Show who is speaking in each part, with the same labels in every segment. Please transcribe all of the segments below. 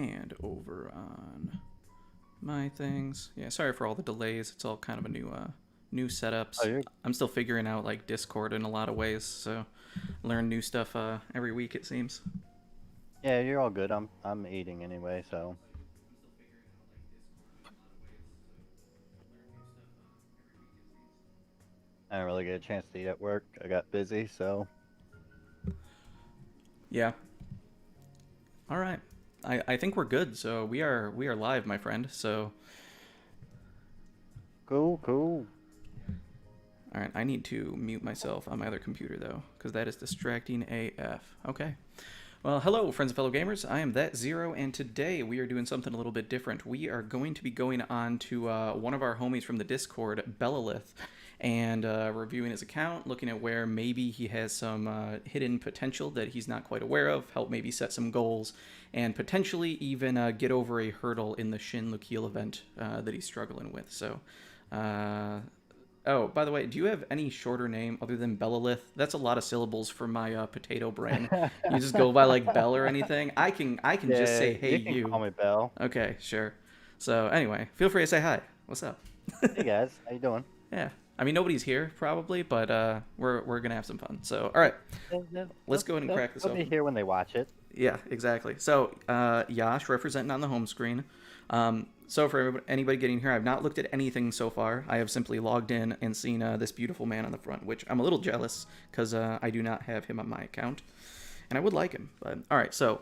Speaker 1: And over on my things. Yeah, sorry for all the delays. It's all kind of a new
Speaker 2: Oh,
Speaker 1: setups.
Speaker 2: you're
Speaker 1: I'm still figuring out like Discord in a lot of ways, so learn new stuff every week it seems.
Speaker 2: yeah, you're all good. I'm eating anyway, so I didn't really get a chance to eat at work. I got busy, so
Speaker 1: Yeah. All right. I think we're good. So we are live, my friend. So
Speaker 2: cool, cool.
Speaker 1: all right, I need to mute myself on my other computer though, because that is distracting AF. Okay. Well, hello, friends and fellow gamers. I am That Zero, and today we are doing something a little bit different. We are going to be going on to one of our homies from the Discord, Belelith, and reviewing his account, looking at where maybe he has some hidden potential that he's not quite aware of, help maybe set some goals, and potentially even get over a hurdle in the Shin Lukiel event that he's struggling with. So, uh, oh, by the way, do you have any shorter name other than Belelith? That's a lot of syllables for my potato brain. You just go by like Bell or anything. I can just
Speaker 2: Yeah,
Speaker 1: say hey
Speaker 2: you can call
Speaker 1: you.
Speaker 2: me Bell.
Speaker 1: Okay, sure. So anyway, feel free to say hi. What's up?
Speaker 2: Hey guys, how you doing?
Speaker 1: Yeah. I mean nobody's here probably, but we're gonna have some fun. So all right,
Speaker 2: Yeah, yeah,
Speaker 1: let's go ahead and crack this
Speaker 2: they'll be
Speaker 1: open.
Speaker 2: here when they watch it.
Speaker 1: Yeah, exactly. So, Yash representing on the home screen. So, for anybody getting here, I've not looked at anything so far. I have simply logged in and seen this beautiful man on the front, which I'm a little jealous because I do not have him on my account. And I would like him. But, all right, so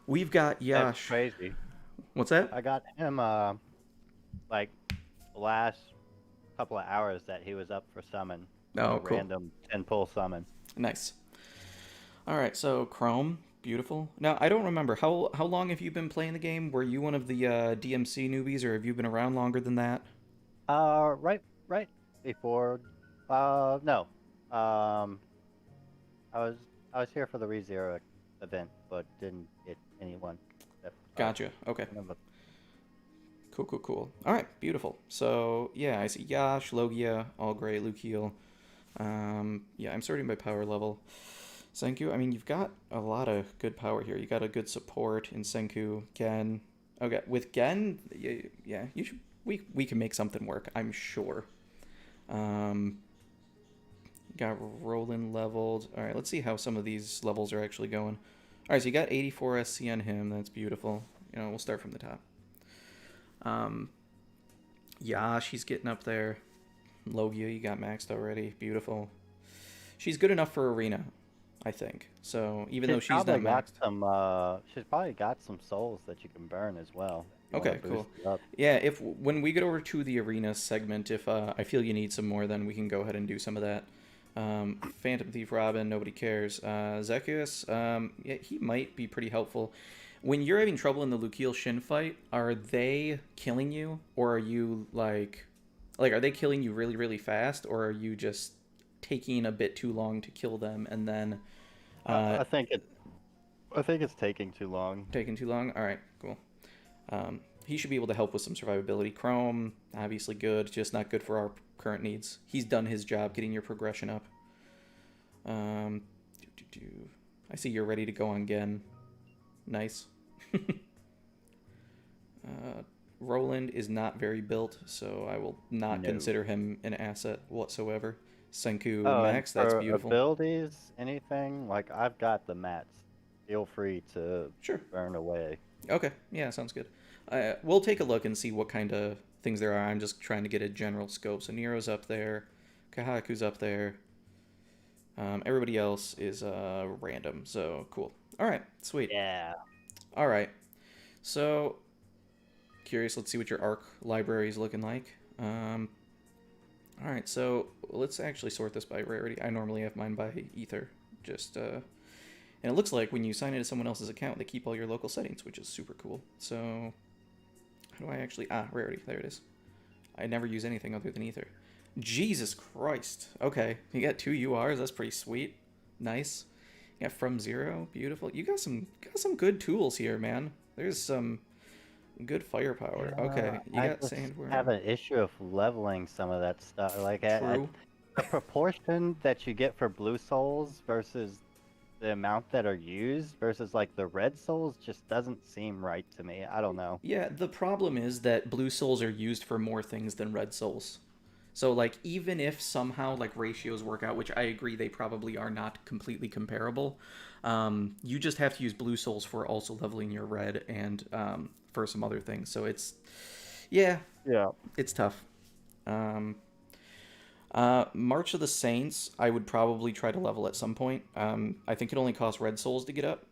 Speaker 1: we've got
Speaker 2: That's
Speaker 1: Yash.
Speaker 2: crazy.
Speaker 1: What's that?
Speaker 2: I got him like the last couple of hours that he was up for summon, a
Speaker 1: Oh, cool.
Speaker 2: random 10 pull summon.
Speaker 1: Nice. All right, so Chrome. Beautiful. Now, I don't remember. How long have you been playing the game? Were you one of the DMC newbies, or have you been around longer than that?
Speaker 2: Right before. No. Um, I was I was here for the ReZero event, but didn't get anyone. That,
Speaker 1: Gotcha. Okay.
Speaker 2: one of the-
Speaker 1: Cool, cool, cool. All right, beautiful. So yeah, I see Yash, Logia, all great, Lukiel. Yeah, I'm sorting by power level. Senku, I mean, you've got a lot of good power here. You got a good support in Senku, Gen. Okay, with Gen, yeah, you should. We can make something work. I'm sure. Um, got Roland leveled. All right, let's see how some of these levels are actually going. All right, so you got 84 SC on him. That's beautiful. You know, we'll start from the top. Um, Yash, he's getting up there. Logia, you got maxed already. Beautiful. She's good enough for arena, I think. So even though she's not maxed.
Speaker 2: She's probably got some souls that you can burn as well. If you want to
Speaker 1: Okay,
Speaker 2: boost
Speaker 1: cool.
Speaker 2: it up.
Speaker 1: Yeah, if when we get over to the arena segment, if I feel you need some more, then we can go ahead and do some of that. Phantom Thief Robin, nobody cares. Zekius, yeah, he might be pretty helpful. When you're having trouble in the Lukiel Shin fight, are they killing you, or are you like are they killing you really really fast, or are you just taking a bit too long to kill them and then uh,
Speaker 2: I think I think it's taking too long.
Speaker 1: taking too long? All right, cool. He should be able to help with some survivability. Chrome, obviously good, just not good for our current needs. He's done his job getting your progression up. Um, I see you're ready to go on Gen. Nice. Roland is not very built, so I will not
Speaker 2: No.
Speaker 1: consider him an asset whatsoever. Senku
Speaker 2: Oh, and
Speaker 1: Max, that's
Speaker 2: for
Speaker 1: beautiful.
Speaker 2: abilities, anything like I've got the mats. Feel free to
Speaker 1: Sure.
Speaker 2: burn away.
Speaker 1: Okay. Yeah, sounds good. We'll take a look and see what kind of things there are. I'm just trying to get a general scope. So Nero's up there, Kahaku's up there. Everybody else is random. So cool. All right, sweet.
Speaker 2: Yeah.
Speaker 1: All right. So curious. Let's see what your arc library is looking like. All right. So let's actually sort this by rarity. I normally have mine by ether. Just and it looks like when you sign into someone else's account, they keep all your local settings, which is super cool. So how do I actually... rarity. There it is. I never use anything other than ether. Jesus Christ. Okay, you got 2 URs. That's pretty sweet. Nice. You got from zero. Beautiful. You got some good tools here, man. There's some good firepower.
Speaker 2: Yeah,
Speaker 1: Okay, you
Speaker 2: I
Speaker 1: got
Speaker 2: just have
Speaker 1: sandworm.
Speaker 2: an issue of leveling some of that stuff. Like
Speaker 1: True.
Speaker 2: the proportion that you get for blue souls versus the amount that are used versus like the red souls just doesn't seem right to me. I don't know.
Speaker 1: Yeah, the problem is that blue souls are used for more things than red souls. So like even if somehow like ratios work out, which I agree they probably are not completely comparable, you just have to use blue souls for also leveling your red and for some other things. So it's yeah,
Speaker 2: Yeah.
Speaker 1: it's tough. Um, March of the Saints, I would probably try to level at some point. I think it only costs red souls to get up.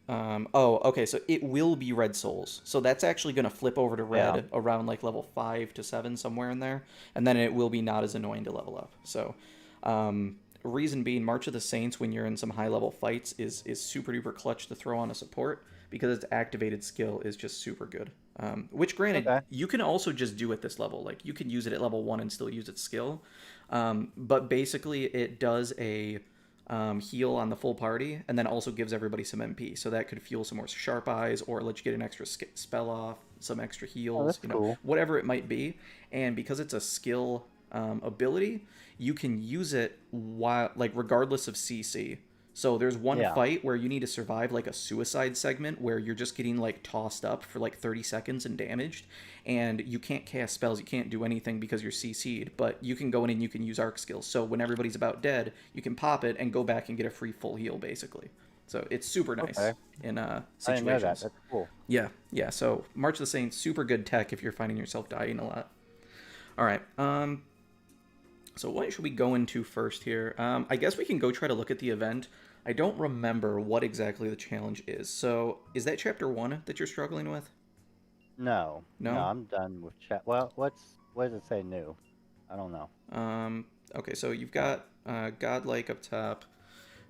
Speaker 1: Oh, okay, so it will be red souls. So that's actually going to flip over to
Speaker 2: Yeah.
Speaker 1: red around like level 5 to 7, somewhere in there. And then it will be not as annoying to level up. So, reason being, March of the Saints, when you're in some high level fights, is super duper clutch to throw on a support because its activated skill is just super good. Which, granted,
Speaker 2: Okay.
Speaker 1: you can also just do at this level. Like, you can use it at level 1 and still use its skill. But basically, it does a heal on the full party, and then also gives everybody some MP. So that could fuel some more sharp eyes, or let you get an extra spell off, some extra
Speaker 2: Oh,
Speaker 1: heals,
Speaker 2: that's cool.
Speaker 1: whatever it might be. And because it's a skill ability, you can use it while like regardless of CC. So there's one
Speaker 2: Yeah.
Speaker 1: fight where you need to survive like a suicide segment where you're just getting like tossed up for like 30 seconds and damaged, and you can't cast spells, you can't do anything because you're CC'd, but you can go in and you can use arc skills. So when everybody's about dead, you can pop it and go back and get a free full heal basically. So it's super nice
Speaker 2: Okay.
Speaker 1: in
Speaker 2: I didn't know that.
Speaker 1: situations.
Speaker 2: That's cool.
Speaker 1: Yeah, yeah. So March of the Saints, super good tech if you're finding yourself dying a lot. All right. So what should we go into first here? I guess we can go try to look at the event. I don't remember what exactly the challenge is. So is that chapter 1 that you're struggling with?
Speaker 2: No. No,
Speaker 1: No?
Speaker 2: I'm done with chat. Well, what does it say new? I don't know.
Speaker 1: Um, okay, so you've got godlike up top,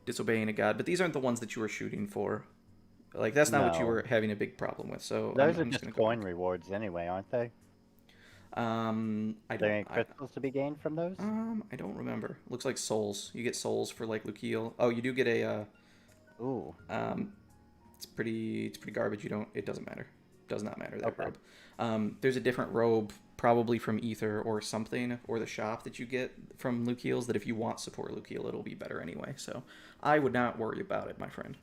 Speaker 1: disobeying a god, but these aren't the ones that you were shooting for. Like that's not what you
Speaker 2: No.
Speaker 1: were having a big problem with. So
Speaker 2: Those are
Speaker 1: I'm just
Speaker 2: just
Speaker 1: gonna go
Speaker 2: coin
Speaker 1: back.
Speaker 2: rewards anyway, aren't they?
Speaker 1: I
Speaker 2: Are there
Speaker 1: don't
Speaker 2: any crystals to be gained from those?
Speaker 1: I don't remember. Looks like souls. You get souls for like Lukiel. Oh, you do get a
Speaker 2: Ooh.
Speaker 1: um, it's pretty garbage. You don't. It doesn't matter. Does not matter that
Speaker 2: Okay.
Speaker 1: robe. There's a different robe, probably from Ether or something, or the shop that you get from Lukiel's. That if you want support Lukiel, it'll be better anyway. So I would not worry about it, my friend.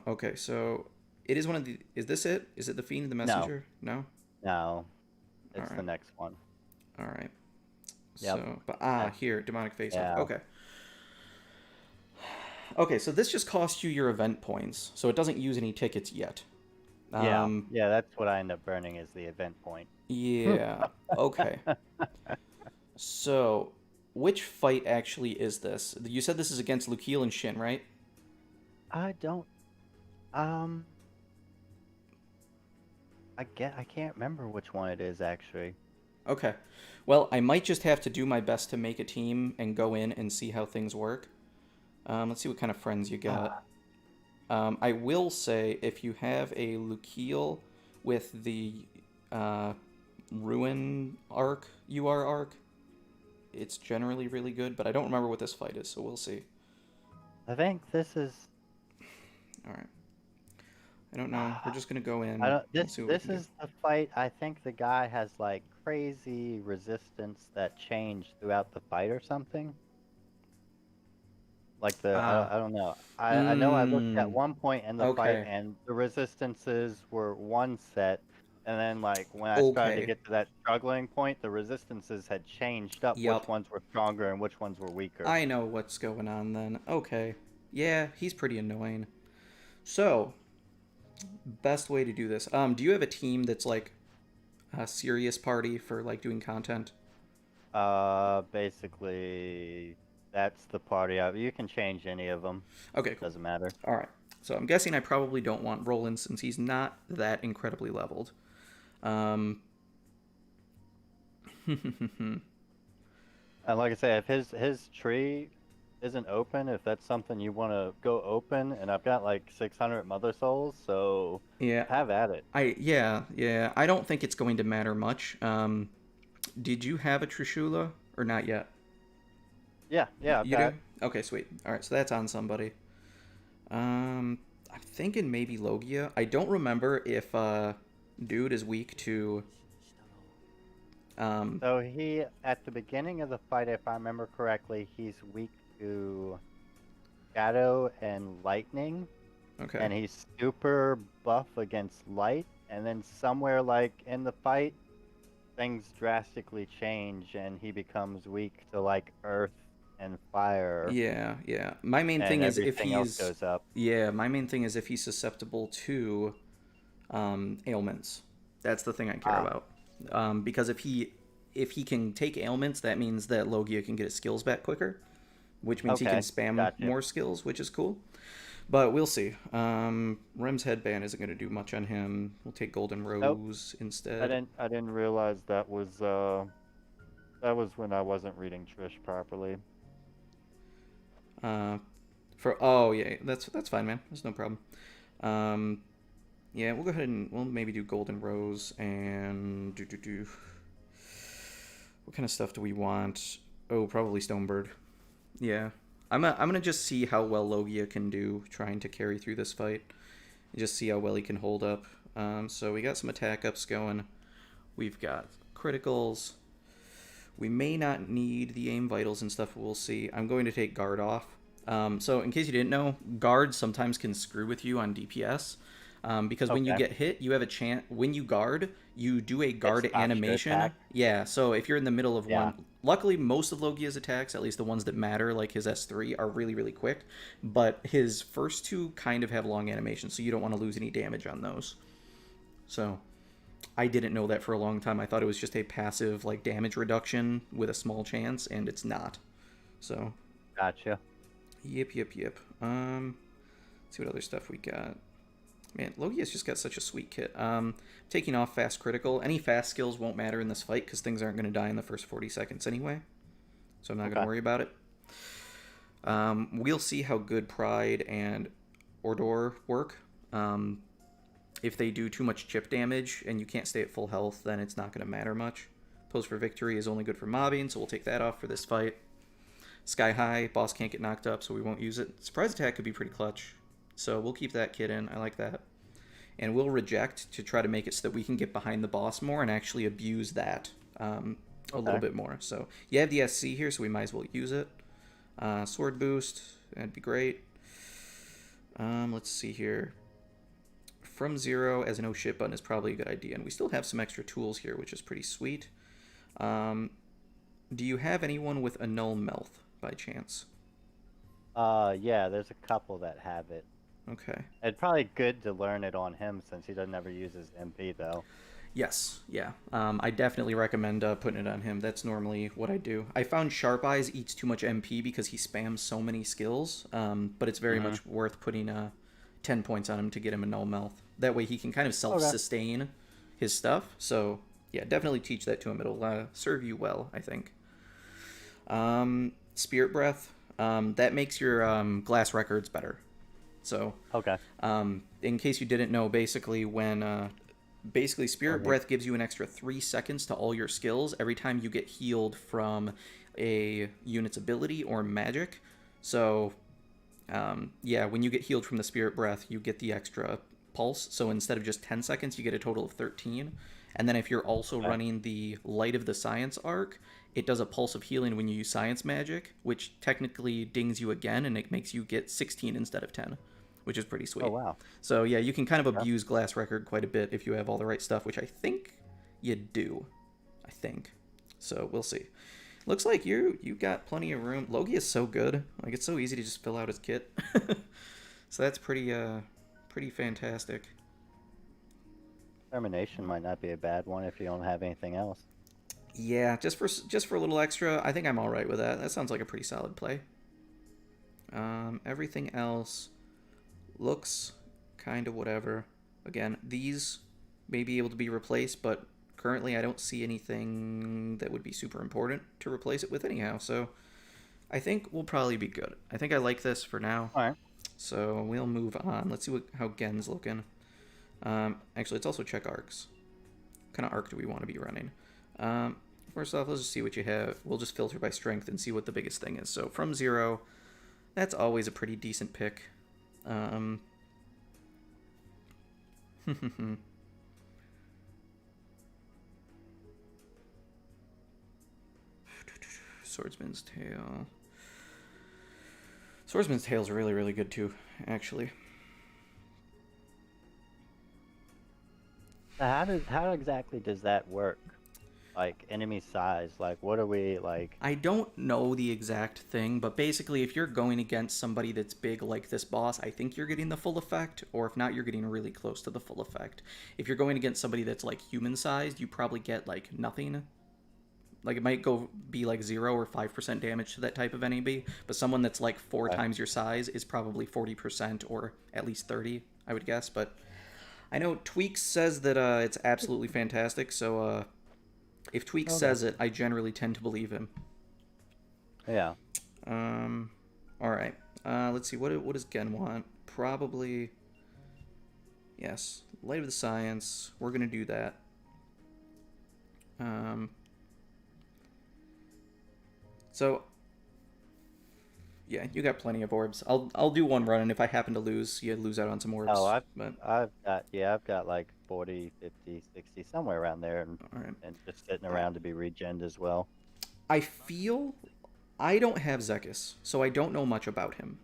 Speaker 1: Okay, so it is one of the. Is this it? Is it the Fiend, the
Speaker 2: No.
Speaker 1: Messenger? No.
Speaker 2: No.
Speaker 1: All
Speaker 2: It's the
Speaker 1: right.
Speaker 2: next one.
Speaker 1: All right.
Speaker 2: Yep.
Speaker 1: So, but
Speaker 2: Uh,
Speaker 1: here, demonic face off.
Speaker 2: yeah.
Speaker 1: Okay. Okay, so this just costs you your event points, so it doesn't use any tickets yet.
Speaker 2: Yeah.
Speaker 1: Um,
Speaker 2: Yeah, that's what I end up burning is the event point.
Speaker 1: yeah. Okay. So, which fight actually is this? You said this is against Lukiel and Shin, right?
Speaker 2: I don't um I can't remember which one it is actually.
Speaker 1: Okay. Well, I might just have to do my best to make a team and go in and see how things work. Let's see what kind of friends you got.
Speaker 2: Ah,
Speaker 1: I will say if you have a Lukiel with the uh, Ruin arc, UR arc, it's generally really good, but I don't remember what this fight is, so we'll see.
Speaker 2: I think this is
Speaker 1: All right. I don't know. We're just gonna go
Speaker 2: I
Speaker 1: in.
Speaker 2: don't
Speaker 1: We'll
Speaker 2: this
Speaker 1: see what we
Speaker 2: this
Speaker 1: can do.
Speaker 2: is the fight. I think the guy has like crazy resistance that changed throughout the fight or something. Like
Speaker 1: Ah.
Speaker 2: I don't know. I know I looked at
Speaker 1: Mmm.
Speaker 2: one point in the fight
Speaker 1: Okay.
Speaker 2: and the resistances were one set, and then like when I started to
Speaker 1: Okay.
Speaker 2: get to that struggling point, the resistances had changed up which
Speaker 1: Yup.
Speaker 2: ones were stronger and which ones were weaker.
Speaker 1: I know what's going on then. Okay. Yeah, he's pretty annoying. So, best way to do this. Do you have a team that's like a serious party for like doing content?
Speaker 2: Basically, that's the party. You can change any of them.
Speaker 1: Okay, cool.
Speaker 2: Doesn't matter.
Speaker 1: All right. So I'm guessing I probably don't want Roland since he's not that incredibly leveled. Um,
Speaker 2: And like I say, if his tree isn't open, if that's something you want to go open, and I've got like 600 mother souls, so
Speaker 1: yeah,
Speaker 2: have at it.
Speaker 1: yeah. I don't think it's going to matter much. Did you have a Trishula or not yet?
Speaker 2: Yeah, yeah, I've
Speaker 1: You
Speaker 2: got.
Speaker 1: do? Okay, sweet. All right, so that's on somebody. I'm thinking maybe Logia. I don't remember if dude is weak to um
Speaker 2: So he at the beginning of the fight, if I remember correctly, he's weak to Shadow and Lightning,
Speaker 1: Okay.
Speaker 2: and he's super buff against light. And then somewhere like in the fight, things drastically change, and he becomes weak to like earth and fire,
Speaker 1: Yeah, yeah. My main
Speaker 2: and
Speaker 1: thing is if
Speaker 2: everything else
Speaker 1: he's
Speaker 2: goes up.
Speaker 1: yeah, my main thing is if he's susceptible to ailments. That's the thing I care
Speaker 2: Ah,
Speaker 1: about. Because if he can take ailments, that means that Logia can get his skills back quicker, which means he can
Speaker 2: okay,
Speaker 1: spam
Speaker 2: gotcha.
Speaker 1: more skills, which is cool. But we'll see. Rem's headband isn't going to do much on him. We'll take Golden
Speaker 2: Nope,
Speaker 1: Rose
Speaker 3: I
Speaker 1: instead.
Speaker 3: didn't I didn't realize that was when I wasn't reading Trish properly.
Speaker 1: Uh, for oh yeah, that's fine, man. That's no problem. Um, yeah, we'll go ahead and we'll maybe do Golden Rose and do. What kind of stuff do we want? Oh, probably Stonebird. Yeah. I'm gonna just see how well Logia can do trying to carry through this fight. And just see how well he can hold up. So we got some attack ups going. We've got criticals. We may not need the aim vitals and stuff. We'll see. I'm going to take guard off. So in case you didn't know, guard sometimes can screw with you on DPS. Because when you
Speaker 2: Okay,
Speaker 1: get hit, you have a chance. When you guard, you do a
Speaker 2: it
Speaker 1: guard
Speaker 2: stops your
Speaker 1: animation.
Speaker 2: attack.
Speaker 1: Yeah, so if you're in the middle of
Speaker 2: Yeah,
Speaker 1: one, luckily most of Logia's attacks, at least the ones that matter, like his S3, are really really quick. But his first two kind of have long animations, so you don't want to lose any damage on those. So I didn't know that for a long time. I thought it was just a passive like damage reduction with a small chance, and it's not. So
Speaker 2: gotcha.
Speaker 1: yep. Let's see what other stuff we got. Man, Logia's just got such a sweet kit. Taking off fast critical. Any fast skills won't matter in this fight because things aren't going to die in the first 40 seconds anyway. So I'm not going to
Speaker 2: Okay,
Speaker 1: worry about it. We'll see how good Pride and Ordor work. If they do too much chip damage and you can't stay at full health, then it's not going to matter much. Pose for Victory is only good for mobbing, so we'll take that off for this fight. Sky High, boss can't get knocked up, so we won't use it. Surprise Attack could be pretty clutch, so we'll keep that kit in. I like that. And we'll reject to try to make it so that we can get behind the boss more and actually abuse that a little
Speaker 2: okay.
Speaker 1: bit more. So you have the SC here, so we might as well use it. Sword boost, that'd be great. Let's see here. From zero as an oh shit button is probably a good idea, and we still have some extra tools here, which is pretty sweet. Um, do you have anyone with a null mouth by chance?
Speaker 2: Yeah, there's a couple that have it.
Speaker 1: Okay.
Speaker 2: It's probably good to learn it on him since he doesn't ever use his MP though.
Speaker 1: Yes, yeah. I definitely recommend putting it on him. That's normally what I do. I found Sharp Eyes eats too much MP because he spams so many skills, but it's very
Speaker 2: Mm-hmm.
Speaker 1: much worth putting 10 points on him to get him a null mouth. That way he can kind of
Speaker 2: Okay.
Speaker 1: self-sustain his stuff. So, yeah, definitely teach that to him. It'll serve you well, I think. Spirit Breath, that makes your glass records better. So,
Speaker 2: Okay.
Speaker 1: in case you didn't know, basically when basically Spirit
Speaker 2: Okay.
Speaker 1: Breath gives you an extra 3 seconds to all your skills every time you get healed from a unit's ability or magic. So yeah, when you get healed from the Spirit Breath, you get the extra pulse. So instead of just 10 seconds, you get a total of 13. And then if you're also
Speaker 2: Okay.
Speaker 1: running the Light of the Science arc, it does a pulse of healing when you use Science Magic, which technically dings you again, and it makes you get 16 instead of 10, which is pretty
Speaker 2: Oh
Speaker 1: sweet.
Speaker 2: wow.
Speaker 1: So yeah, you can kind of
Speaker 2: Okay.
Speaker 1: abuse Glass Record quite a bit if you have all the right stuff, which I think you do. I think. So we'll see. Looks like you got plenty of room. Logie is so good. Like it's so easy to just fill out his kit. So that's pretty fantastic.
Speaker 2: Termination might not be a bad one if you don't have anything else.
Speaker 1: Yeah, just for a little extra, I think I'm all right with that. That sounds like a pretty solid play. Everything else looks kind of whatever. Again, these may be able to be replaced, but currently I don't see anything that would be super important to replace it with anyhow. So I think we'll probably be good. I think I like this for now.
Speaker 2: All right.
Speaker 1: So we'll move on. Let's see how Gen's looking. Actually, let's also check arcs. What kind of arc do we want to be running? First off, let's just see what you have. We'll just filter by strength and see what the biggest thing is. So from zero, that's always a pretty decent pick. Swordsman's Tale. Swordsman's Tale's really, really good too, actually.
Speaker 2: So how exactly does that work? Like enemy size, like what are we like?
Speaker 1: I don't know the exact thing, but basically, if you're going against somebody that's big like this boss, I think you're getting the full effect, or if not, you're getting really close to the full effect. If you're going against somebody that's like human sized, you probably get like nothing. Like it might go be like 0 or 5% damage to that type of enemy, but someone that's like four
Speaker 2: Right.
Speaker 1: times your size is probably 40% or at least 30, I would guess. But I know Tweaks says that it's absolutely fantastic, so if Tweaks
Speaker 2: Okay.
Speaker 1: says it, I generally tend to believe him.
Speaker 2: Yeah.
Speaker 1: Um, all right. Let's see. What does Gen want? Probably. Yes. Light of the Science. We're gonna do that. Um. So. Yeah, you got plenty of orbs. I'll do one run, and if I happen to lose, you lose out on some orbs.
Speaker 2: Oh,
Speaker 1: But
Speaker 2: I've got like 40, 50, 60, somewhere around there,
Speaker 1: all right.
Speaker 2: and just sitting around to be regened as well.
Speaker 1: I feel I don't have Zekis, so I don't know much about him.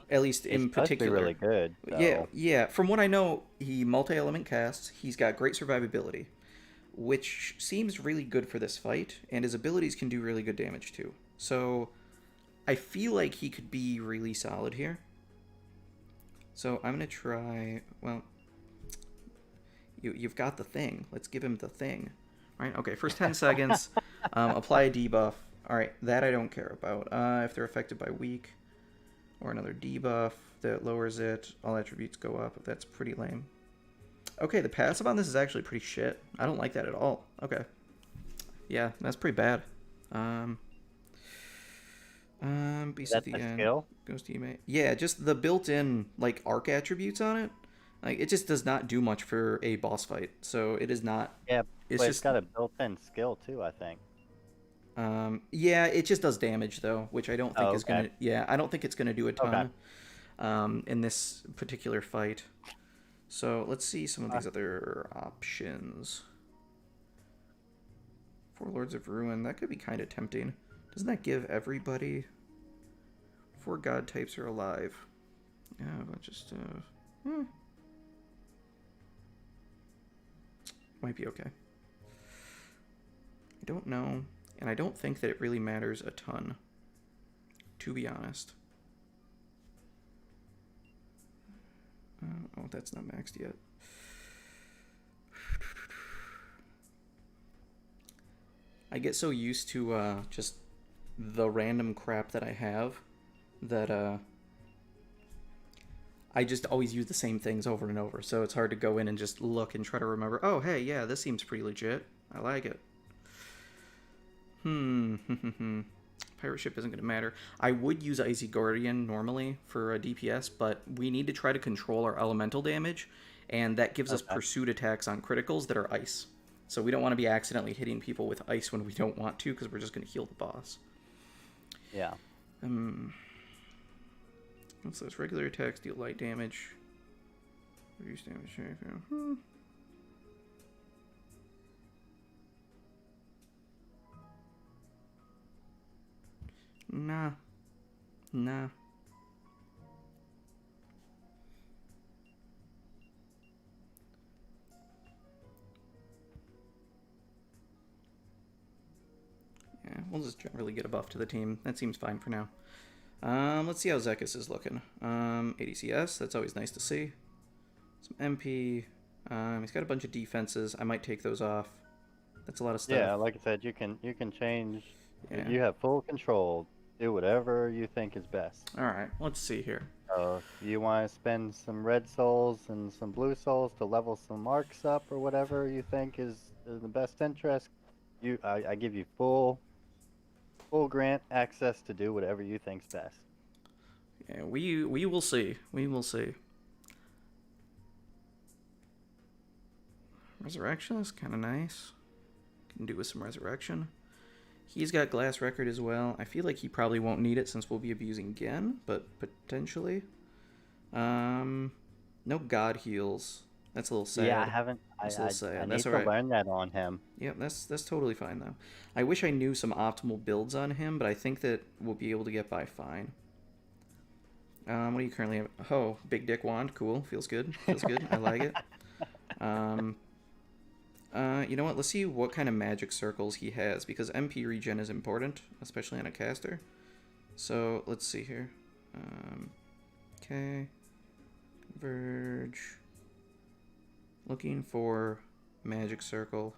Speaker 1: At least
Speaker 2: He's
Speaker 1: in
Speaker 2: supposed to be really
Speaker 1: particular.
Speaker 2: good.
Speaker 1: Yeah,
Speaker 2: So
Speaker 1: yeah. From what I know, he multi-element casts. He's got great survivability, which seems really good for this fight, and his abilities can do really good damage too. So I feel like he could be really solid here. So I'm gonna try. Well, you've got the thing. Let's give him the thing. Right? Okay. First 10 seconds. Apply a debuff. All right. That I don't care about. If they're affected by weak, or another debuff that lowers it, all attributes go up. That's pretty lame. Okay, the passive on this is actually pretty shit. I don't like that at all. Okay. Yeah, that's pretty bad. Beast at
Speaker 2: that's
Speaker 1: the
Speaker 2: a
Speaker 1: end.
Speaker 2: skill.
Speaker 1: Goes to teammate. Yeah, just the built-in like arc attributes on it. Like it just does not do much for a boss fight. So it is not.
Speaker 2: Yeah,
Speaker 1: It's
Speaker 2: but it's
Speaker 1: just.
Speaker 2: got a built-in skill too, I think.
Speaker 1: Yeah, it just does damage though, which I don't think
Speaker 2: Oh,
Speaker 1: is
Speaker 2: okay.
Speaker 1: gonna. Yeah, I don't think it's gonna do a
Speaker 2: Okay.
Speaker 1: ton. In this particular fight. So let's see some of
Speaker 2: Uh,
Speaker 1: these other options. Four Lords of Ruin, that could be kind of tempting. Doesn't that give everybody 4 god types are alive? Yeah, a bunch of stuff. Might be okay. I don't know, and I don't think that it really matters a ton, to be honest. Oh, that's not maxed yet. I get so used to just the random crap that I have that I just always use the same things over and over. So it's hard to go in and just look and try to remember, oh, hey, yeah, this seems pretty legit. I like it. Pirate ship isn't going to matter. I would use Icy Guardian normally for a DPS, but we need to try to control our elemental damage, and that gives us
Speaker 2: Okay.
Speaker 1: pursuit attacks on criticals that are ice. So we don't want to be accidentally hitting people with ice when we don't want to, because we're just going to heal the boss.
Speaker 2: Yeah.
Speaker 1: What's this? Regular attacks deal light damage. Reduce damage. Nah. Nah. Yeah, we'll just generally get a buff to the team. That seems fine for now. Let's see how Zekis is looking. ADCS, that's always nice to see. Some MP. He's got a bunch of defenses. I might take those off. That's a lot of stuff.
Speaker 2: Yeah, like I said, you can change.
Speaker 1: Yeah.
Speaker 2: You have full control. Do whatever you think is best.
Speaker 1: Alright, let's see here.
Speaker 2: So if you want to spend some red souls and some blue souls to level some marks up or whatever you think is in the best interest, I give you full grant access to do whatever you think's best.
Speaker 1: Yeah, we will see. We will see. Resurrection is kind of nice. Can do with some resurrection. He's got glass record as well. I feel like he probably won't need it since we'll be abusing Gen, but potentially. No god heals. That's a little sad.
Speaker 2: Yeah, I haven't.
Speaker 1: That's a little sad.
Speaker 2: I need
Speaker 1: That's
Speaker 2: to
Speaker 1: alright.
Speaker 2: learn that on him.
Speaker 1: Yep, that's totally fine though. I wish I knew some optimal builds on him, but I think that we'll be able to get by fine. What do you currently have? Oh, big dick wand. Cool. Feels good. Feels good. I like it. Um, you know what? Let's see what kind of magic circles he has, because MP regen is important, especially on a caster. So let's see here. Okay. Converge. Looking for magic circle.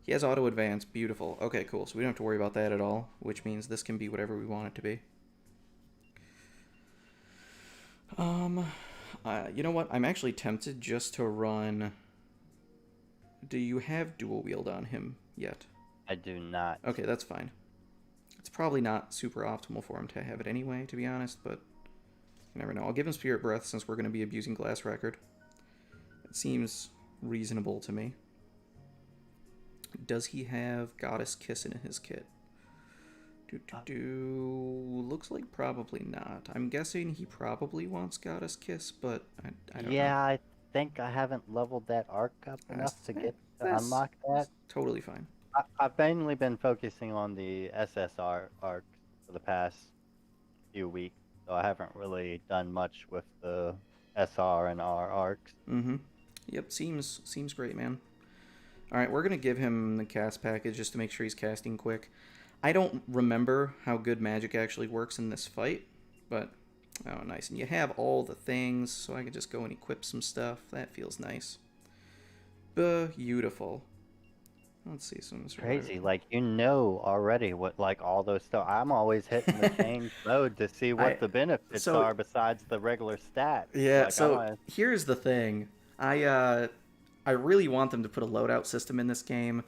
Speaker 1: He has auto advance. Beautiful. Okay, cool. So we don't have to worry about that at all, which means this can be whatever we want it to be. You know what? I'm actually tempted just to run. Do you have dual wield on him yet?
Speaker 2: I do not.
Speaker 1: Okay, that's fine. It's probably not super optimal for him to have it anyway, to be honest, but you never know. I'll give him Spirit Breath since we're going to be abusing Glass Record. It seems reasonable to me. Does he have Goddess Kiss in his kit? Looks like probably not. I'm guessing he probably wants Goddess Kiss, but I don't know.
Speaker 2: Yeah, I think I haven't leveled that arc up enough to get to unlock that.
Speaker 1: Totally fine.
Speaker 2: I've mainly been focusing on the SSR arcs for the past few weeks, so I haven't really done much with the SR and R arcs.
Speaker 1: Mm-hmm. Yep, seems great, man. Alright, we're gonna give him the cast package just to make sure he's casting quick. I don't remember how good magic actually works in this fight, but oh, nice. And you have all the things, so I can just go and equip some stuff. That feels nice. Beautiful. Let's see some
Speaker 2: Crazy, like you know already what like all those stuff. I'm always hitting the change mode to see what the benefits are besides the regular stats.
Speaker 1: Yeah,
Speaker 2: like,
Speaker 1: so here's the thing. I really want them to put a loadout system in this game,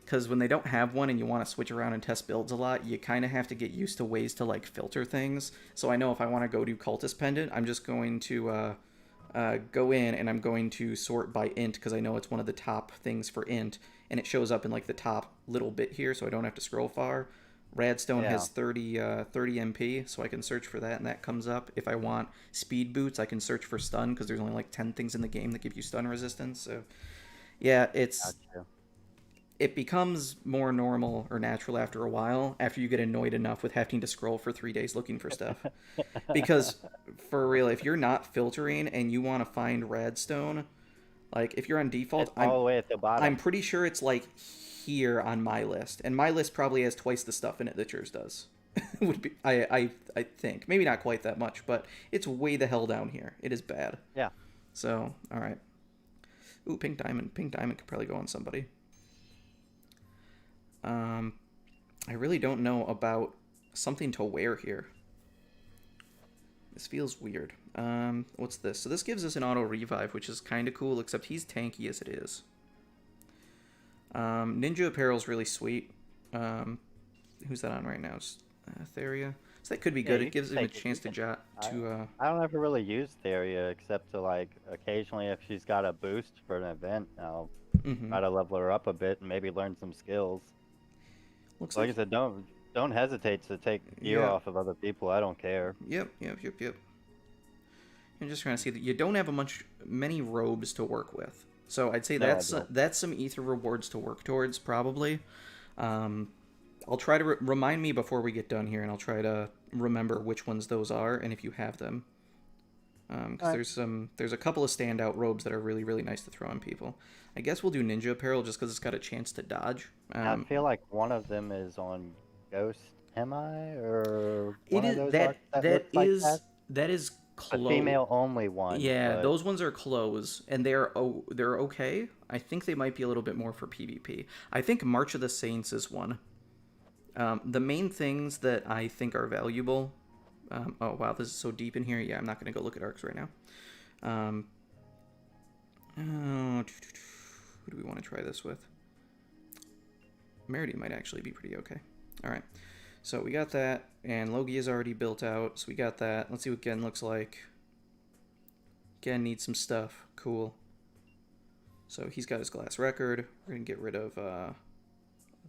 Speaker 1: because when they don't have one and you want to switch around and test builds a lot, you kind of have to get used to ways to like filter things. So I know if I want to go do Cultist Pendant, I'm just going to go in and I'm going to sort by int, because I know it's one of the top things for int, and it shows up in like the top little bit here, so I don't have to scroll far. Radstone has 30 MP, so I can search for that, and that comes up. If I want speed boots, I can search for stun, because there's only like 10 things in the game that give you stun resistance. So yeah, it becomes more normal or natural after a while, after you get annoyed enough with having to scroll for 3 days looking for stuff. Because for real, if you're not filtering and you want to find Radstone, like if you're on default,
Speaker 2: all the way at the bottom.
Speaker 1: I'm pretty sure it's like here on my list, and my list probably has twice the stuff in it that yours does. Would be I think, maybe not quite that much, but it's way the hell down here. It is bad.
Speaker 2: Yeah.
Speaker 1: So all right. Ooh, pink diamond. Pink diamond could probably go on somebody. I really don't know about something to wear here. This feels weird. What's this? So this gives us an auto revive, which is kind of cool, except he's tanky as it is. Ninja apparel's really sweet. Who's that on right now? It's, Theria. So that could be good. It gives him a chance to jot to.
Speaker 2: I don't ever really use Theria except to like occasionally if she's got a boost for an event, I'll try to level her up a bit and maybe learn some skills.
Speaker 1: Looks
Speaker 2: like I said, don't hesitate to take gear off of other people. I don't care.
Speaker 1: Yep. I'm just trying to see that you don't have many robes to work with. So I'd say that's some ether rewards to work towards, probably. I'll try to remind me before we get done here, and I'll try to remember which ones those are and if you have them. Because there's a couple of standout robes that are really, really nice to throw on people. I guess we'll do ninja apparel just because it's got a chance to dodge.
Speaker 2: I feel like one of them is on Ghost. Am I or one of those
Speaker 1: that is clothes.
Speaker 2: A female only one.
Speaker 1: Yeah, those ones are clothes, and they're okay. I think they might be a little bit more for PvP. I think March of the Saints is one. The main things that I think are valuable. Oh wow, this is so deep in here. Yeah, I'm not gonna go look at arcs right now. Who do we want to try this with? Merity might actually be pretty okay. All right, so we got that, and Logi is already built out, so we got that. Let's see what Gen looks like. Gen needs some stuff. Cool. So he's got his glass record. We're gonna get rid of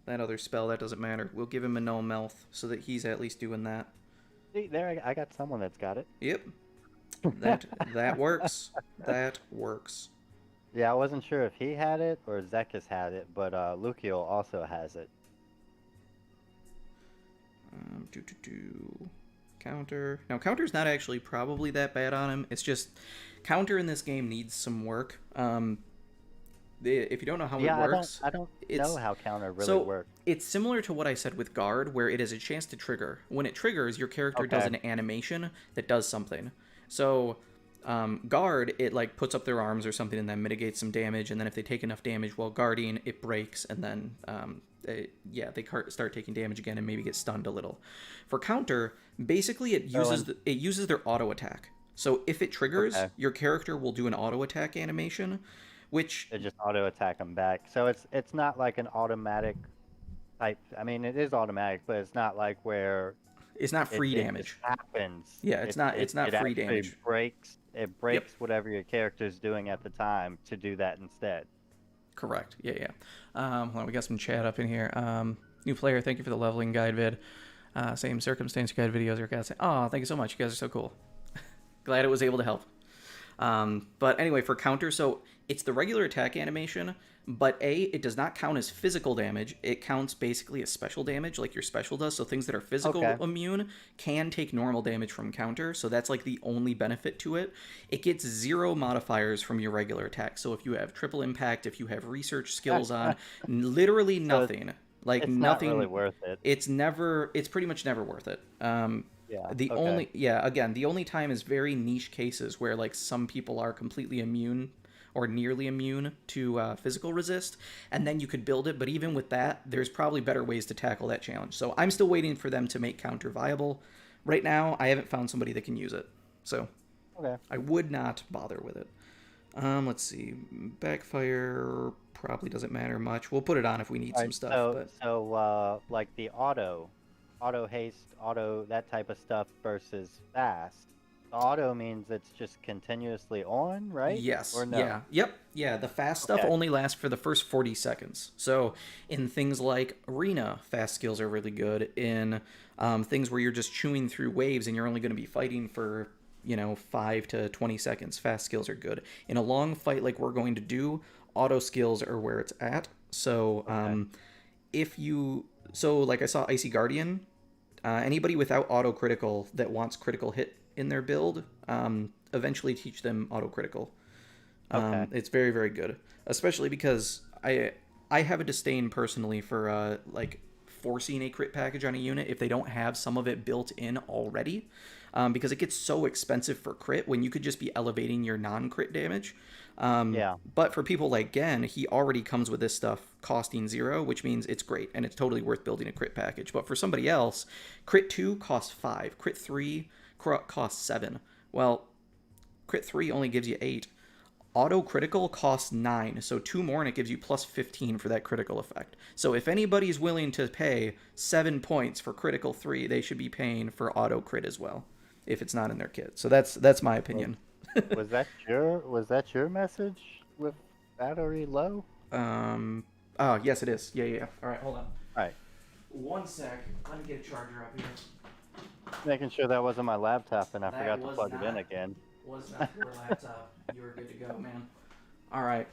Speaker 1: that other spell. That doesn't matter. We'll give him a null mouth so that he's at least doing that.
Speaker 2: See, there I got someone that's got it.
Speaker 1: Yep. That works. That works.
Speaker 2: Yeah, I wasn't sure if he had it or Zekis had it, but Lucio also has it.
Speaker 1: Counter. Now, counter's not actually probably that bad on him. It's just counter in this game needs some work. If you don't know how it
Speaker 2: Yeah,
Speaker 1: works,
Speaker 2: I don't know
Speaker 1: it's
Speaker 2: how counter really
Speaker 1: so
Speaker 2: works.
Speaker 1: it's similar to what I said with guard, where it is a chance to trigger. When it triggers, your character does
Speaker 2: Okay.
Speaker 1: an animation that does something. So guard, it like puts up their arms or something and then mitigates some damage, and then if they take enough damage while guarding, it breaks, and then they start taking damage again and maybe get stunned a little. For counter, basically it uses their auto attack. So if it triggers,
Speaker 2: Okay.
Speaker 1: your character will do an auto attack animation, which
Speaker 2: It just auto attack them back. So it's not like an automatic type. I mean, it is automatic, but it's not like where
Speaker 1: is not free
Speaker 2: it just
Speaker 1: damage.
Speaker 2: happens.
Speaker 1: Yeah, it's not
Speaker 2: It
Speaker 1: free
Speaker 2: actually
Speaker 1: damage.
Speaker 2: It breaks whatever your character's doing at the time to do that instead.
Speaker 1: Correct. Yeah. Hold on, we got some chat up in here. New player, thank you for the leveling guide vid. Same circumstance guide videos are guys. Oh, thank you so much. You guys are so cool. Glad it was able to help. But anyway, for counter, so it's the regular attack animation, but it does not count as physical damage. It counts basically as special damage, like your special does. So things that are physical immune can take normal damage from counter. So that's like the only benefit to it. It gets 0 modifiers from your regular attack. So if you have triple impact, if you have research skills on, literally nothing. Like
Speaker 2: It's
Speaker 1: nothing.
Speaker 2: not really worth it.
Speaker 1: It's pretty much never worth it.
Speaker 2: Yeah.
Speaker 1: The only time is very niche cases where like some people are completely immune or nearly immune to physical resist, and then you could build it. But even with that, there's probably better ways to tackle that challenge. So I'm still waiting for them to make counter viable. Right now, I haven't found somebody that can use it. So I would not bother with it. Let's see. Backfire probably doesn't matter much. We'll put it on if we need some stuff.
Speaker 2: So like the auto haste, that type of stuff versus fast. The auto means it's just continuously on, right?
Speaker 1: Yes.
Speaker 2: Or no?
Speaker 1: Yeah. Yep. Yeah. The fast stuff only lasts for the first 40 seconds. So in things like arena, fast skills are really good. In things where you're just chewing through waves and you're only going to be fighting for 5 to 20 seconds, fast skills are good. In a long fight like we're going to do, auto skills are where it's at. So like I saw Icy Guardian, anybody without auto critical that wants critical hit in their build, eventually teach them auto critical. It's very, very good, especially because I have a disdain personally for like forcing a crit package on a unit if they don't have some of it built in already, because it gets so expensive for crit when you could just be elevating your non-crit damage. But for people like Gen, he already comes with this stuff costing 0, which means it's great and it's totally worth building a crit package. But for somebody else, crit 2 costs 5, crit 3 costs 7. Well, crit 3 only gives you 8. Auto critical costs 9, so 2 more and it gives you plus 15 for that critical effect. So if anybody's willing to pay 7 points for critical 3, they should be paying for auto crit as well, if it's not in their kit. So that's my opinion.
Speaker 2: Was that your message with battery low?
Speaker 1: Oh, yes, it is. Yeah. All right, hold on.
Speaker 2: All right.
Speaker 1: 1 sec. Let me get a charger up here.
Speaker 2: Making sure that wasn't my laptop and I
Speaker 1: That
Speaker 2: forgot to
Speaker 1: was
Speaker 2: plug it in
Speaker 1: not.
Speaker 2: again.
Speaker 1: Was not your laptop. You were good to go, man. All right.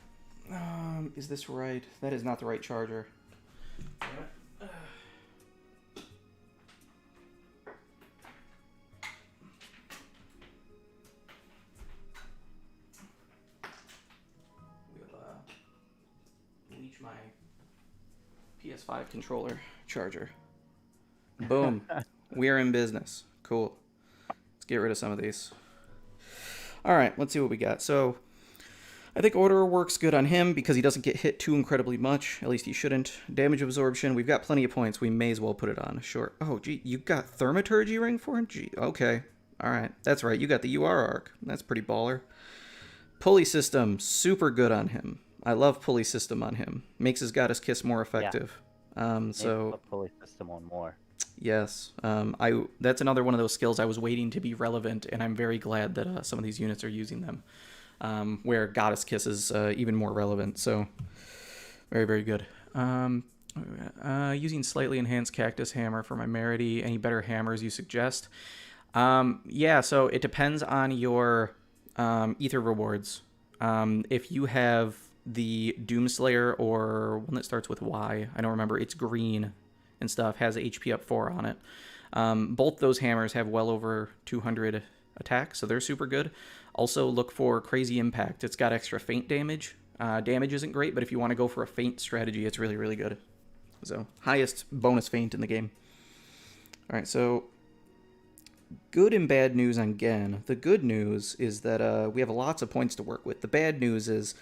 Speaker 1: Is this right? That is not the right charger. Damn it. We'll leech my PS5 controller charger. Boom. We're in business. Cool. Let's get rid of some of these. All right, let's see what we got. So I think Order works good on him because he doesn't get hit too incredibly much. At least he shouldn't. Damage absorption, we've got plenty of points. We may as well put it on. Sure. Oh, gee, you got Thaumaturgy ring for him? Gee, okay. All right, that's right. You got the UR arc. That's pretty baller. Pulley system, super good on him. I love pulley system on him. Makes his Goddess Kiss more effective. So
Speaker 2: a pulley system on more.
Speaker 1: Yes, that's another one of those skills I was waiting to be relevant, and I'm very glad that some of these units are using them, where Goddess Kiss is even more relevant, so very, very good. Using slightly enhanced Cactus Hammer for my Merity. Any better hammers you suggest? Yeah, so it depends on your Ether rewards. If you have the Doomslayer or one that starts with Y, I don't remember, it's green and stuff, has HP up 4 on it. Both those hammers have well over 200 attack, so they're super good. Also, look for Crazy Impact. It's got extra feint damage. Damage isn't great, but if you want to go for a feint strategy, it's really, really good. So, highest bonus feint in the game. All right, so good and bad news on Gen. The good news is that we have lots of points to work with. The bad news is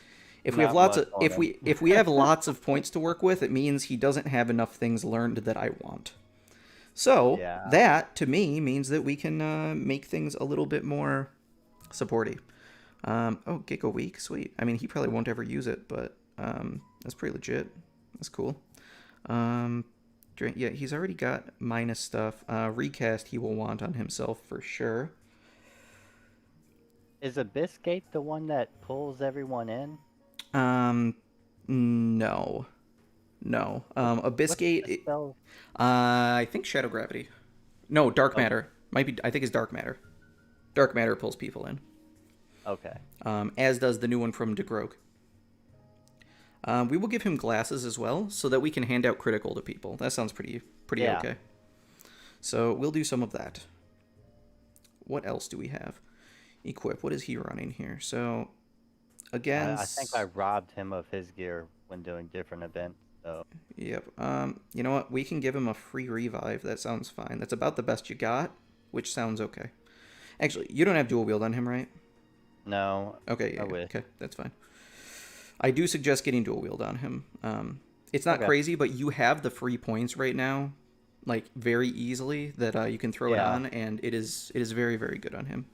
Speaker 1: if we have
Speaker 2: Not
Speaker 1: lots
Speaker 2: much
Speaker 1: of
Speaker 2: on him.
Speaker 1: if we have lots of points to work with, it means he doesn't have enough things learned that I want. So
Speaker 2: Yeah.
Speaker 1: that to me means that we can make things a little bit more supporty. Oh, Gecko Weak, sweet. I mean, he probably won't ever use it, but that's pretty legit. That's cool. Yeah, he's already got minus stuff. Recast he will want on himself for sure.
Speaker 2: Is Abyssgate the one that pulls everyone in?
Speaker 1: No. No. Abyssgate,
Speaker 2: What's the spell?
Speaker 1: I think Shadow Gravity. No, Dark
Speaker 2: Okay.
Speaker 1: Matter. Might be, I think it's Dark Matter. Dark Matter pulls people in.
Speaker 2: Okay.
Speaker 1: As does the new one from DeGrogue. We will give him glasses as well, so that we can hand out critical to people. That sounds pretty
Speaker 2: Yeah.
Speaker 1: okay. So we'll do some of that. What else do we have? Equip. What is he running here? So, again,
Speaker 2: I think I robbed him of his gear when doing different events. So
Speaker 1: Yep. You know what? We can give him a free revive. That sounds fine. That's about the best you got, which sounds okay. Actually, you don't have dual wield on him, right?
Speaker 2: no.
Speaker 1: Okay,
Speaker 2: I
Speaker 1: yeah,
Speaker 2: wish.
Speaker 1: okay, that's fine. I do suggest getting dual wield on him. It's not
Speaker 2: Okay.
Speaker 1: crazy, but you have the free points right now, like very easily that you can throw it
Speaker 2: Yeah.
Speaker 1: on, and it is very, very good on him.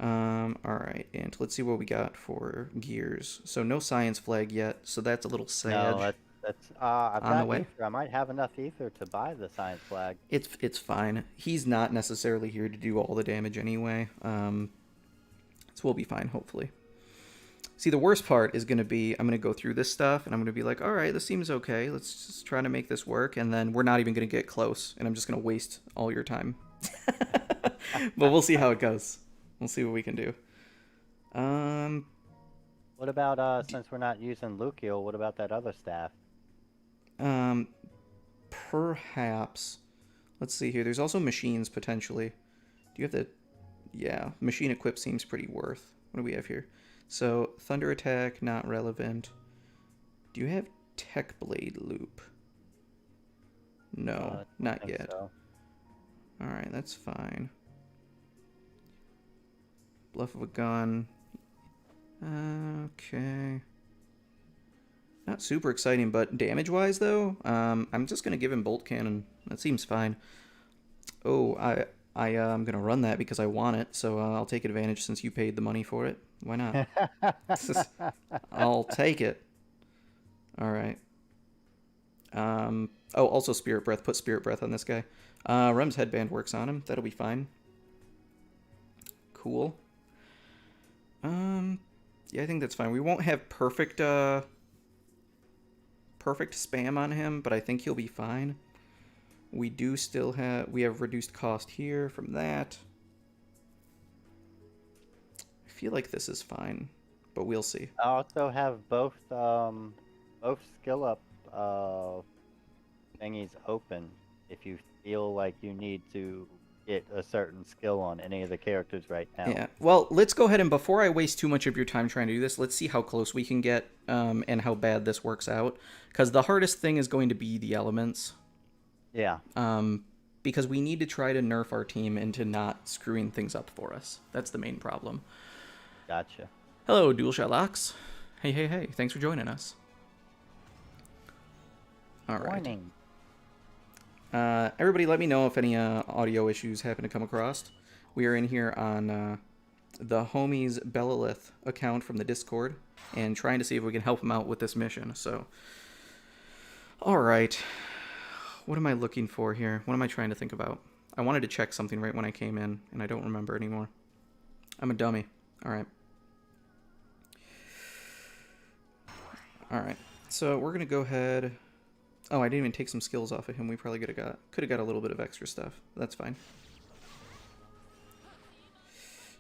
Speaker 1: All right, and let's see what we got for gears. So no science flag yet, so that's a little sad.
Speaker 2: No, that's I've
Speaker 1: On the
Speaker 2: got
Speaker 1: way.
Speaker 2: ether. I might have enough ether to buy the science flag.
Speaker 1: It's fine. He's not necessarily here to do all the damage anyway. So we'll be fine, hopefully. See, the worst part is going to be I'm going to go through this stuff, and I'm going to be like, all right, this seems okay. Let's just try to make this work, and then we're not even going to get close, and I'm just going to waste all your time. But we'll see how it goes. We'll see what we can do.
Speaker 2: What about since we're not using Lucio, what about that other staff?
Speaker 1: Perhaps. Let's see here. There's also machines, potentially. Do you have the... Yeah, machine equip seems pretty worth. What do we have here? So, Thunder Attack, not relevant. Do you have Tech Blade Loop? No,
Speaker 2: I
Speaker 1: not
Speaker 2: think
Speaker 1: yet.
Speaker 2: so.
Speaker 1: Alright, that's fine. Bluff of a Gun. Okay. Not super exciting, but damage-wise, though, I'm just going to give him Bolt Cannon. That seems fine. Oh, I'm going to run that because I want it, so I'll take advantage since you paid the money for it. Why not? I'll take it. All right. Oh, also Spirit Breath. Put Spirit Breath on this guy. Rem's Headband works on him. That'll be fine. Cool. Yeah, I think that's fine. We won't have perfect spam on him, but I think he'll be fine. We have reduced cost here from that. I feel like this is fine, but we'll see.
Speaker 2: I also have both skill up thingies open if you feel like you need to get a certain skill on any of the characters right now.
Speaker 1: Yeah. Well, let's go ahead and before I waste too much of your time trying to do this, let's see how close we can get and how bad this works out. Because the hardest thing is going to be the elements.
Speaker 2: Yeah.
Speaker 1: Because we need to try to nerf our team into not screwing things up for us. That's the main problem.
Speaker 2: Gotcha.
Speaker 1: Hello, DualShot Locks. Hey. Thanks for joining us. All right.
Speaker 2: Warning.
Speaker 1: Everybody let me know if any audio issues happen to come across. We are in here on the homies Belelith account from the Discord and trying to see if we can help them out with this mission. So, all right. What am I looking for here? What am I trying to think about? I wanted to check something right when I came in, and I don't remember anymore. I'm a dummy. All right. All right. So we're going to go ahead... Oh, I didn't even take some skills off of him. We probably could have got a little bit of extra stuff. That's fine.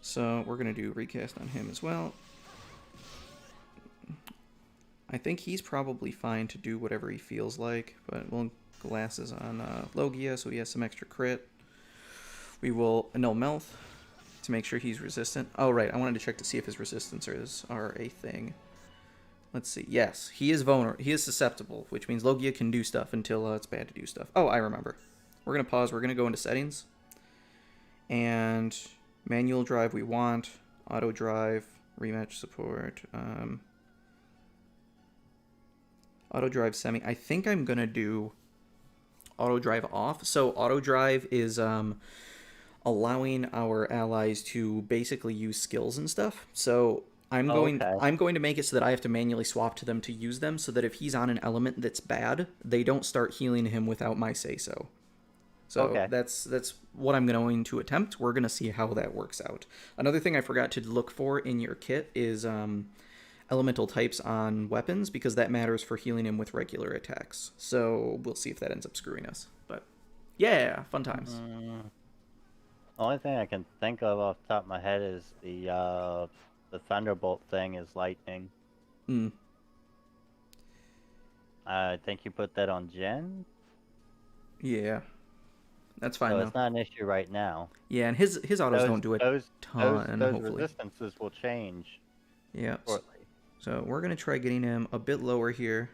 Speaker 1: So we're going to do recast on him as well. I think he's probably fine to do whatever he feels like, but we'll glasses on Logia, so he has some extra crit. We will annul Melth to make sure he's resistant. Oh, right. I wanted to check to see if his resistances are a thing. Let's see. Yes, he is vulnerable. He is susceptible, which means Logia can do stuff until it's bad to do stuff. Oh, I remember. We're going to pause. We're going to go into settings. And manual drive we want. Auto drive. Rematch support. Auto drive semi. I think I'm going to do auto drive off. So auto drive is allowing our allies to basically use skills and stuff. So I'm going to make it so that I have to manually swap to them to use them, so that if he's on an element that's bad, they don't start healing him without my say so. So that's what I'm going to attempt. We're going to see how that works out. Another thing I forgot to look for in your kit is elemental types on weapons, because that matters for healing him with regular attacks. So we'll see if that ends up screwing us. But yeah, fun times.
Speaker 2: The only thing I can think of off the top of my head is the Thunderbolt thing is lightning. I think you put that on Jen?
Speaker 1: Yeah. That's fine,
Speaker 2: so
Speaker 1: though.
Speaker 2: It's not an issue right now.
Speaker 1: Yeah, and his autos don't do a ton,
Speaker 2: those
Speaker 1: hopefully.
Speaker 2: resistances will change shortly.
Speaker 1: So we're going to try getting him a bit lower here.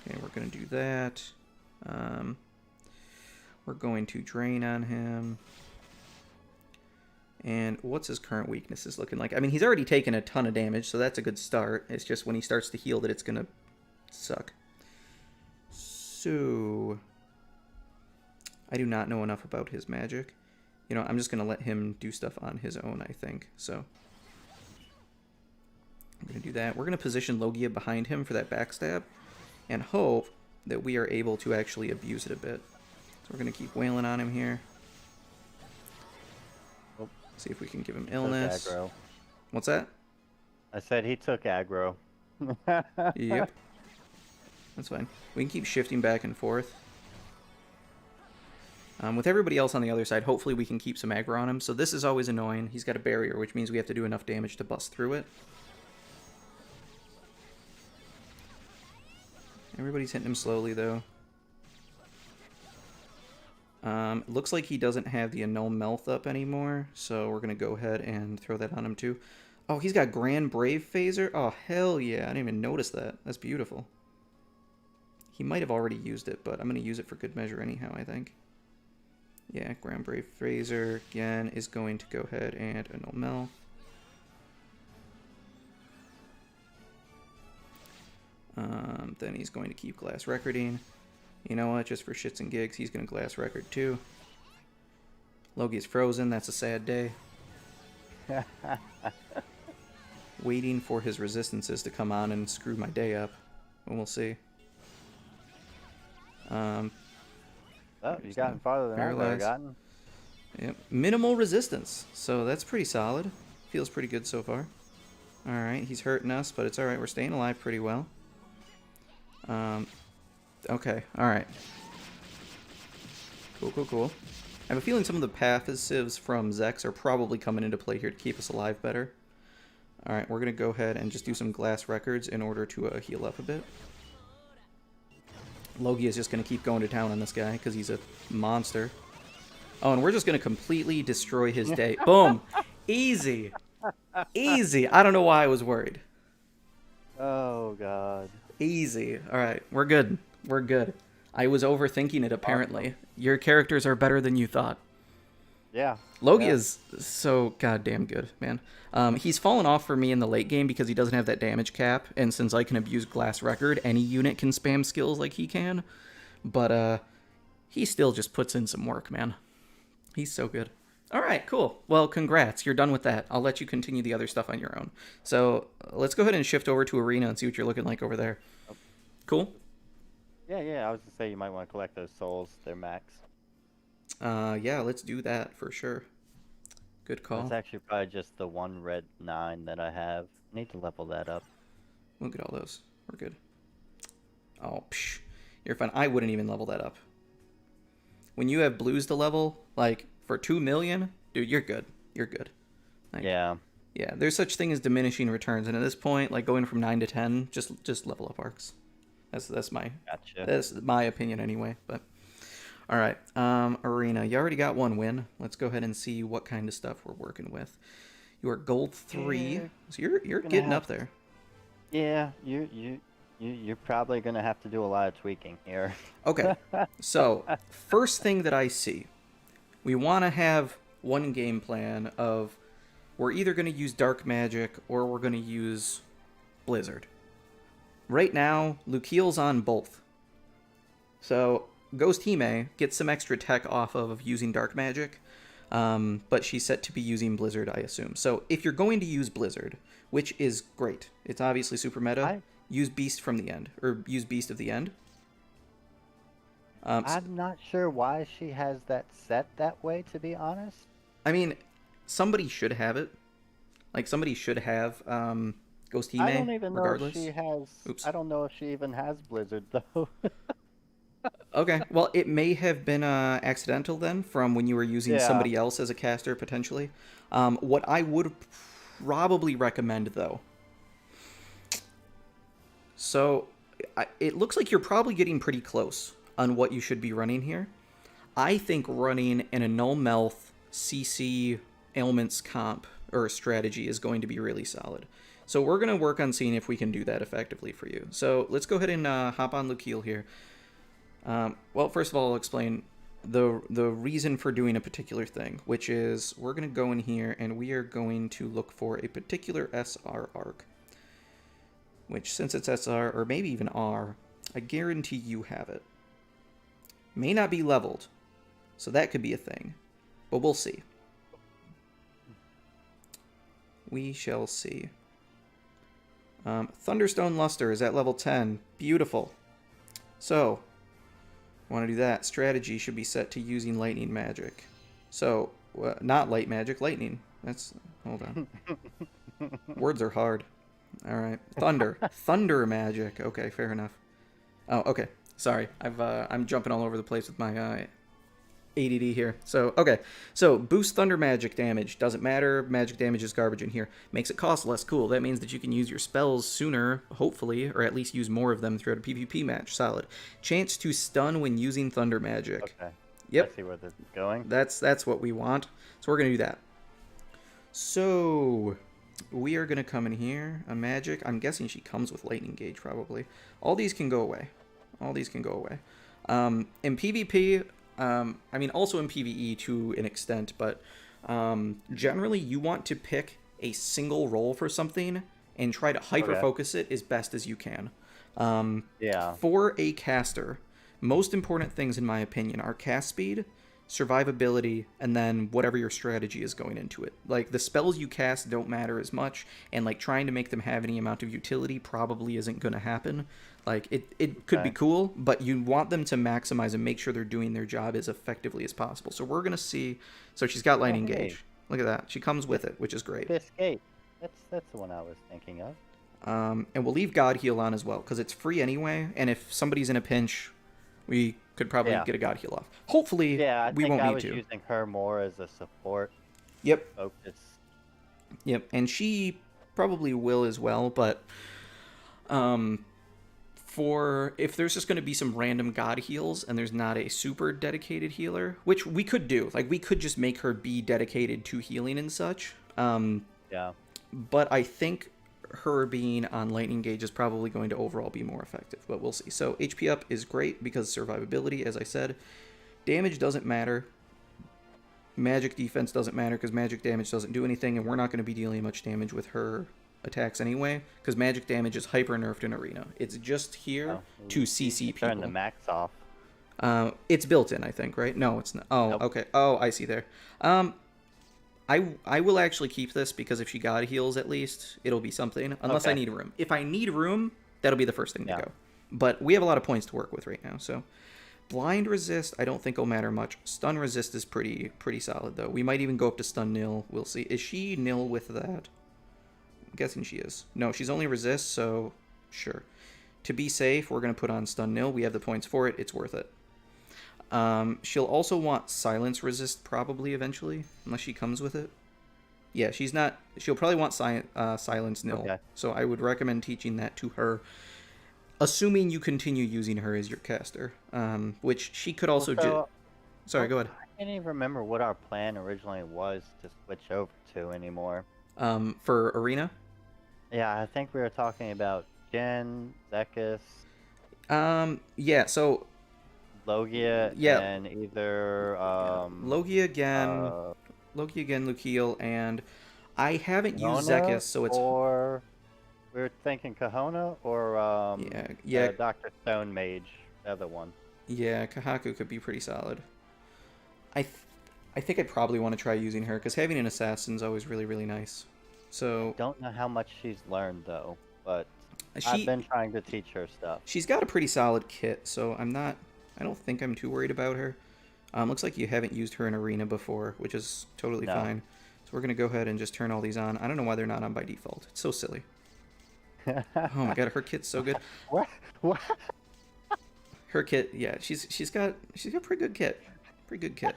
Speaker 1: Okay, we're going to do that. We're going to drain on him. And what's his current weaknesses looking like? I mean, he's already taken a ton of damage, so that's a good start. It's just when he starts to heal that it's going to suck. So, I do not know enough about his magic. You know, I'm just going to let him do stuff on his own, I think. So, I'm going to do that. We're going to position Logia behind him for that backstab and hope that we are able to actually abuse it a bit. So we're going to keep wailing on him here. See if we can give him illness.
Speaker 2: Aggro.
Speaker 1: What's that?
Speaker 2: I said he took aggro.
Speaker 1: Yep. That's fine. We can keep shifting back and forth. With everybody else on the other side, hopefully we can keep some aggro on him. So this is always annoying. He's got a barrier, which means we have to do enough damage to bust through it. Everybody's hitting him slowly, though. Looks like he doesn't have the Annul Melth up anymore, so we're going to go ahead and throw that on him, too. Oh, he's got Grand Brave Phaser? Oh, hell yeah. I didn't even notice that. That's beautiful. He might have already used it, but I'm going to use it for good measure anyhow, I think. Yeah, Grand Brave Phaser, again, is going to go ahead and Annul Melth. Then he's going to keep Glass Recording. You know what? Just for shits and gigs, he's going to Glass Record too. Logi's frozen. That's a sad day. Waiting for his resistances to come on and screw my day up. And we'll see.
Speaker 2: Oh, you've gotten farther than I've ever gotten.
Speaker 1: Yep. Minimal resistance. So that's pretty solid. Feels pretty good so far. Alright, he's hurting us, but it's alright. We're staying alive pretty well. Okay, alright. Cool. I have a feeling some of the passives from Zex are probably coming into play here to keep us alive better. Alright, we're going to go ahead and just do some Glass Records in order to heal up a bit. Logia is just going to keep going to town on this guy because he's a monster. Oh, and we're just going to completely destroy his day. Boom! Easy! Easy! I don't know why I was worried.
Speaker 2: Oh, God.
Speaker 1: Easy. Alright, we're good. We're good. I was overthinking it, apparently. Awesome. Your characters are better than you thought.
Speaker 2: Yeah.
Speaker 1: Logia is so goddamn good, man. He's fallen off for me in the late game because he doesn't have that damage cap, and since I can abuse Glass Record, any unit can spam skills like he can. But he still just puts in some work, man. He's so good. Alright, cool. Well, congrats. You're done with that. I'll let you continue the other stuff on your own. So, let's go ahead and shift over to Arena and see what you're looking like over there. Cool?
Speaker 2: Yeah, I was going to say you might want to collect those souls. They're max.
Speaker 1: Yeah, let's do that for sure. Good call.
Speaker 2: It's actually probably just the one red 9 that I have. I need to level that up.
Speaker 1: Look at all those. We're good. Oh, psh. You're fine. I wouldn't even level that up. When you have blues to level, like, for 2 million, dude, you're good. You're good. Like,
Speaker 2: yeah.
Speaker 1: Yeah, there's such thing as diminishing returns, and at this point, like, going from 9 to 10, just level up arcs. That's
Speaker 2: Gotcha.
Speaker 1: that's my opinion anyway. But all right, Arena, you already got one win. Let's go ahead and see what kind of stuff we're working with. You are gold 3,
Speaker 2: You're
Speaker 1: so you're
Speaker 2: gonna
Speaker 1: getting
Speaker 2: have
Speaker 1: up there.
Speaker 2: Yeah, you're probably gonna have to do a lot of tweaking here.
Speaker 1: Okay, so first thing that I see, we want to have one game plan of we're either going to use dark magic or we're going to use blizzard. Right now, Lukiel's on both. So Ghost Hime gets some extra tech off of using dark magic, but she's set to be using blizzard, I assume. So if you're going to use blizzard, which is great, it's obviously super meta, use beast from the end, or use beast of the end.
Speaker 2: I'm not sure why she has that set that way, to be honest.
Speaker 1: I mean, somebody should have it. Like, somebody should have Ghost Hime,
Speaker 2: I don't even know if
Speaker 1: regardless.
Speaker 2: she has.
Speaker 1: Oops.
Speaker 2: I don't know if she even has Blizzard though.
Speaker 1: Okay, well, it may have been accidental then from when you were using
Speaker 2: Yeah.
Speaker 1: somebody else as a caster, potentially. What I would probably recommend, though... So, it looks like you're probably getting pretty close on what you should be running here. I think running an Annul Melth CC ailments comp or strategy is going to be really solid. So we're going to work on seeing if we can do that effectively for you. So let's go ahead and hop on Lukiel here. Well, first of all, I'll explain the reason for doing a particular thing, which is we're going to go in here and we are going to look for a particular SR arc. Which, since it's SR, or maybe even R, I guarantee you have it. May not be leveled, so that could be a thing. But we'll see. We shall see. Thunderstone Luster is at level 10. Beautiful. So, want to do that. Strategy should be set to using lightning magic. So, not light magic, lightning. That's... Hold on. Words are hard. Alright. Thunder. Thunder magic. Okay, fair enough. Oh, okay. Sorry. I'm jumping all over the place with my ADD here. So, okay. So, boost thunder magic damage. Doesn't matter. Magic damage is garbage in here. Makes it cost less. Cool. That means that you can use your spells sooner, hopefully, or at least use more of them throughout a PvP match. Solid. Chance to stun when using thunder magic.
Speaker 2: Okay.
Speaker 1: Yep.
Speaker 2: I see where this is going.
Speaker 1: That's what we want. So we're going to do that. So, we are going to come in here. A magic. I'm guessing she comes with lightning gauge, probably. All these can go away. All these can go away. In PvP... I mean, also in PvE to an extent, but generally you want to pick a single role for something and try to hyper-focus it as best as you can.
Speaker 2: Yeah.
Speaker 1: For a caster, most important things, in my opinion, are cast speed, survivability, and then whatever your strategy is going into it. Like, the spells you cast don't matter as much, and, like, trying to make them have any amount of utility probably isn't going to happen. Like, it could be cool, but you want them to maximize and make sure they're doing their job as effectively as possible. So we're going to see... So she's got lightning gauge. Look at that. She comes with it, which is great.
Speaker 2: Biscate. That's the one I was thinking of.
Speaker 1: And we'll leave God Heal on as well, because it's free anyway, and if somebody's in a pinch, we could probably get a God Heal off. Hopefully, we won't need to.
Speaker 2: I was using her more as a support focus.
Speaker 1: Yep, and she probably will as well, but... For if there's just going to be some random God heals and there's not a super dedicated healer, which we could do, like we could just make her be dedicated to healing and such. But I think her being on lightning gauge is probably going to overall be more effective, but we'll see. So HP up is great because survivability, as I said. Damage doesn't matter. Magic defense doesn't matter because magic damage doesn't do anything, and we're not going to be dealing much damage with her attacks anyway, because magic damage is hyper nerfed in Arena. It's just here to CC people.
Speaker 2: Turn the max off.
Speaker 1: It's built in, I think, right? No, it's not. Oh, okay. Oh, I see there. I will actually keep this because if she God heals at least, it'll be something. Unless I need room. If I need room, that'll be the first thing to go. But we have a lot of points to work with right now, so blind resist I don't think will matter much. Stun resist is pretty solid though. We might even go up to stun nil. We'll see. Is she nil with that? I'm guessing she is. No, she's only resist, so sure. To be safe, we're going to put on stun nil. We have the points for it. It's worth it. She'll also want silence resist probably eventually, unless she comes with it. Yeah, she's not... She'll probably want silence nil. Okay. So I would recommend teaching that to her. Assuming you continue using her as your caster, which she could
Speaker 2: Well,
Speaker 1: also
Speaker 2: so
Speaker 1: Sorry, go ahead.
Speaker 2: I can't even remember what our plan originally was to switch over to anymore.
Speaker 1: For Arena?
Speaker 2: Yeah, I think we were talking about Jin, Zekis,
Speaker 1: Yeah, so,
Speaker 2: Logia,
Speaker 1: yeah,
Speaker 2: and either
Speaker 1: Logia again,
Speaker 2: uh
Speaker 1: Lukiel, and I haven't used
Speaker 2: Kahona,
Speaker 1: Zekis, so it's,
Speaker 2: or we were thinking Kahona or
Speaker 1: yeah,
Speaker 2: Dr. Stone Mage, the other one.
Speaker 1: yeah, Kahaku could be pretty solid. I, th I think I probably want to try using her, because having an assassin's always really, really nice. So,
Speaker 2: Don't know how much she's learned though, but I've
Speaker 1: she,
Speaker 2: been trying to teach her stuff.
Speaker 1: she's got a pretty solid kit, so I don't think I'm too worried about her. Looks like you haven't used her in Arena before, which is totally
Speaker 2: No.
Speaker 1: fine. So we're going to go ahead and just turn all these on. I don't know why they're not on by default. It's so silly. Oh my god, her kit's so good.
Speaker 2: What? What?
Speaker 1: Her kit, yeah, she's got pretty good kit. Pretty good kit.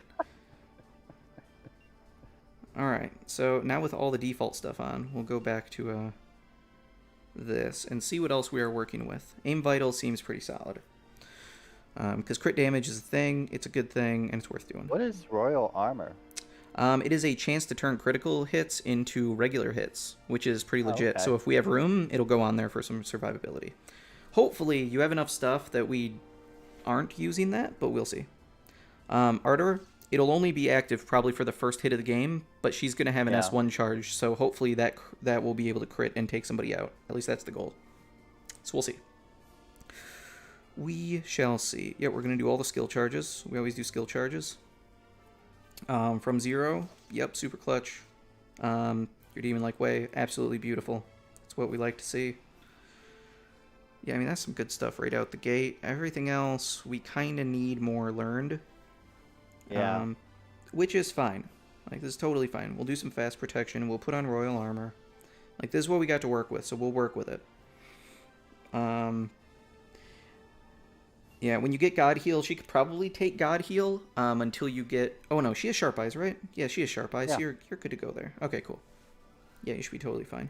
Speaker 1: Alright, so now with all the default stuff on, we'll go back to this and see what else we are working with. Aim Vital seems pretty solid. Because crit damage is a thing, it's a good thing, and it's worth doing.
Speaker 2: What is Royal Armor?
Speaker 1: It is a chance to turn critical hits into regular hits, which is pretty legit.
Speaker 2: Okay.
Speaker 1: So if we have room, it'll go on there for some survivability. Hopefully, you have enough stuff that we aren't using that, but we'll see. Ardor, it'll only be active probably for the first hit of the game, but she's going to have an
Speaker 2: Yeah.
Speaker 1: S1 charge, so hopefully that will be able to crit and take somebody out. At least that's the goal. So we'll see. We shall see. Yeah, we're going to do all the skill charges. We always do skill charges. From 0, yep, super clutch. Your demon-like way, absolutely beautiful. That's what we like to see. Yeah, I mean, that's some good stuff right out the gate. Everything else, we kind of need more learned.
Speaker 2: Yeah.
Speaker 1: Which is fine. Like, this is totally fine. We'll do some fast protection. We'll put on royal armor. Like, this is what we got to work with, so we'll work with it. Yeah, when you get God Heal, she could probably take God Heal until you get... Oh, no, she has Sharp Eyes, right? Yeah, she has Sharp Eyes.
Speaker 2: Yeah.
Speaker 1: You're good to go there. Okay, cool. Yeah, you should be totally fine.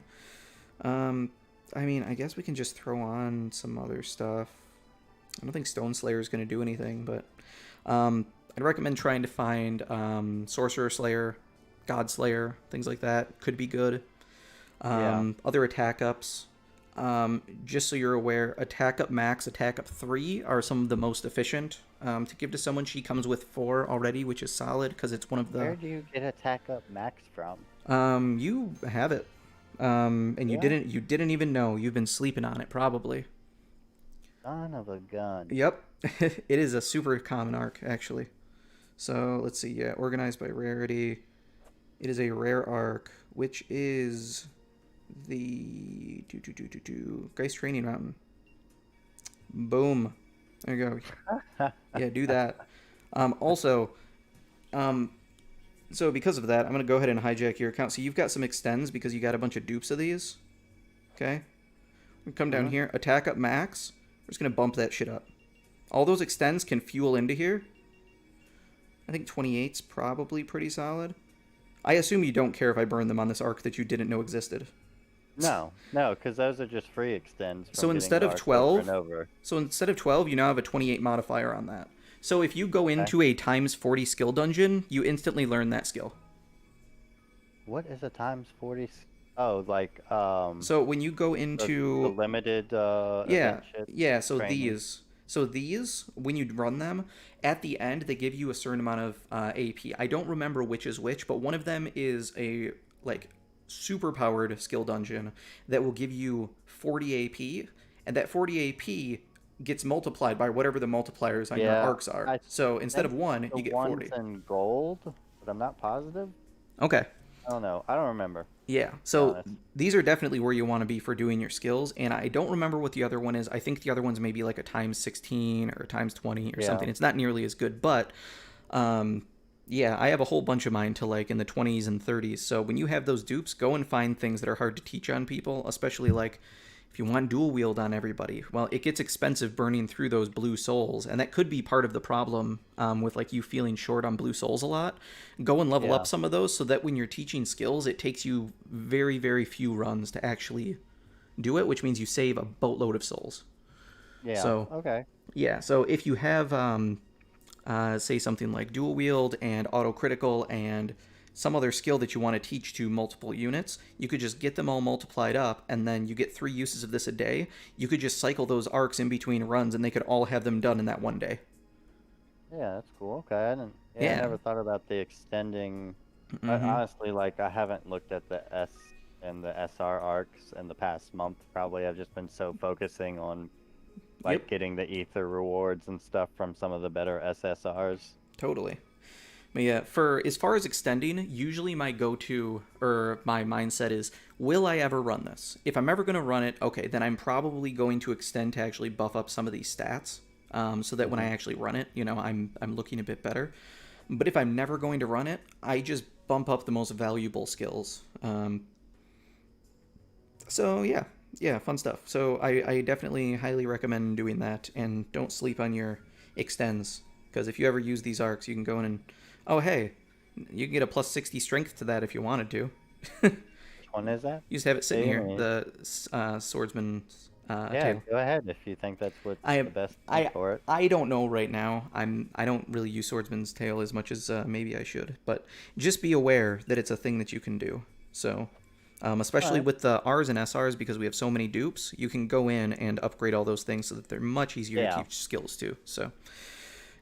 Speaker 1: I mean, I guess we can just throw on some other stuff. I don't think Stone Slayer is going to do anything, but I'd recommend trying to find Sorcerer Slayer, God Slayer, things like that. Could be good. Other attack ups. Just so you're aware, attack up max, attack up 3 are some of the most efficient to give to someone. She comes with 4 already, which is solid because it's one of the...
Speaker 2: Where do you get attack up max from?
Speaker 1: You have it. And you
Speaker 2: Yeah.
Speaker 1: didn't even know. You've been sleeping on it, probably.
Speaker 2: Son of a gun.
Speaker 1: Yep. It is a super common arc, actually. So, let's see. Yeah, organized by rarity. It is a rare arc, which is the... Geist Training Mountain. Boom. There you go. Yeah, do that. Also, so because of that, I'm going to go ahead and hijack your account. So you've got some extends because you got a bunch of dupes of these. Okay? We come down here, attack up max. We're just going to bump that shit up. All those extends can fuel into here. I think 28's probably pretty solid. I assume you don't care if I burn them on this arc that you didn't know existed.
Speaker 2: No, because those are just free extends. From
Speaker 1: So
Speaker 2: getting
Speaker 1: instead of
Speaker 2: arcs
Speaker 1: 12,
Speaker 2: over and over.
Speaker 1: So instead of 12, you now have a 28 modifier on that. So if you go into a times 40 skill dungeon, you instantly learn that skill.
Speaker 2: What is a times 40? Oh, like
Speaker 1: So when you go
Speaker 2: the
Speaker 1: into
Speaker 2: limited
Speaker 1: yeah,
Speaker 2: event shit
Speaker 1: yeah, so
Speaker 2: training.
Speaker 1: these when you run them at the end they give you a certain amount of AP. I don't remember which is which, but one of them is a like super powered skill dungeon that will give you 40 AP, and that 40 AP gets multiplied by whatever the multipliers on your
Speaker 2: Yeah,
Speaker 1: arcs are.
Speaker 2: I
Speaker 1: So instead of
Speaker 2: think
Speaker 1: 1,
Speaker 2: the
Speaker 1: you get
Speaker 2: ones
Speaker 1: 40.
Speaker 2: in gold, but I'm not positive.
Speaker 1: Okay.
Speaker 2: I don't know. I don't remember.
Speaker 1: Yeah, so
Speaker 2: honest.
Speaker 1: these are definitely where you want to be for doing your skills, and I don't remember what the other one is. I think the other one's maybe like a times 16 or times 20 or
Speaker 2: Yeah.
Speaker 1: something. It's not nearly as good, but yeah, I have a whole bunch of mine to like in the 20s and 30s. So when you have those dupes, go and find things that are hard to teach on people, especially like if you want dual wield on everybody. Well, it gets expensive burning through those blue souls, and that could be part of the problem with like you feeling short on blue souls a lot. Go and level
Speaker 2: Yeah.
Speaker 1: up some of those so that when you're teaching skills, it takes you very, very few runs to actually do it, which means you save a boatload of souls.
Speaker 2: Yeah.
Speaker 1: So
Speaker 2: Okay.
Speaker 1: yeah, so if you have say something like dual wield and auto critical and some other skill that you want to teach to multiple units, you could just get them all multiplied up, and then you get 3 uses of this a day. You could just cycle those arcs in between runs, and they could all have them done in that one day.
Speaker 2: Yeah, that's cool. Okay. I didn't. Yeah, I
Speaker 1: Yeah.
Speaker 2: never thought about the extending.
Speaker 1: Mm-hmm.
Speaker 2: Honestly, like I haven't looked at the S and the SR arcs in the past month. Probably, I've just been so focusing on
Speaker 1: Yep.
Speaker 2: like getting the ether rewards and stuff from some of the better SSRs.
Speaker 1: Totally. But yeah, for as far as extending, usually my go-to or my mindset is, will I ever run this? If I'm ever going to run it, okay, then I'm probably going to extend to actually buff up some of these stats, so that when I
Speaker 2: Hmm.
Speaker 1: actually run it, I'm looking a bit better. But if I'm never going to run it, I just bump up the most valuable skills. So yeah, yeah, fun stuff. So I definitely highly recommend doing that, and don't sleep on your extends, because if you ever use these arcs, you can go in and, oh hey, you can get a plus 60 strength to that if you wanted to. You
Speaker 2: Which one is that?
Speaker 1: just have it sitting
Speaker 2: See, I
Speaker 1: here,
Speaker 2: mean,
Speaker 1: the swordsman's
Speaker 2: yeah,
Speaker 1: tail.
Speaker 2: go ahead if you think that's what's
Speaker 1: I
Speaker 2: the best thing
Speaker 1: I
Speaker 2: for it.
Speaker 1: I don't know right now. I don't really use swordsman's tail as much as maybe I should, but just be aware that it's a thing that you can do. So
Speaker 2: All
Speaker 1: especially
Speaker 2: right.
Speaker 1: with the Rs and SRs, because we have so many dupes, you can go in and upgrade all those things so that they're much easier to
Speaker 2: Yeah.
Speaker 1: teach skills to. So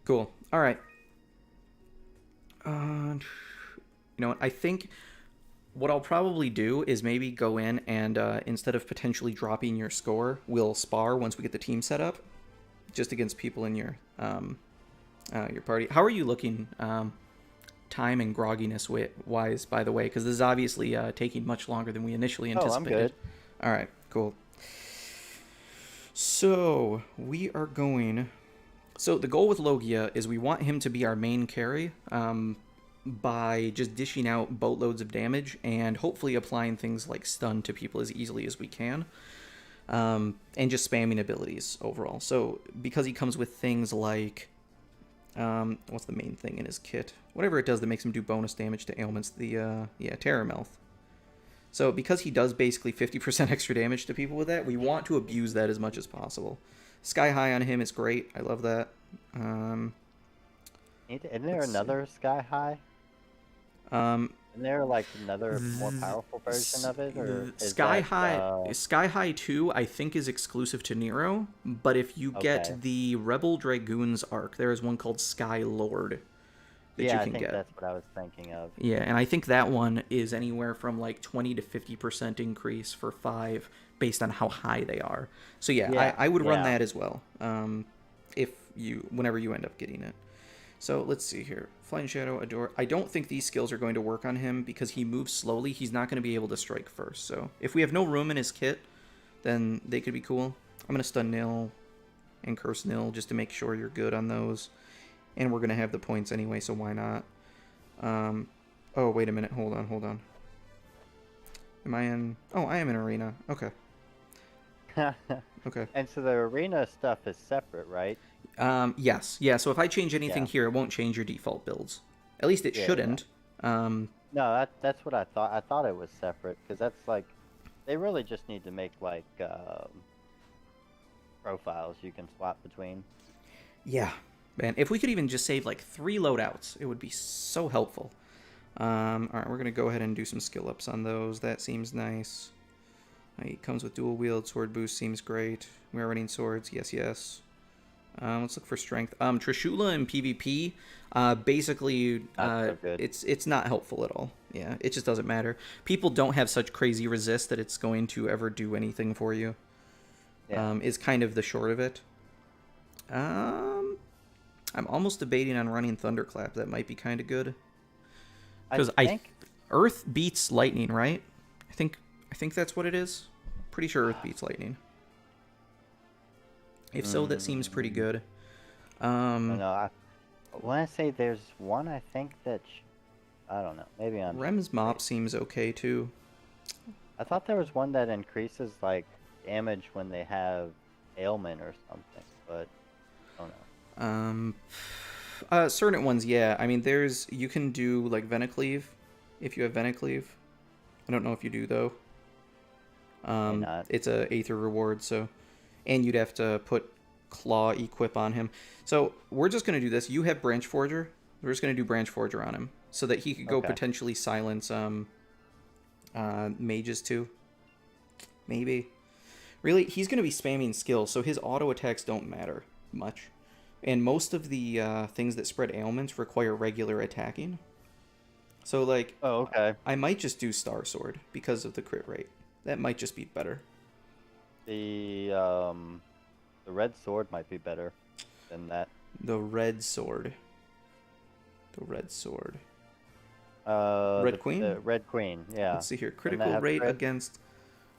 Speaker 1: cool. All right. You know what? I think what I'll probably do is maybe go in and instead of potentially dropping your score, we'll spar once we get the team set up, just against people in your party. How are you looking, time and grogginess wise, by the way? Because this is obviously taking much longer than we initially
Speaker 2: Oh, I'm
Speaker 1: anticipated.
Speaker 2: good.
Speaker 1: All right, cool. So we are going. So the goal with Logia is we want him to be our main carry, by just dishing out boatloads of damage and hopefully applying things like stun to people as easily as we can, and just spamming abilities overall. So because he comes with things like, what's the main thing in his kit? Whatever it does that makes him do bonus damage to ailments. Terror Mouth. So because he does basically 50% extra damage to people with that, we want to abuse that as much as possible. Sky High on him is great. I love that.
Speaker 2: Isn't there
Speaker 1: Let's see.
Speaker 2: another Sky High?
Speaker 1: Um,
Speaker 2: Isn't there like another more powerful version of it, or is
Speaker 1: Sky
Speaker 2: that
Speaker 1: High, Sky High 2, I think, is exclusive to Nero. But if you get
Speaker 2: okay?
Speaker 1: the Rebel Dragoons arc, there is one called Sky Lord that
Speaker 2: Yeah,
Speaker 1: you
Speaker 2: I
Speaker 1: can
Speaker 2: think
Speaker 1: get.
Speaker 2: that's what I was thinking of.
Speaker 1: Yeah, and I think that one is anywhere from like 20 to 50% increase for 5 based on how high they are. So yeah,
Speaker 2: Yeah,
Speaker 1: I would run
Speaker 2: yeah.
Speaker 1: that as well. Whenever you end up getting it. So let's see here. Flying Shadow, Adore. I don't think these skills are going to work on him because he moves slowly. He's not going to be able to strike first. So if we have no room in his kit, then they could be cool. I'm going to stun Nil and Curse Nil just to make sure you're good on those. And we're going to have the points anyway, so why not? Oh, wait a minute. Hold on. Am I in... Oh, I am in Arena. Okay. Okay.
Speaker 2: And so the arena stuff is separate, right?
Speaker 1: Yes. Yeah, so if I change anything
Speaker 2: Yeah.
Speaker 1: here, it won't change your default builds. At least it
Speaker 2: Yeah, yeah.
Speaker 1: shouldn't.
Speaker 2: No, that's what I thought. I thought it was separate because that's like they really just need to make like profiles you can swap between.
Speaker 1: Yeah. Man, if we could even just save like 3 loadouts, it would be so helpful. Alright, we're going to go ahead and do some skill ups on those. That seems nice. He comes with dual wield. Sword boost seems great. We are running swords. Yes. Let's look for strength. Trishula in PvP, basically,
Speaker 2: Not so good.
Speaker 1: it's not helpful at all. Yeah, it just doesn't matter. People don't have such crazy resist that it's going to ever do anything for you.
Speaker 2: Yeah.
Speaker 1: Is kind of the short of it. I'm almost debating on running Thunderclap. That might be kind of good. Because
Speaker 2: I think
Speaker 1: Earth beats Lightning, right? I think that's what it is. Pretty sure Earth beats Lightning. If so, that seems pretty good.
Speaker 2: I don't know. When I say there's one, I think that I don't know. Maybe I'm.
Speaker 1: Rem's Mop seems okay too.
Speaker 2: I thought there was one that increases like damage when they have ailment or something, but I don't know.
Speaker 1: Certain ones, yeah. I mean, you can do like Venicleave if you have Venicleave. I don't know if you do though.
Speaker 2: Not.
Speaker 1: It's a Aether reward, so, and you'd have to put claw equip on him. So we're just going to do this. You have Branch Forger. We're just going to do Branch Forger on him so that he could go
Speaker 2: Okay.
Speaker 1: potentially silence mages too. Maybe. Really, he's going to be spamming skills, so his auto attacks don't matter much. And most of the things that spread ailments require regular attacking. So, like,
Speaker 2: Oh, okay.
Speaker 1: I might just do Star Sword because of the crit rate. That might just be better.
Speaker 2: The red sword might be better than that.
Speaker 1: The Red Sword. The Red Sword.
Speaker 2: Red
Speaker 1: Queen?
Speaker 2: The Red Queen, yeah.
Speaker 1: Let's see here.
Speaker 2: Doesn't that
Speaker 1: Critical
Speaker 2: have
Speaker 1: rate
Speaker 2: crit?
Speaker 1: against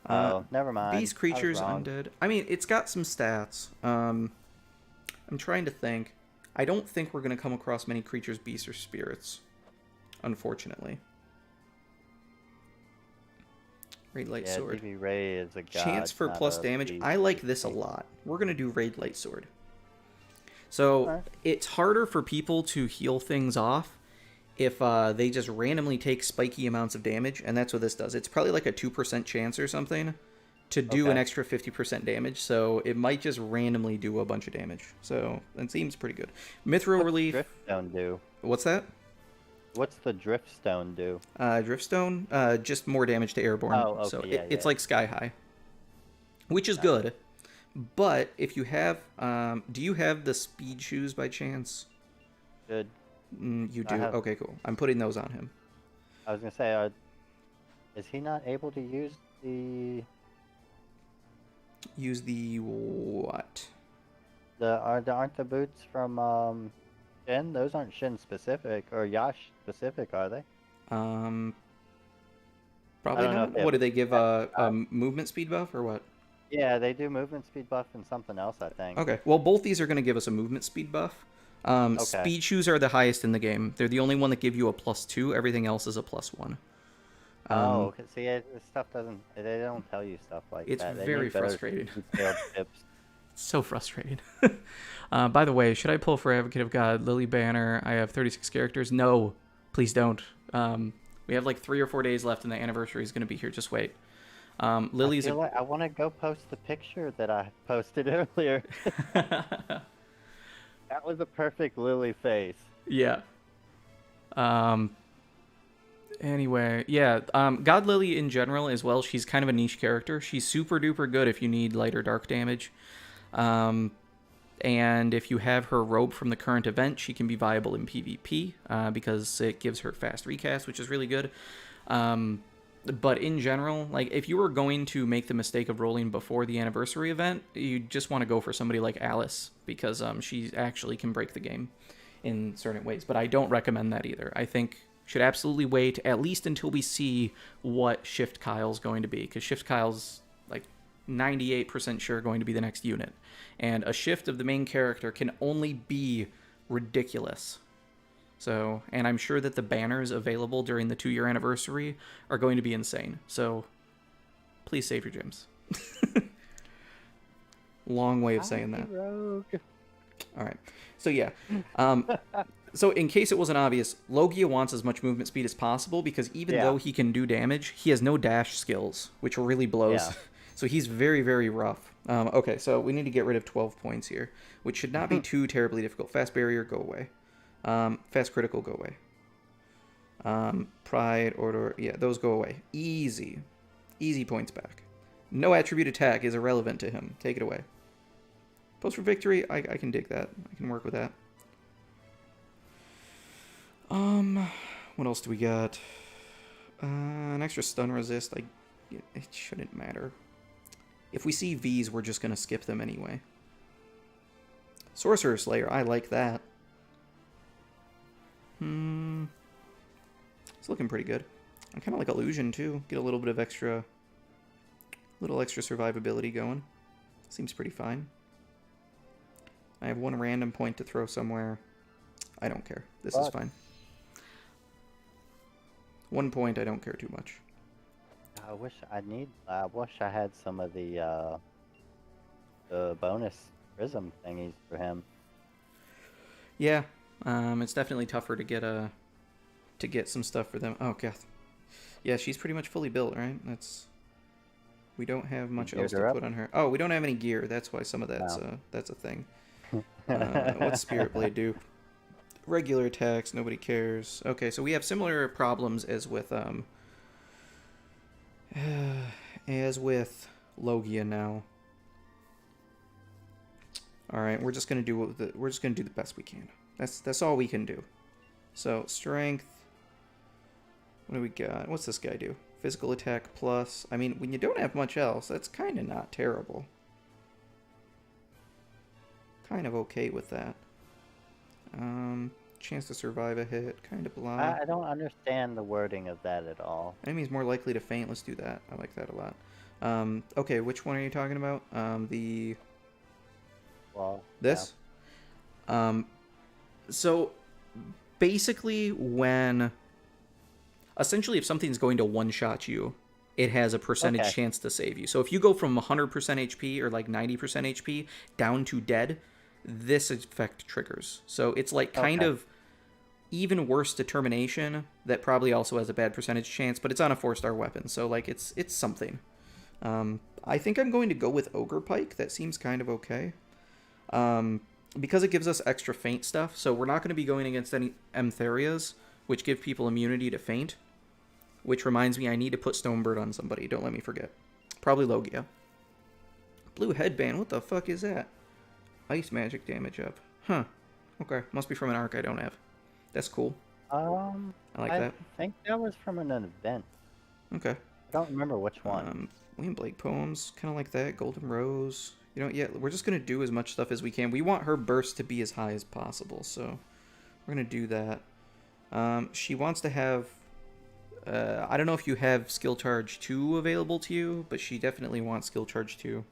Speaker 2: Never mind.
Speaker 1: beast
Speaker 2: I was
Speaker 1: creatures,
Speaker 2: wrong.
Speaker 1: undead. I mean, it's got some stats. I'm trying to think. I don't think we're going to come across many creatures, beasts, or spirits. Unfortunately. Raid Light
Speaker 2: Yeah,
Speaker 1: Sword.
Speaker 2: DB Ray is a god.
Speaker 1: Chance for
Speaker 2: not
Speaker 1: plus
Speaker 2: a
Speaker 1: damage.
Speaker 2: beast.
Speaker 1: I like this a lot. We're going to do Raid Light Sword. So,
Speaker 2: Alright.
Speaker 1: it's harder for people to heal things off if they just randomly take spiky amounts of damage, and that's what this does. It's probably like a 2% chance or something to do an
Speaker 2: Okay.
Speaker 1: extra 50% damage, so it might just randomly do a bunch of damage. So, it seems pretty good. Mithril
Speaker 2: What's
Speaker 1: Relief.
Speaker 2: Driftstone do?
Speaker 1: What's that?
Speaker 2: What's the Driftstone do?
Speaker 1: Driftstone, just more damage to airborne.
Speaker 2: Oh, okay,
Speaker 1: So
Speaker 2: yeah,
Speaker 1: it's
Speaker 2: yeah.
Speaker 1: like sky high, which is
Speaker 2: Nice.
Speaker 1: good. But if you have, do you have the speed shoes by chance?
Speaker 2: Good.
Speaker 1: You
Speaker 2: I
Speaker 1: do.
Speaker 2: have-
Speaker 1: Okay, cool. I'm putting those on him.
Speaker 2: I was gonna say, is he not able to use the
Speaker 1: Use the what?
Speaker 2: aren't the boots from Shin? Those aren't Shin specific or Yash specific, are they?
Speaker 1: Probably
Speaker 2: don't know
Speaker 1: not.
Speaker 2: if they
Speaker 1: What do
Speaker 2: have
Speaker 1: they give? A movement speed buff or what?
Speaker 2: Yeah, they do movement speed buff and something else, I think.
Speaker 1: Okay. Well, both these are going to give us a movement speed buff.
Speaker 2: Okay.
Speaker 1: Speed shoes are the highest in the game. They're the only one that give you a +2. Everything else is a +1.
Speaker 2: Oh, okay. See, this stuff doesn't. They don't tell you stuff like
Speaker 1: It's
Speaker 2: that. They
Speaker 1: very
Speaker 2: need better
Speaker 1: frustrating.
Speaker 2: detailed tips.
Speaker 1: So frustrating. By the way, should I pull for Advocate of God, Lily Banner? I have 36 characters. No, please don't. We have like 3 or 4 days left, and the anniversary is going to be here. Just wait. Lily's
Speaker 2: I feel like I want to go post the picture that I posted earlier. That was a perfect Lily face.
Speaker 1: yeah. Anyway, yeah. God Lily in general as well. She's kind of a niche character. She's super duper good if you need light or dark damage. And if you have her robe from the current event, she can be viable in PvP because it gives her fast recast, which is really good. But in general, like if you were going to make the mistake of rolling before the anniversary event, you just want to go for somebody like Alice because she actually can break the game in certain ways. But I don't recommend that either. I think should absolutely wait at least until we see what Shift Kyle's going to be, because Shift Kyle's like 98% sure going to be the next unit, and a shift of the main character can only be ridiculous. So, and I'm sure that the banners available during the 2-year anniversary are going to be insane. So, please save your gems. Long way of saying that.
Speaker 2: Rogue.
Speaker 1: All right. So yeah. So in case it wasn't obvious, Logia wants as much movement speed as possible because even though he can do damage, he has no dash skills, which really blows.
Speaker 2: Yeah.
Speaker 1: So he's very, very rough. Okay, so we need to get rid of 12 points here, which should not be too terribly difficult. Fast barrier, go away. Fast critical, go away. Pride, order, yeah, those go away. Easy. Easy points back. No attribute attack is irrelevant to him. Take it away. Post for victory, I can dig that. I can work with that. What else do we got? An extra stun resist. It shouldn't matter. If we see V's, we're just gonna skip them anyway. Sorcerer Slayer, I like that. It's looking pretty good. I kind of like Illusion too. Get a little bit of extra survivability going. Seems pretty fine. I have one random point to throw somewhere. I don't care. This is fine. 1 point, I don't care too much.
Speaker 2: I wish I had some of the bonus prism thingies for him.
Speaker 1: Yeah, it's definitely tougher to get some stuff for them. Oh god, yeah, she's pretty much fully built, right? We don't have much
Speaker 2: geared
Speaker 1: else to
Speaker 2: her up?
Speaker 1: put on her. Oh, we don't have any gear. That's why some of that's a thing. What's Spirit Blade do? Regular attacks, nobody cares. Okay, so we have similar problems as with Logia now. All right, we're just gonna do the best we can. That's all we can do. So strength. What do we got? What's this guy do? Physical attack plus. I mean, when you don't have much else, that's kind of not terrible. Kind of okay with that. Chance to survive a hit, kind of blah.
Speaker 2: I don't understand the wording of that at all.
Speaker 1: Enemy's more likely to faint. Let's do that. I like that a lot. Okay, which one are you talking about? This? Yeah. So basically essentially if something's going to one-shot you, it has a percentage chance to save you. So if you go from 100% HP or like 90% HP down to dead, this effect triggers. So it's like kind of even worse determination that probably also has a bad percentage chance, but it's on a 4-star weapon, so like it's something. I think I'm going to go with Ogre Pike. That seems kind of okay. Because it gives us extra feint stuff, so we're not going to be going against any Emtherias, which give people immunity to feint. Which reminds me, I need to put Stonebird on somebody. Don't let me forget. Probably Logia. Blue headband. What the fuck is that? Ice magic damage up. Huh. Okay. Must be from an arc I don't have. That's cool. I like that.
Speaker 2: I think that was from an event.
Speaker 1: Okay.
Speaker 2: I don't remember which one.
Speaker 1: William Blake poems. Kind of like that. Golden Rose. You know, yeah, we're just going to do as much stuff as we can. We want her burst to be as high as possible, so we're going to do that. She wants to have... I don't know if you have Skill Charge 2 available to you, but she definitely wants Skill Charge 2.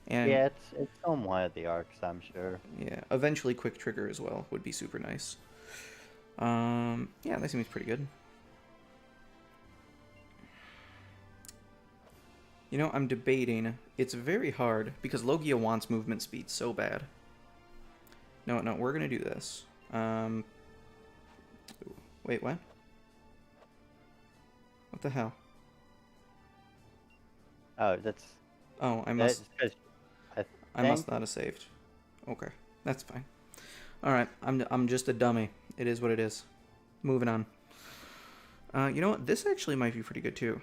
Speaker 1: And
Speaker 2: yeah, it's on one of the arcs, I'm sure.
Speaker 1: Yeah, eventually Quick Trigger as well would be super nice. Yeah, that seems pretty good. You know, I'm debating. It's very hard because Logia wants movement speed so bad. No, we're gonna do this. Wait, what? What the hell?
Speaker 2: Oh, that's...
Speaker 1: Oh, I must not have saved. Okay, that's fine. All right, I'm just a dummy. It is what it is. Moving on. You know what? This actually might be pretty good too.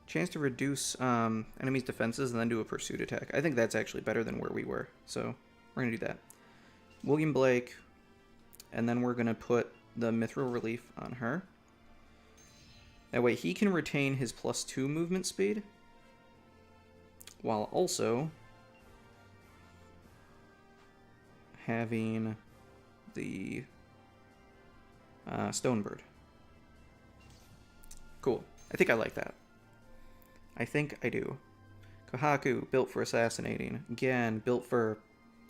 Speaker 1: Chance to reduce enemies' defenses and then do a pursuit attack. I think that's actually better than where we were. So we're gonna do that. William Blake, and then we're gonna put the Mithril Relief on her. That way he can retain his +2 movement speed, while also having the Stonebird. Cool. I think I like that. I think I do. Kohaku, built for assassinating. Gen, built for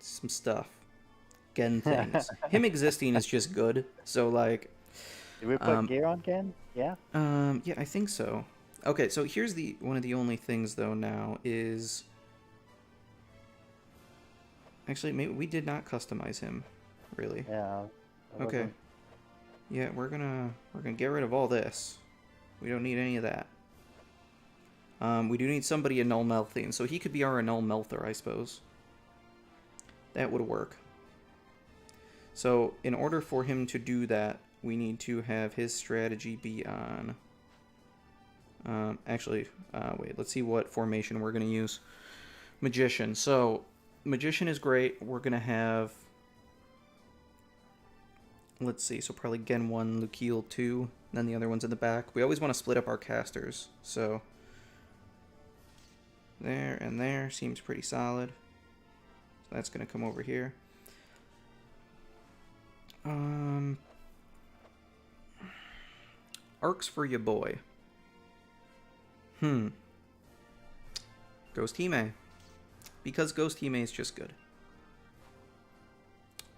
Speaker 1: some stuff. Gen things. Him existing is just good. So, like...
Speaker 2: Did we put gear on Gen? Yeah?
Speaker 1: Yeah, I think so. Okay, so here's one of the only things, though, now, is... Actually, maybe we did not customize him, really.
Speaker 2: Yeah.
Speaker 1: Okay. Yeah, we're gonna get rid of all this. We don't need any of that. We do need somebody Annul Melthing, so he could be our Annul Melther, I suppose. That would work. So, in order for him to do that, we need to have his strategy be on... wait, let's see what formation we're going to use. Magician. So, Magician is great. We're going to have... Let's see, so probably Gen 1, Lukiel 2, and then the other one's in the back. We always want to split up our casters, so... There and there seems pretty solid. So that's going to come over here. Arcs for your boy. Ghost Hime. Because Ghost Hime is just good.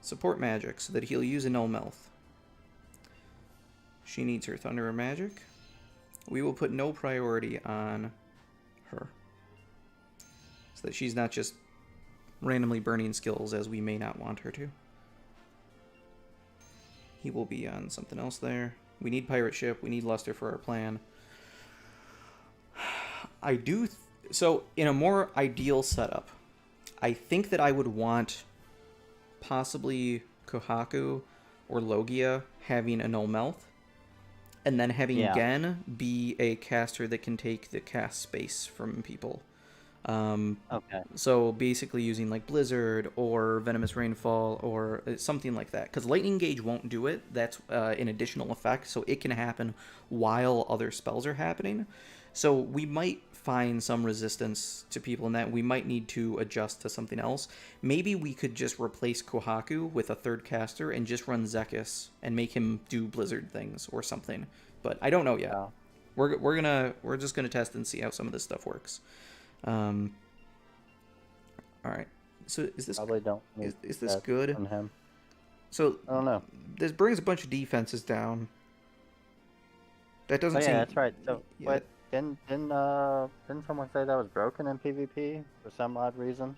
Speaker 1: Support magic so that he'll use Annul Melth. She needs her Thunderer magic. We will put no priority on her. So that she's not just randomly burning skills as we may not want her to. He will be on something else there. We need Pirate Ship. We need Luster for our plan. I do... So in a more ideal setup, I think that I would want possibly Kohaku or Logia having a null mouth, and then having
Speaker 2: Yeah.
Speaker 1: Gen be a caster that can take the cast space from people.
Speaker 2: Okay.
Speaker 1: So basically using like Blizzard or Venomous Rainfall or something like that. Because Lightning Gauge won't do it. That's an additional effect, so it can happen while other spells are happening. So we might find some resistance to people in that. We might need to adjust to something else. Maybe we could just replace Kohaku with a third caster and just run Zekis and make him do Blizzard things or something. But I don't know yet.
Speaker 2: Oh.
Speaker 1: We're just gonna test and see how some of this stuff works. All right. So is this
Speaker 2: Probably don't need
Speaker 1: is this
Speaker 2: that
Speaker 1: good?
Speaker 2: from him.
Speaker 1: So
Speaker 2: I don't know.
Speaker 1: this brings a bunch of defenses down. That doesn't
Speaker 2: Oh
Speaker 1: seem.
Speaker 2: yeah, that's right. So
Speaker 1: Yeah.
Speaker 2: what? Didn't someone say that was broken in PvP for some odd reason?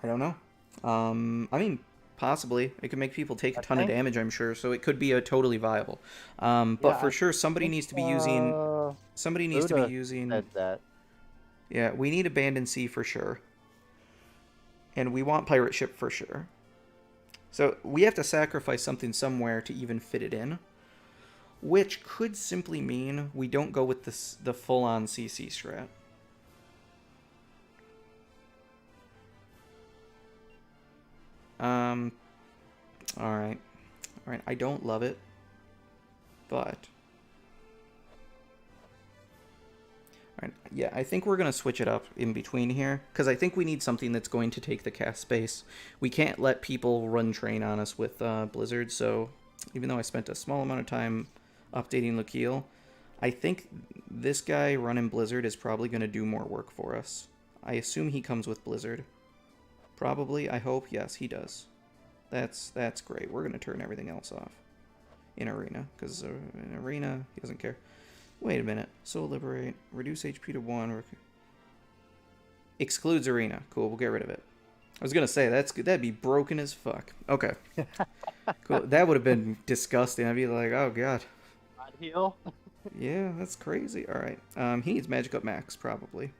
Speaker 1: I don't know. I mean, possibly it could make people take a
Speaker 2: I
Speaker 1: ton of
Speaker 2: think-
Speaker 1: damage. I'm sure, so it could be a totally viable. But
Speaker 2: Yeah,
Speaker 1: for
Speaker 2: I
Speaker 1: sure, somebody
Speaker 2: think,
Speaker 1: needs to be using. Somebody needs to be
Speaker 2: Buddha
Speaker 1: using.
Speaker 2: said that.
Speaker 1: Yeah, we need Abandoned Sea for sure. And we want Pirate Ship for sure. So we have to sacrifice something somewhere to even fit it in. Which could simply mean we don't go with the full-on CC strat. Alright. Alright, I don't love it. But... Alright, yeah, I think we're going to switch it up in between here. Because I think we need something that's going to take the cast space. We can't let people run train on us with Blizzard, so... Even though I spent a small amount of time updating Lukiel, I think this guy running Blizzard is probably going to do more work for us. I assume he comes with Blizzard. Probably, I hope. Yes, he does. That's great. We're going to turn everything else off in Arena, because in Arena, he doesn't care. Wait a minute. Soul Liberate. Reduce HP to 1. Excludes Arena. Cool, we'll get rid of it. I was going to say, that'd be broken as fuck. Okay. Cool. That would have been disgusting. I'd be like, oh, God.
Speaker 2: Not heal.
Speaker 1: Yeah, that's crazy. All right. He needs Magic Up Max, probably.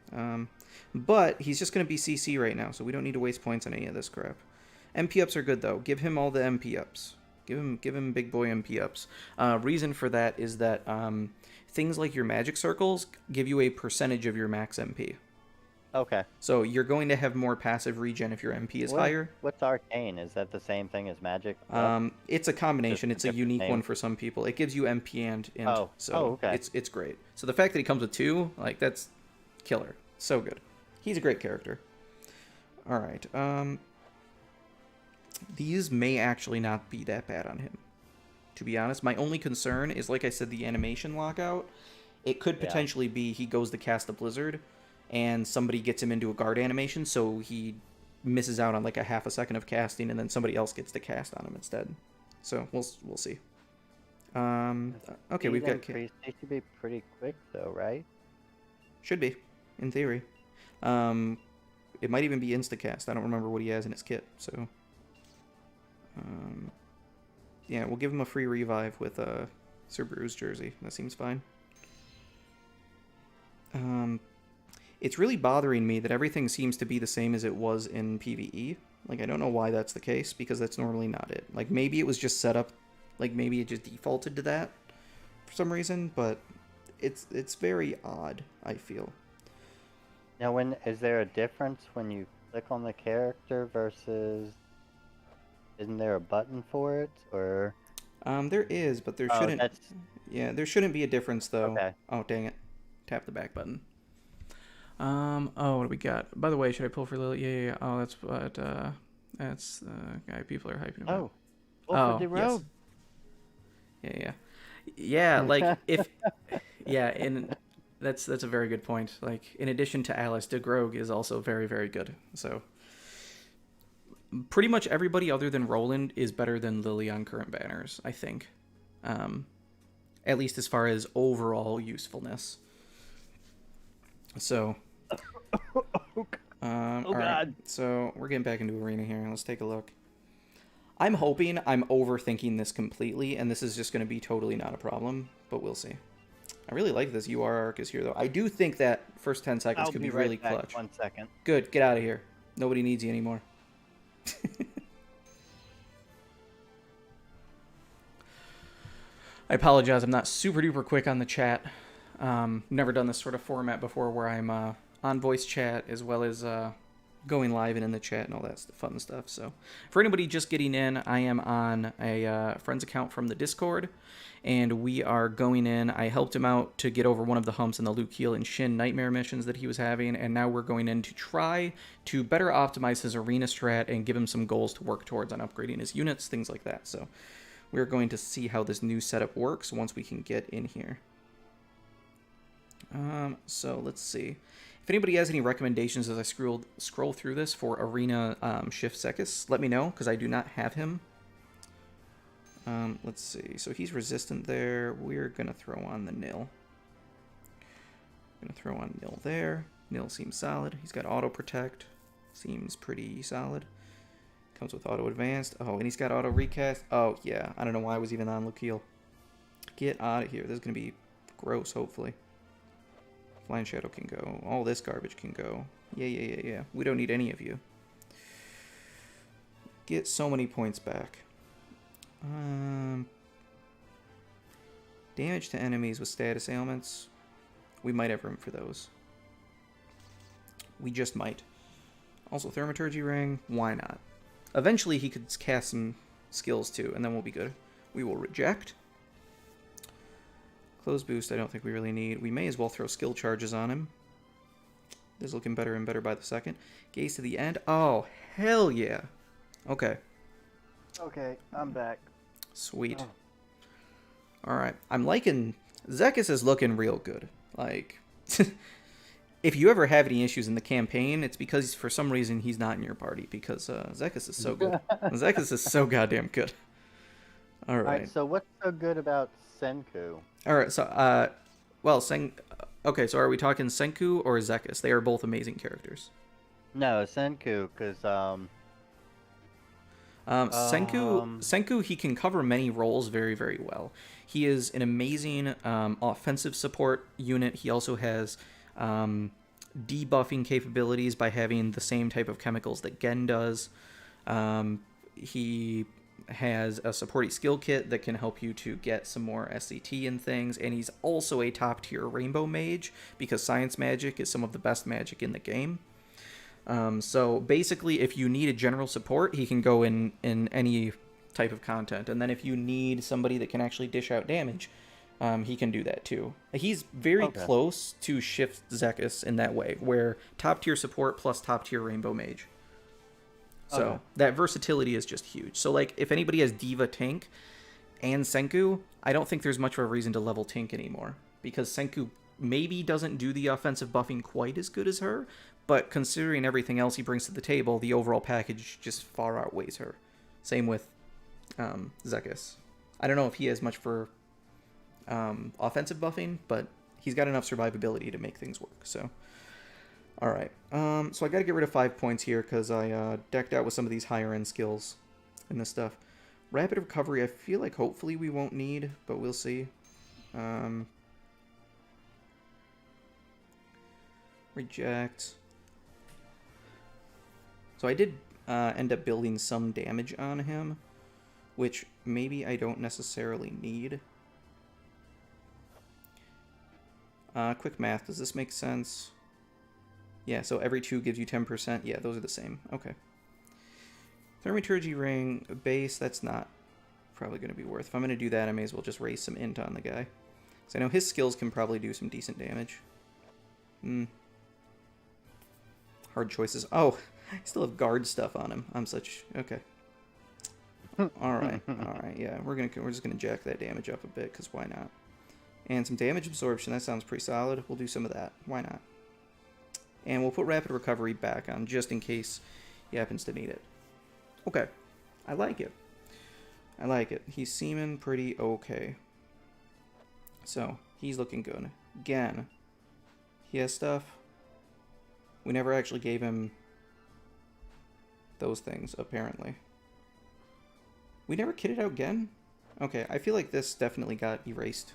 Speaker 1: But he's just going to be CC right now, so we don't need to waste points on any of this crap. MP ups are good, though. Give him all the MP ups. Give him big boy MP ups. Reason for that is that things like your magic circles give you a percentage of your max MP.
Speaker 2: Okay.
Speaker 1: So you're going to have more passive regen if your MP is higher.
Speaker 2: What's Arcane? Is that the same thing as Magic?
Speaker 1: It's a combination.
Speaker 2: Just
Speaker 1: It's
Speaker 2: a
Speaker 1: a
Speaker 2: different
Speaker 1: unique
Speaker 2: name.
Speaker 1: one for some people. It gives you MP and
Speaker 2: Oh.
Speaker 1: so
Speaker 2: Oh, okay.
Speaker 1: it's great. So the fact that he comes with 2, like, that's killer. So good. He's a great character. All right. These may actually not be that bad on him, to be honest. My only concern is, like I said, the animation lockout. It could
Speaker 2: Yeah.
Speaker 1: potentially be he goes to cast a Blizzard, and somebody gets him into a guard animation, so he misses out on like a half a second of casting, and then somebody else gets to cast on him instead. So we'll see. Okay, we've got
Speaker 2: They should be pretty quick though, right?
Speaker 1: should be in theory. It might even be instacast. I don't remember what he has in his kit, so yeah, we'll give him a free revive with Sir Brew's jersey. That seems fine. It's really bothering me that everything seems to be the same as it was in PvE. Like, I don't know why that's the case, because that's normally not it. Like, maybe it was just set up, like, maybe it just defaulted to that for some reason, but it's very odd, I feel.
Speaker 2: Now, is there a difference when you click on the character versus? Isn't there a button for it, or?
Speaker 1: There is, but there
Speaker 2: Oh,
Speaker 1: shouldn't.
Speaker 2: that's
Speaker 1: Yeah, there shouldn't be a difference though.
Speaker 2: okay.
Speaker 1: Oh, dang it! Tap the back button. Oh, what do we got? By the way, should I pull for Lily? Yeah. Oh, that's what. That's the guy people are hyping about.
Speaker 2: Oh, the
Speaker 1: yes.
Speaker 2: road.
Speaker 1: Yeah. Like if, yeah, and that's a very good point. Like, in addition to Alice, de Grogue is also very, very good. So pretty much everybody other than Roland is better than Lily on current banners, I think. At least as far as overall usefulness. So, all right.
Speaker 2: God.
Speaker 1: So we're getting back into Arena here. Let's take a look. I'm hoping I'm overthinking this completely, and this is just going to be totally not a problem, but we'll see. I really like this UR arc is here, though. I do think that first 10 seconds
Speaker 2: I'll
Speaker 1: could
Speaker 2: be
Speaker 1: be
Speaker 2: right
Speaker 1: really
Speaker 2: back.
Speaker 1: clutch.
Speaker 2: 1 second.
Speaker 1: Good, get out of here. Nobody needs you anymore. I apologize, I'm not super duper quick on the chat. Never done this sort of format before where I'm on voice chat as well as going live and in the chat and all that fun stuff. So for anybody just getting in, I am on a friend's account from the Discord, and we are going in. I helped him out to get over one of the humps in the Luke Heel and Shin Nightmare missions that he was having, and now we're going in to try to better optimize his arena strat and give him some goals to work towards on upgrading his units, things like that. So we're going to see how this new setup works once we can get in here. So let's see. If anybody has any recommendations as I scroll through this for Arena Shift Zekis, let me know, because I do not have him. Let's see. So he's resistant there. We're going to throw on the Nil. Going to throw on Nil there. Nil seems solid. He's got Auto Protect. Seems pretty solid. Comes with Auto Advanced. Oh, and he's got Auto Recast. Oh, yeah. I don't know why I was even on Lukiel. Get out of here. This is going to be gross, hopefully. Flying Shadow can go. All this garbage can go. Yeah. We don't need any of you. Get so many points back. Damage to enemies with status ailments. We might have room for those. We just might. Also, Thaumaturgy Ring. Why not? Eventually, he could cast some skills too, and then we'll be good. We will reject. Close boost, I don't think we really need. We may as well throw skill charges on him. This is looking better and better by the second. Gaze to the end. Oh, hell yeah. Okay.
Speaker 2: Okay, I'm back.
Speaker 1: Sweet.
Speaker 2: Oh.
Speaker 1: Alright. I'm liking... Zekis is looking real good. Like... if you ever have any issues in the campaign, it's because for some reason he's not in your party. Because Zekis is so good. Zekis is so goddamn good. Alright.
Speaker 2: So what's so good about Senku?
Speaker 1: Alright, so, well, okay, so are we talking Senku or Zekis? They are both amazing characters.
Speaker 2: No, Senku, because,
Speaker 1: Senku, he can cover many roles very, very well. He is an amazing offensive support unit. He also has debuffing capabilities by having the same type of chemicals that Gen does. He has a supporting skill kit that can help you to get some more SCT and things, and he's also a top tier rainbow mage because science magic is some of the best magic in the game. So basically, if you need a general support, he can go in any type of content, and then if you need somebody that can actually dish out damage, he can do that too. He's very close to Shift Zekis in that way, where top tier support plus top tier rainbow mage. So that versatility is just huge. So like if anybody has Diva Tank and Senku, I don't think there's much of a reason to level Tank anymore, because Senku maybe doesn't do the offensive buffing quite as good as her, but considering everything else he brings to the table, the overall package just far outweighs her. Same with Zekis. I don't know if he has much for offensive buffing, but he's got enough survivability to make things work. So alright, so I gotta get rid of 5 points here because I decked out with some of these higher end skills and this stuff. Rapid recovery, I feel like hopefully we won't need, but we'll see. Reject. So I did end up building some damage on him, which maybe I don't necessarily need. Quick math, does this make sense? Yeah, so every 2 gives you 10%. Yeah, those are the same. Okay. Thaumaturgy Ring, base, that's not probably going to be worth. If I'm going to do that, I may as well just raise some int on the guy. So I know his skills can probably do some decent damage. Hard choices. Oh, I still have guard stuff on him. I'm such... Okay. Alright, alright, yeah. We're just going to jack that damage up a bit, because why not? And some damage absorption, that sounds pretty solid. We'll do some of that. Why not? And we'll put rapid recovery back on, just in case he happens to need it. Okay. I like it. I like it. He's seeming pretty okay. So, he's looking good. Again, he has stuff. We never actually gave him those things, apparently. We never kitted out Gen? Okay, I feel like this definitely got erased.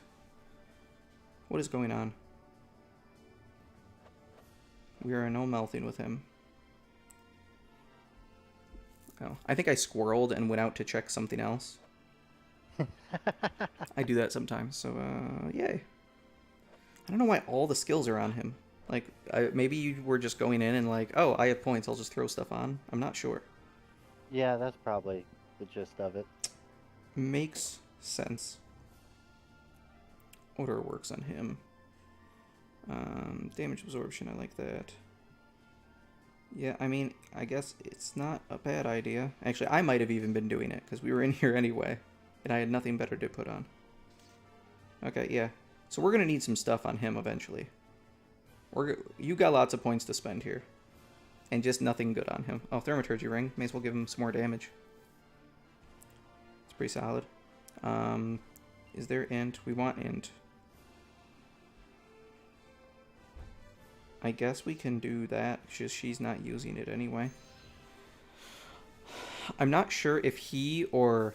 Speaker 1: What is going on? We are no melting with him. Oh, I think I squirreled and went out to check something else. I do that sometimes, so, yay. I don't know why all the skills are on him. Like, maybe you were just going in and like, oh, I have points, I'll just throw stuff on. I'm not sure.
Speaker 2: Yeah, that's probably the gist of it.
Speaker 1: Makes sense. Order works on him. Damage absorption, I like that. Yeah, I mean, I guess it's not a bad idea. Actually, I might have even been doing it, because we were in here anyway, and I had nothing better to put on. Okay, yeah. So we're going to need some stuff on him eventually. You got lots of points to spend here. And just nothing good on him. Oh, Thaumaturgy Ring. May as well give him some more damage. It's pretty solid. Is there int? We want int. I guess we can do that. She's not using it anyway. I'm not sure if he or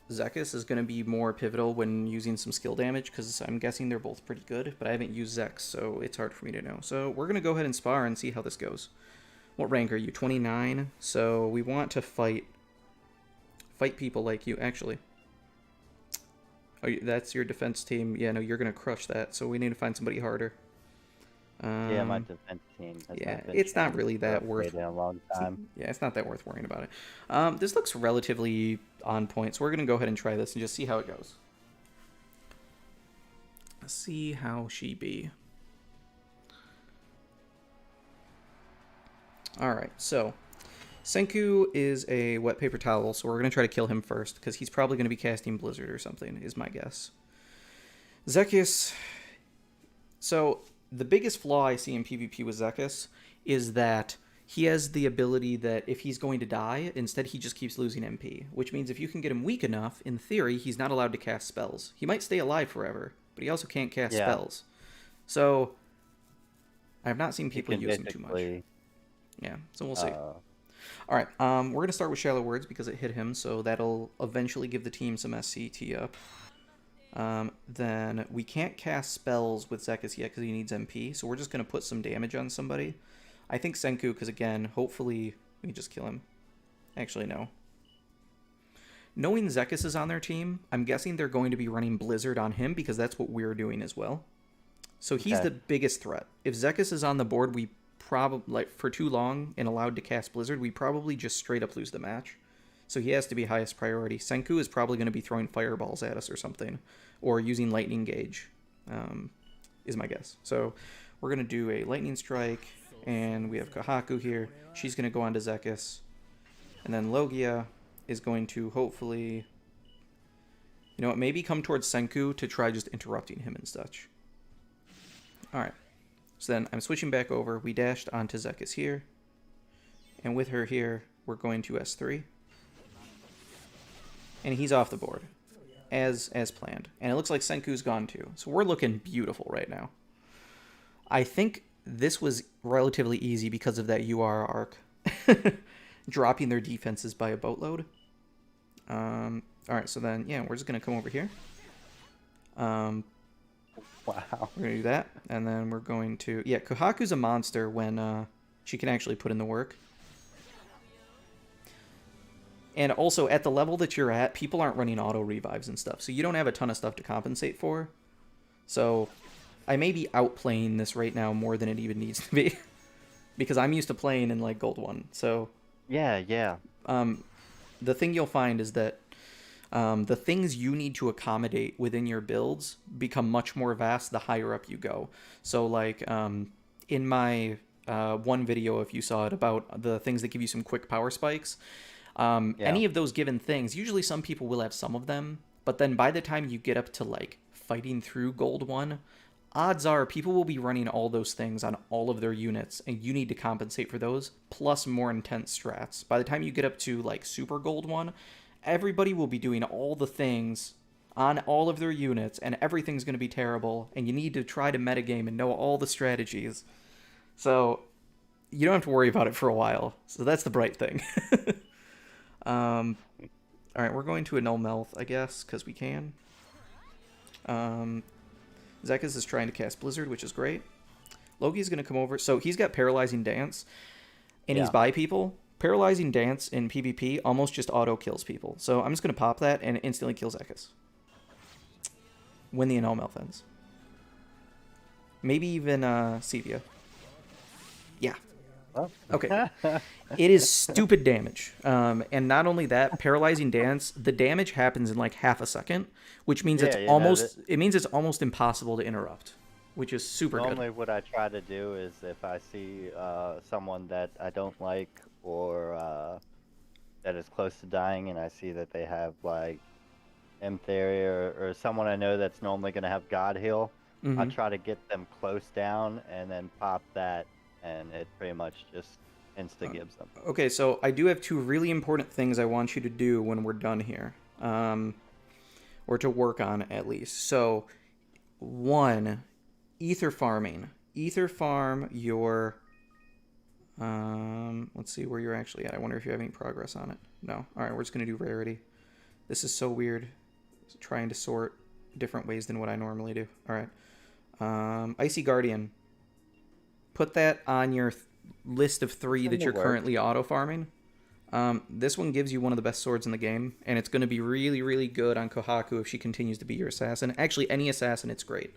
Speaker 1: Zekis is going to be more pivotal when using some skill damage, because I'm guessing they're both pretty good, but I haven't used Zex, so it's hard for me to know. So we're going to go ahead and spar and see how this goes. What rank are you? 29? So we want to fight people like you. Actually, oh, that's your defense team. Yeah, no, you're going to crush that, so we need to find somebody harder.
Speaker 2: Yeah, my defense team.
Speaker 1: Yeah, it's not really that worth.
Speaker 2: In a long time.
Speaker 1: Yeah, it's not that worth worrying about it. This looks relatively on point, so we're gonna go ahead and try this and just see how it goes. Let's see how she be. All right, so Senku is a wet paper towel, so we're gonna try to kill him first because he's probably gonna be casting Blizzard or something, is my guess. Zekius. So the biggest flaw I see in PvP with Zekis is that he has the ability that if he's going to die, instead he just keeps losing MP, which means if you can get him weak enough, in theory, he's not allowed to cast spells. He might stay alive forever, but he also can't cast spells. So I've not seen people use him too much. Yeah, so we'll see. All right, we're going to start with Shallow Words because it hit him, so that'll eventually give the team some SCT up. Then we can't cast spells with Zekis yet because he needs MP, so we're just going to put some damage on somebody. I think Senku, because again, hopefully we can just kill him. Actually, no. Knowing Zekis is on their team, I'm guessing they're going to be running Blizzard on him because that's what we're doing as well. So he's the biggest threat. If Zekis is on the board, we probably, like, for too long and allowed to cast Blizzard, we probably just straight up lose the match. So he has to be highest priority. Senku is probably going to be throwing fireballs at us or something, or using lightning gauge, is my guess. So we're going to do a lightning strike, and we have Kahaku here. She's going to go on to Zekis, and then Logia is going to hopefully, you know what, maybe come towards Senku to try just interrupting him and such. All right. So then I'm switching back over. We dashed onto Zekis here, and with her here, we're going to S3. And he's off the board, as planned. And it looks like Senku's gone too. So we're looking beautiful right now. I think this was relatively easy because of that UR arc. Dropping their defenses by a boatload. Alright, so then, yeah, we're just going to come over here.
Speaker 2: Wow.
Speaker 1: We're going to do that. And then we're going to... Yeah, Kohaku's a monster when she can actually put in the work. And also, at the level that you're at, people aren't running auto revives and stuff, so you don't have a ton of stuff to compensate for. So, I may be outplaying this right now more than it even needs to be. Because I'm used to playing in, like, Gold 1, so...
Speaker 2: Yeah.
Speaker 1: The thing you'll find is that the things you need to accommodate within your builds become much more vast the higher up you go. So, like, in my one video, if you saw it, about the things that give you some quick power spikes... Any of those given things, usually some people will have some of them, but then by the time you get up to, like, fighting through Gold 1, odds are people will be running all those things on all of their units, and you need to compensate for those, plus more intense strats. By the time you get up to, like, Super Gold 1, everybody will be doing all the things on all of their units, and everything's going to be terrible, and you need to try to metagame and know all the strategies. So, you don't have to worry about it for a while. So that's the bright thing. Alright, we're going to a null melt, I guess, because we can. Zekis is trying to cast Blizzard, which is great. Logi's going to come over. So he's got Paralyzing Dance, and he's by people. Paralyzing Dance in PvP almost just auto-kills people. So I'm just going to pop that and instantly kill Zekis. When the Anomelf ends. Maybe even Sevia. Yeah.
Speaker 2: Oh.
Speaker 1: Okay. It is stupid damage. And not only that, Paralyzing Dance, the damage happens in like half a second, which means it means it's almost impossible to interrupt, which is super
Speaker 2: Normally
Speaker 1: good.
Speaker 2: what I try to do is if I see someone that I don't like or that is close to dying and I see that they have like M Theory or someone I know that's normally going to have God Heal, I try to get them close down and then pop that, and it pretty much just insta-gives them.
Speaker 1: Okay, so I do have two really important things I want you to do when we're done here. Or to work on, at least. So, one, ether farming. Ether farm your... let's see where you're actually at. I wonder if you have any progress on it. No. Alright, we're just going to do rarity. This is so weird. Trying to sort different ways than what I normally do. Alright. Icy Guardian. Put that on your list of 3 that you're currently auto-farming. This one gives you one of the best swords in the game, and it's going to be really, really good on Kohaku if she continues to be your assassin. Actually, any assassin, it's great.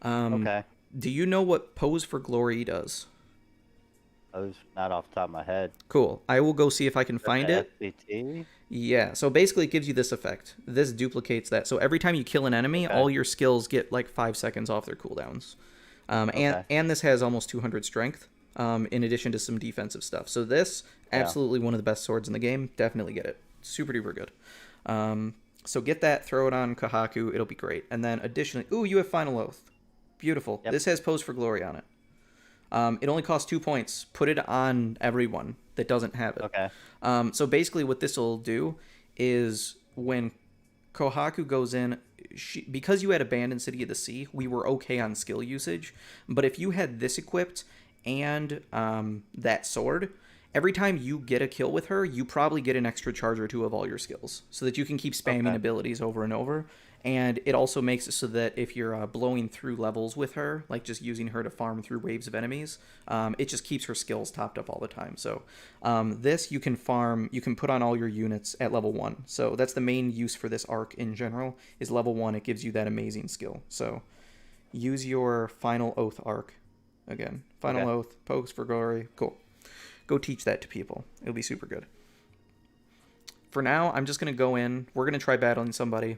Speaker 2: Okay.
Speaker 1: Do you know what Pose for Glory does?
Speaker 2: Those not off the top of my head.
Speaker 1: Cool. I will go see if I can find it.
Speaker 2: FBT?
Speaker 1: Yeah, so basically it gives you this effect. This duplicates that. So every time you kill an enemy, all your skills get like 5 seconds off their cooldowns. And this has almost 200 strength, in addition to some defensive stuff. So this, absolutely one of the best swords in the game. Definitely get it. Super duper good. So get that, throw it on Kohaku, it'll be great. And then additionally, ooh, you have Final Oath. Beautiful. Yep. This has Pose for Glory on it. It only costs 2 points. Put it on everyone that doesn't have it.
Speaker 2: Okay.
Speaker 1: So basically what this will do is when Kohaku goes in, because you had Abandoned City of the Sea, we were okay on skill usage. But if you had this equipped and that sword, every time you get a kill with her, you probably get an extra charge or 2 of all your skills, so that you can keep spamming abilities over and over. And it also makes it so that if you're blowing through levels with her, like just using her to farm through waves of enemies, it just keeps her skills topped up all the time. So this you can farm, you can put on all your units at level 1. So that's the main use for this arc in general, is level 1. It gives you that amazing skill. So use your Final Oath arc again. Final Oath, Pose for Glory, cool. Go teach that to people. It'll be super good. For now, I'm just going to go in. We're going to try battling somebody.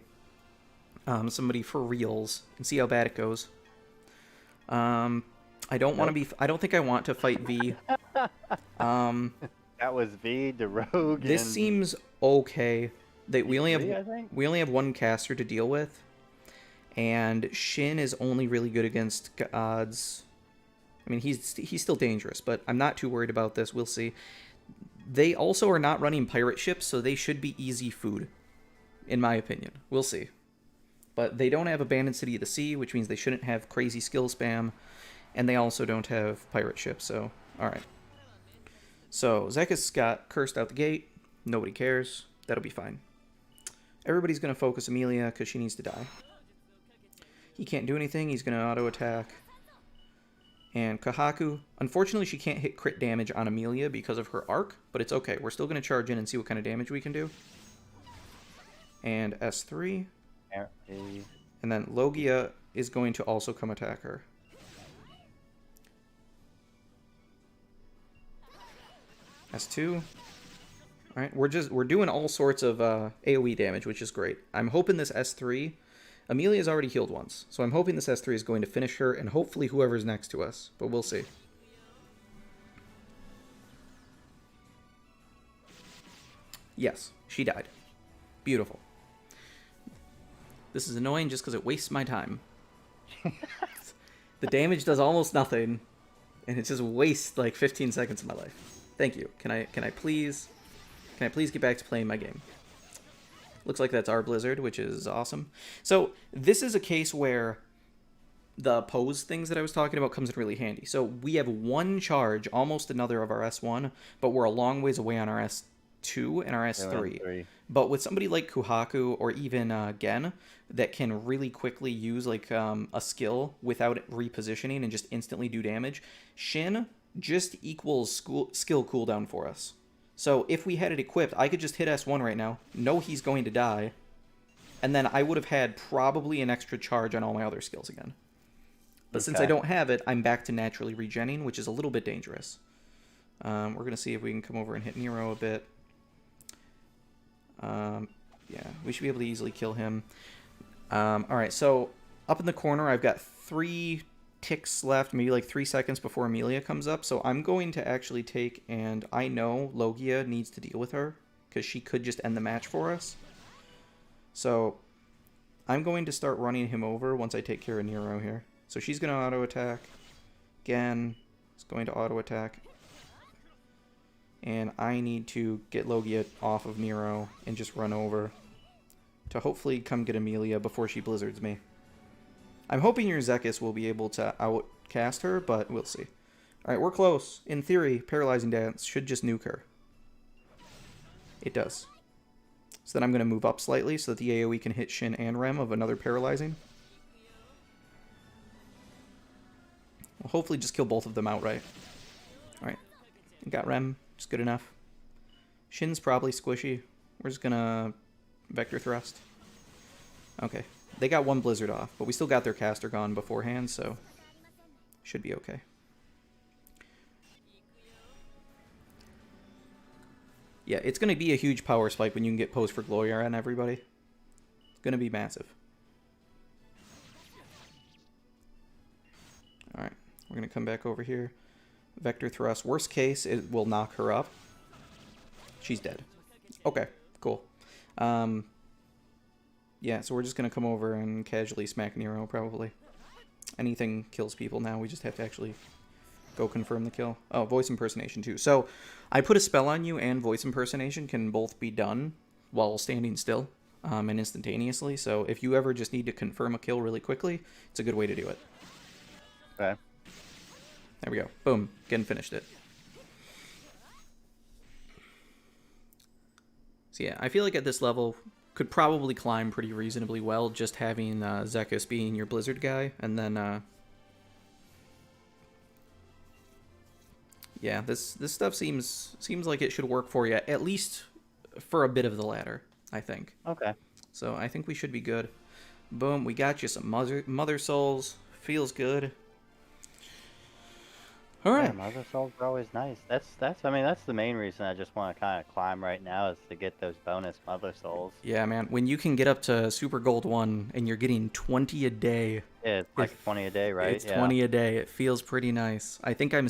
Speaker 1: Somebody for reals, and see how bad it goes. I don't want to be. I don't think I want to fight V.
Speaker 2: That was V, the rogue.
Speaker 1: This seems okay. We only
Speaker 2: I
Speaker 1: have
Speaker 2: think?
Speaker 1: we only have one caster to deal with, and Shin is only really good against gods. I mean, he's still dangerous, but I'm not too worried about this. We'll see. They also are not running pirate ships, so they should be easy food, in my opinion. We'll see. But they don't have Abandoned City of the Sea, which means they shouldn't have crazy skill spam. And they also don't have pirate ships, so alright. So, Zekis got cursed out the gate. Nobody cares. That'll be fine. Everybody's going to focus Amelia because she needs to die. He can't do anything. He's going to auto-attack. And Kohaku, unfortunately she can't hit crit damage on Amelia because of her arc, but it's okay. We're still going to charge in and see what kind of damage we can do. And S3. And then Logia is going to also come attack her. S2. Alright, we're doing all sorts of AoE damage, which is great. I'm hoping this S3... Amelia's already healed once, so I'm hoping this S3 is going to finish her, and hopefully whoever's next to us, but we'll see. Yes, she died. Beautiful. This is annoying just because it wastes my time. The damage does almost nothing, and it just wastes like 15 seconds of my life. Thank you. Can I please get back to playing my game? Looks like that's our Blizzard, which is awesome. So this is a case where the pose things that I was talking about comes in really handy. So we have one charge, almost another of our S1, but we're a long ways away on our S2 and our
Speaker 2: 2 and
Speaker 1: S3.
Speaker 2: 3.
Speaker 1: But with somebody like Kuhaku or even Gen that can really quickly use like a skill without repositioning and just instantly do damage, Shin just equals skill cooldown for us. So if we had it equipped, I could just hit S1 right now, know he's going to die, and then I would have had probably an extra charge on all my other skills again. But since I
Speaker 2: Okay.
Speaker 1: don't have it, I'm back to naturally regenning, which is a little bit dangerous. We're going to see if we can come over and hit Nero a bit. Yeah, we should be able to easily kill him. Alright, so up in the corner, I've got 3 ticks left, maybe like 3 seconds before Amelia comes up. So I'm going to actually take, and I know Logia needs to deal with her, because she could just end the match for us. So I'm going to start running him over once I take care of Nero here. So she's going to auto-attack. Again, it's going to auto-attack. And I need to get Logia off of Nero and just run over to hopefully come get Amelia before she blizzards me. I'm hoping your Zekis will be able to outcast her, but we'll see. Alright, we're close. In theory, Paralyzing Dance should just nuke her. It does. So then I'm going to move up slightly so that the AoE can hit Shin and Rem of another Paralyzing. We'll hopefully just kill both of them outright. Alright. Got Rem. Just good enough. Shin's probably squishy. We're just going to Vector Thrust. Okay. They got one Blizzard off, but we still got their caster gone beforehand, so should be okay. Yeah, it's going to be a huge power spike when you can get post for Gloria on everybody. It's going to be massive. Alright, we're going to come back over here. Vector Thrust. Worst case, it will knock her up. She's dead. Okay, cool. Yeah, so we're just going to come over and casually smack Nero, probably. Anything kills people now. We just have to actually go confirm the kill. Oh, voice impersonation, too. So, I put a spell on you, and voice impersonation can both be done while standing still and instantaneously. So, if you ever just need to confirm a kill really quickly, it's a good way to do it.
Speaker 2: Okay.
Speaker 1: There we go. Boom. Again, finished it. So yeah, I feel like at this level, could probably climb pretty reasonably well, just having Zekis being your Blizzard guy, and then, yeah, this stuff seems like it should work for you, at least for a bit of the ladder, I think.
Speaker 2: Okay.
Speaker 1: So I think we should be good. Boom, we got you some Mother Souls. Feels good. All right.
Speaker 2: Yeah, Mother Souls are always nice. I mean, that's the main reason I just want to kind of climb right now is to get those bonus Mother Souls.
Speaker 1: Yeah, man. When you can get up to Super Gold 1 and you're getting 20 a day.
Speaker 2: Yeah, it's like 20 a day, right?
Speaker 1: It's 20 a day. It feels pretty nice. I think I'm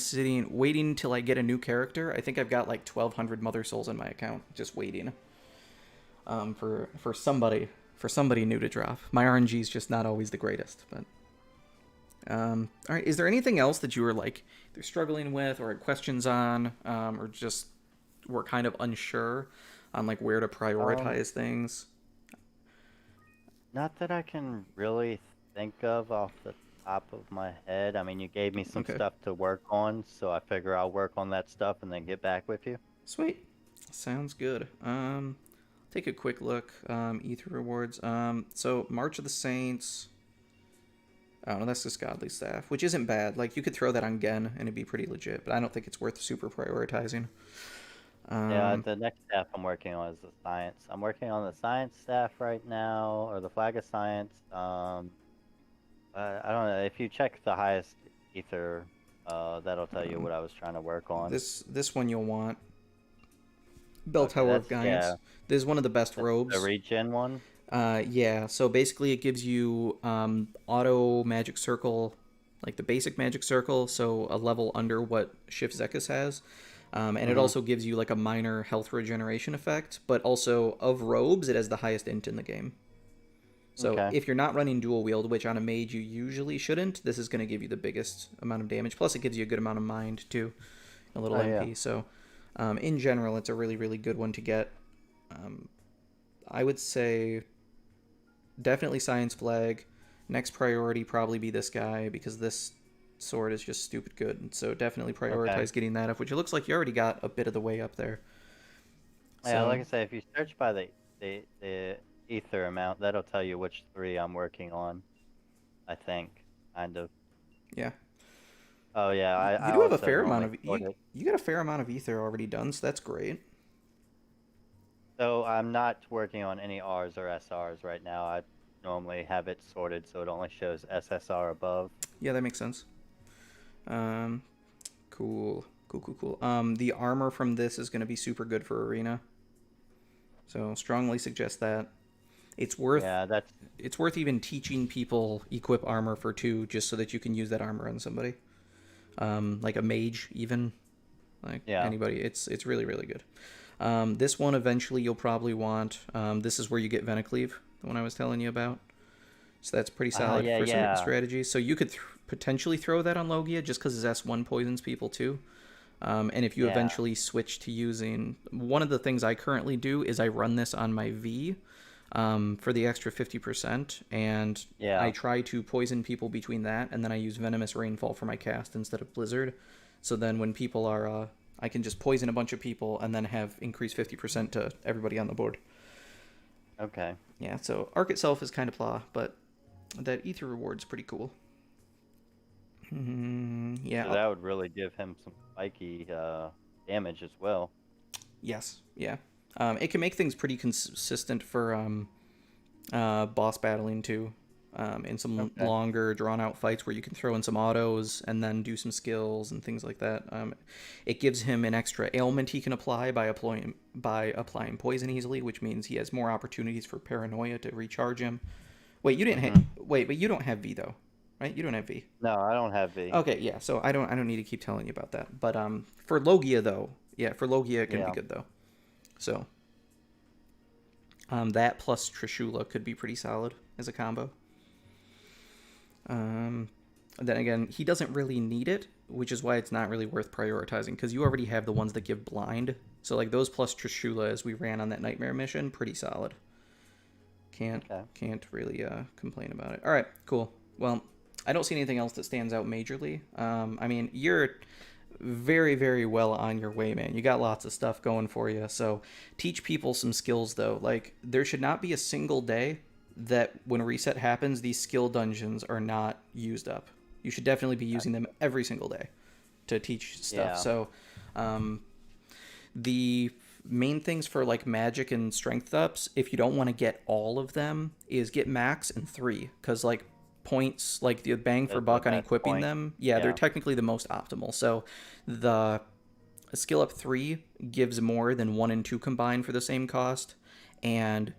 Speaker 1: waiting till I get a new character. I think I've got like 1,200 Mother Souls in my account, just waiting. For somebody new to drop. My RNG is just not always the greatest, but. All right. Is there anything else that you were like either struggling with or had questions on, or just were kind of unsure on like where to prioritize things?
Speaker 2: Not that I can really think of off the top of my head. I mean, you gave me some stuff to work on, so I figure I'll work on that stuff and then get back with you.
Speaker 1: Sweet. Sounds good. Take a quick look. Ether rewards. So March of the Saints. Oh, no, that's just Godly Staff, which isn't bad. Like, you could throw that on Gen, and it'd be pretty legit, but I don't think it's worth super prioritizing.
Speaker 2: Yeah, the next staff I'm working on is the Science. I'm working on the Science staff right now, or the Flag of Science. I don't know. If you check the highest Ether, that'll tell you what I was trying to work on.
Speaker 1: This one you'll want. Bell Tower of Gaius. Yeah. This is one of the best robes.
Speaker 2: The regen one?
Speaker 1: Yeah, so basically it gives you auto magic circle, like the basic magic circle, so a level under what Shift Zekis has. And it also gives you like a minor health regeneration effect, but also of robes, it has the highest int in the game. So if you're not running dual wield, which on a mage you usually shouldn't, this is going to give you the biggest amount of damage. Plus it gives you a good amount of mind too, a little MP. Yeah. So in general, it's a really, really good one to get. I would say definitely Science Flag. Next priority probably be this guy, because this sword is just stupid good. So definitely prioritize getting that up, which it looks like you already got a bit of the way up there.
Speaker 2: Yeah, like
Speaker 1: So
Speaker 2: I say, if you search by the ether amount, that'll tell you which three I'm working on. I think, kind of.
Speaker 1: yeah,
Speaker 2: Oh yeah,
Speaker 1: you
Speaker 2: I
Speaker 1: do have a
Speaker 2: also
Speaker 1: fair amount
Speaker 2: normally
Speaker 1: of
Speaker 2: sort it.
Speaker 1: you got a fair amount of ether already done, so that's great.
Speaker 2: So I'm not working on any R's or SR's right now. I normally have it sorted so it only shows SSR above.
Speaker 1: Yeah, that makes sense. Um, cool, cool, cool, cool. The armor from this is going to be super good for arena, so strongly suggest that. It's worth
Speaker 2: Yeah, that's
Speaker 1: it's worth even teaching people equip armor for 2 just so that you can use that armor on somebody. Like a mage even, like
Speaker 2: yeah.
Speaker 1: anybody. It's really really good. This one eventually you'll probably want. This is where you get Venicleave, the one I was telling you about. So that's pretty solid
Speaker 2: Yeah,
Speaker 1: for certain
Speaker 2: yeah.
Speaker 1: strategies. So you could potentially throw that on Logia just because his S1 poisons people too. And if you
Speaker 2: Yeah.
Speaker 1: eventually switch to using one of the things I currently do is I run this on my V for the extra 50%, and I
Speaker 2: Yeah.
Speaker 1: try to poison people between that, and then I use Venomous Rainfall for my cast instead of Blizzard. So then when people are, I can just poison a bunch of people and then have increased 50% to everybody on the board.
Speaker 2: Okay.
Speaker 1: Yeah, so Arc itself is kind of blah, but that Ether reward's pretty cool. Yeah.
Speaker 2: So that would really give him some spiky damage as well.
Speaker 1: Yes. Yeah. It can make things pretty consistent for boss battling too. In some
Speaker 2: Okay.
Speaker 1: longer, drawn-out fights where you can throw in some autos and then do some skills and things like that. It gives him an extra ailment he can apply by applying poison easily, which means he has more opportunities for paranoia to recharge him. Wait, you didn't wait, but you don't have V though, right? You don't have V.
Speaker 2: No, I don't have V.
Speaker 1: Okay, yeah. So I don't need to keep telling you about that. But for Logia though, yeah, for Logia it can be
Speaker 2: Yeah.
Speaker 1: good though. So that plus Trishula could be pretty solid as a combo. Then again, he doesn't really need it, which is why it's not really worth prioritizing because you already have the ones that give blind. So like those plus Trishula as we ran on that nightmare mission, pretty solid. Can't really complain about it. All right, cool. Well, I don't see anything else that stands out majorly. I mean, you're very, very well on your way, man. You got lots of stuff going for you. So teach people some skills, though. Like, there should not be a single day that when a reset happens, these skill dungeons are not used up. You should definitely be using them every single day to teach stuff.
Speaker 2: Yeah.
Speaker 1: So, the main things for like magic and strength ups, if you don't want to get all of them, is get max and 3, because like points, like the bang for
Speaker 2: That's
Speaker 1: buck
Speaker 2: the
Speaker 1: on
Speaker 2: best
Speaker 1: equipping
Speaker 2: point.
Speaker 1: them, yeah, they're
Speaker 2: Yeah.
Speaker 1: technically the most optimal. So the skill up 3 gives more than 1 and 2 combined for the same cost, and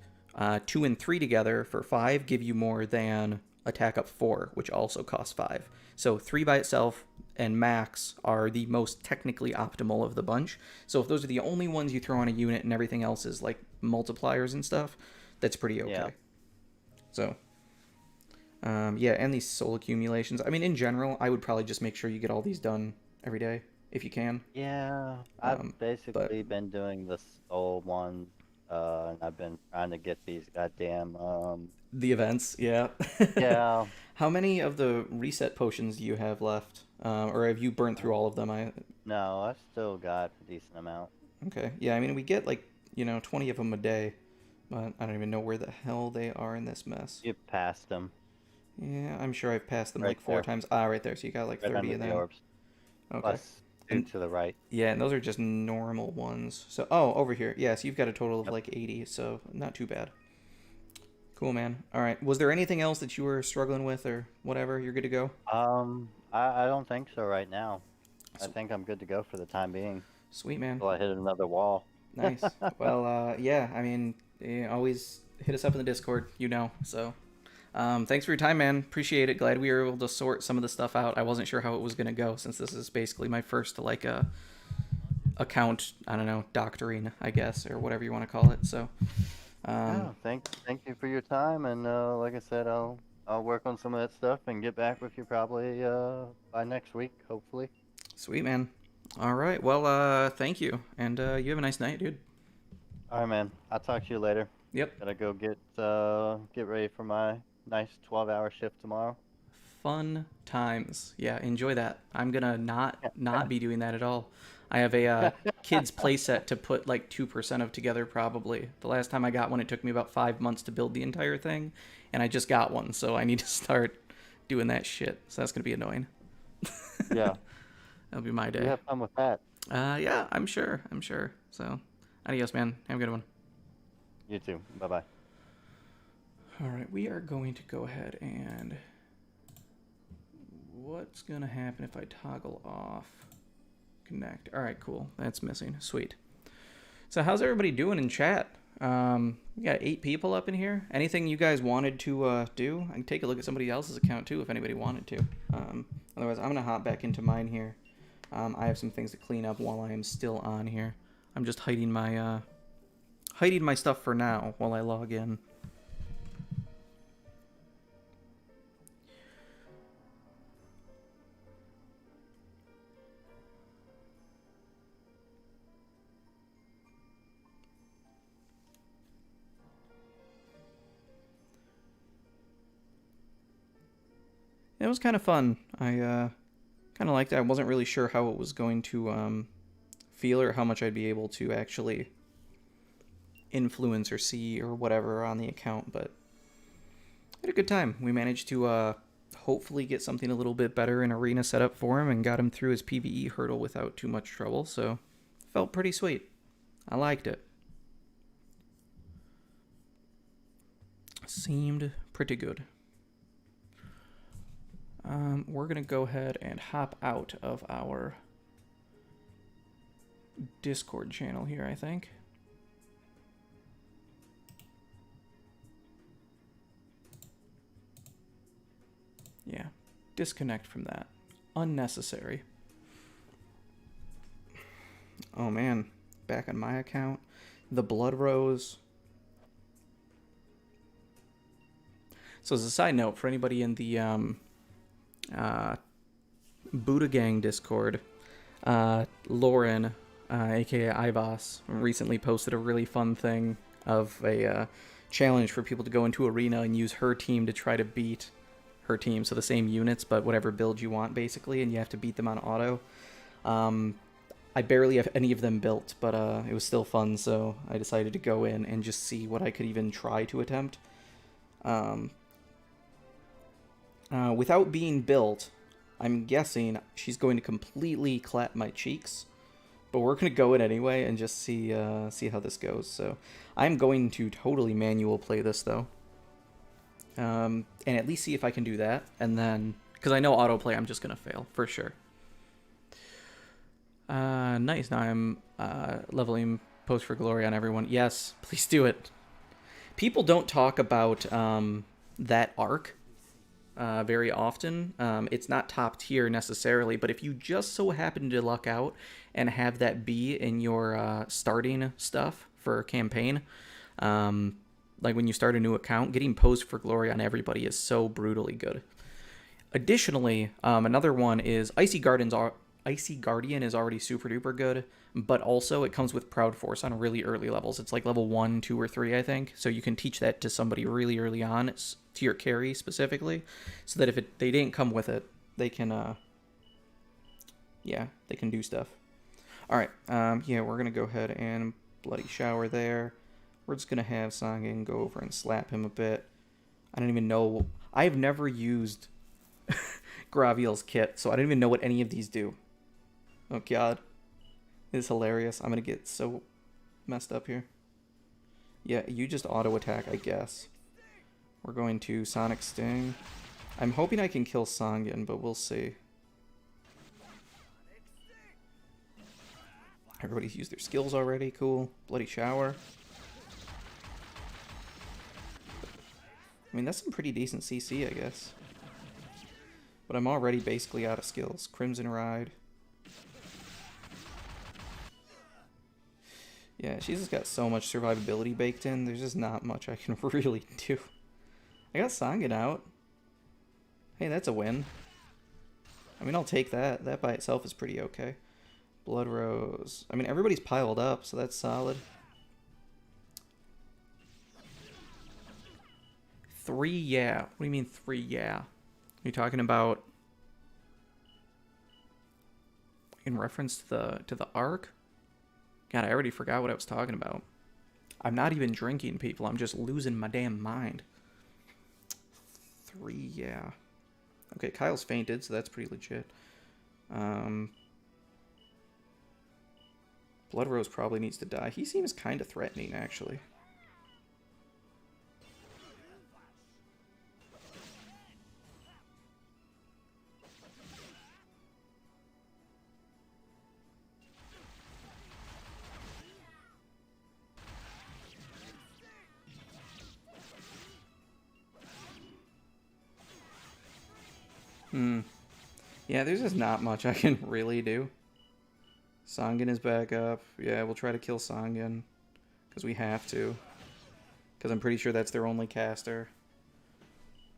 Speaker 1: 2 and 3 together for 5 give you more than attack up 4, which also costs 5. So 3 by itself and max are the most technically optimal of the bunch. So if those are the only ones you throw on a unit and everything else is like multipliers and stuff, that's pretty okay.
Speaker 2: Yeah.
Speaker 1: So yeah, and these soul accumulations. I mean, in general, I would probably just make sure you get all these done every day if you can.
Speaker 2: Yeah. I've
Speaker 1: But
Speaker 2: basically been doing the soul one, and I've been trying to get these goddamn
Speaker 1: the events, yeah.
Speaker 2: yeah.
Speaker 1: How many of the reset potions do you have left? Or have you burnt through all of them?
Speaker 2: No, I've still got a decent amount.
Speaker 1: Okay. Yeah, I mean, we get like, 20 of them a day, but I don't even know where the hell they are in this mess.
Speaker 2: You passed them
Speaker 1: Yeah, I'm sure I've passed them
Speaker 2: right
Speaker 1: like 4
Speaker 2: there,
Speaker 1: times. Ah, right there. So you got like
Speaker 2: right
Speaker 1: 30
Speaker 2: under
Speaker 1: of
Speaker 2: the
Speaker 1: them.
Speaker 2: orbs.
Speaker 1: Okay.
Speaker 2: Plus two
Speaker 1: And
Speaker 2: to the right.
Speaker 1: yeah, and those are just normal ones. So, oh, over here. Yeah, so you've got a total of
Speaker 2: Yep.
Speaker 1: like 80, so not too bad. Cool, man. All right. Was there anything else that you were struggling with or whatever? You're good to go?
Speaker 2: I don't think so right now. I think I'm good to go for the time being.
Speaker 1: Sweet, man.
Speaker 2: Until I hit another wall.
Speaker 1: Nice. Well, yeah, I mean, always hit us up in the Discord, so thanks for your time, man. Appreciate it. Glad we were able to sort some of the stuff out. I wasn't sure how it was going to go since this is basically my first, like, account, I don't know, doctoring, I guess, or whatever you want to call it, so
Speaker 2: Yeah, thank you for your time, and like I said, I'll work on some of that stuff and get back with you probably by next week, hopefully.
Speaker 1: sweet, man. All right, well, thank you, and you have a nice night, dude.
Speaker 2: All right, man. I'll talk to you later.
Speaker 1: Yep.
Speaker 2: Gotta go get ready for my nice 12-hour shift tomorrow.
Speaker 1: Fun times. Yeah, enjoy that. I'm gonna not be doing that at all. I have a kid's playset to put like 2% of together probably. The last time I got one, it took me about 5 months to build the entire thing, and I just got one, so I need to start doing that shit. So that's going to be annoying.
Speaker 3: Yeah.
Speaker 1: That'll be my
Speaker 3: You
Speaker 1: day.
Speaker 3: have fun with that.
Speaker 1: Yeah, I'm sure. So, adios, man. Have a good one.
Speaker 3: You too. Bye-bye.
Speaker 1: All right, we are going to go ahead and... What's going to happen if I toggle off connect? All right, cool. That's missing. Sweet. So how's everybody doing in chat? We got 8 people up in here. Anything you guys wanted to do? I can take a look at somebody else's account too if anybody wanted to. Otherwise, I'm going to hop back into mine here. I have some things to clean up while I am still on here. I'm just hiding my stuff for now while I log in. It was kind of fun. I kind of liked it. I wasn't really sure how it was going to feel or how much I'd be able to actually influence or see or whatever on the account, but I had a good time. We managed to hopefully get something a little bit better in arena setup for him and got him through his PvE hurdle without too much trouble, so felt pretty sweet. I liked it. Seemed pretty good. We're going to go ahead and hop out of our Discord channel here, I think. Yeah, disconnect from that. Unnecessary. Oh man, back on my account. The Blood Rose. So as a side note, for anybody in the Buddha Gang Discord, Lauren, aka Ivas, recently posted a really fun thing of a challenge for people to go into arena and use her team to try to beat her team. So the same units, but whatever build you want, basically, and you have to beat them on auto. I barely have any of them built, but it was still fun, so I decided to go in and just see what I could even try to attempt. Without being built, I'm guessing she's going to completely clap my cheeks, but we're going to go in anyway and just see how this goes. So I'm going to totally manual play this, though, and at least see if I can do that, and then, because I know autoplay I'm just going to fail, for sure. Nice, now I'm leveling Post for Glory on everyone. Yes, please do it. People don't talk about that arc very often. It's not top tier necessarily, but if you just so happen to luck out and have that be in your starting stuff for a campaign, like when you start a new account, getting Post for Glory on everybody is so brutally good. Additionally, another one is Icy Guardian is already super duper good, but also it comes with Proud Force on really early levels. It's like level 1, 2, or 3, I think. So you can teach that to somebody really early on, to your carry specifically, so that if they didn't come with it, they can, yeah, they can do stuff. All right, yeah, we're gonna go ahead and Bloody Shower there. We're just gonna have Sangin go over and slap him a bit. I don't even know. I've never used Graviel's kit, so I don't even know what any of these do. Oh god. This is hilarious. I'm gonna get so messed up here. Yeah, you just auto attack, I guess. We're going to Sonic Sting. I'm hoping I can kill Sangin, but we'll see. Everybody's used their skills already. Cool. Bloody Shower. I mean, that's some pretty decent CC, I guess. But I'm already basically out of skills. Crimson Ride. Yeah, she's just got so much survivability baked in. There's just not much I can really do. I got Sangin out. Hey, that's a win. I mean, I'll take that. That by itself is pretty okay. Blood Rose. I mean, everybody's piled up, so that's solid. 3, yeah. What do you mean 3, yeah? Are you talking about in reference to the arc. God, I already forgot what I was talking about. I'm not even drinking, people. I'm just losing my damn mind. 3, yeah. Okay, Kyle's fainted, so that's pretty legit. Blood Rose probably needs to die. He seems kind of threatening, actually. Yeah, there's just not much I can really do. Sangen is back up. Yeah, we'll try to kill Sangen. Because we have to. Because I'm pretty sure that's their only caster.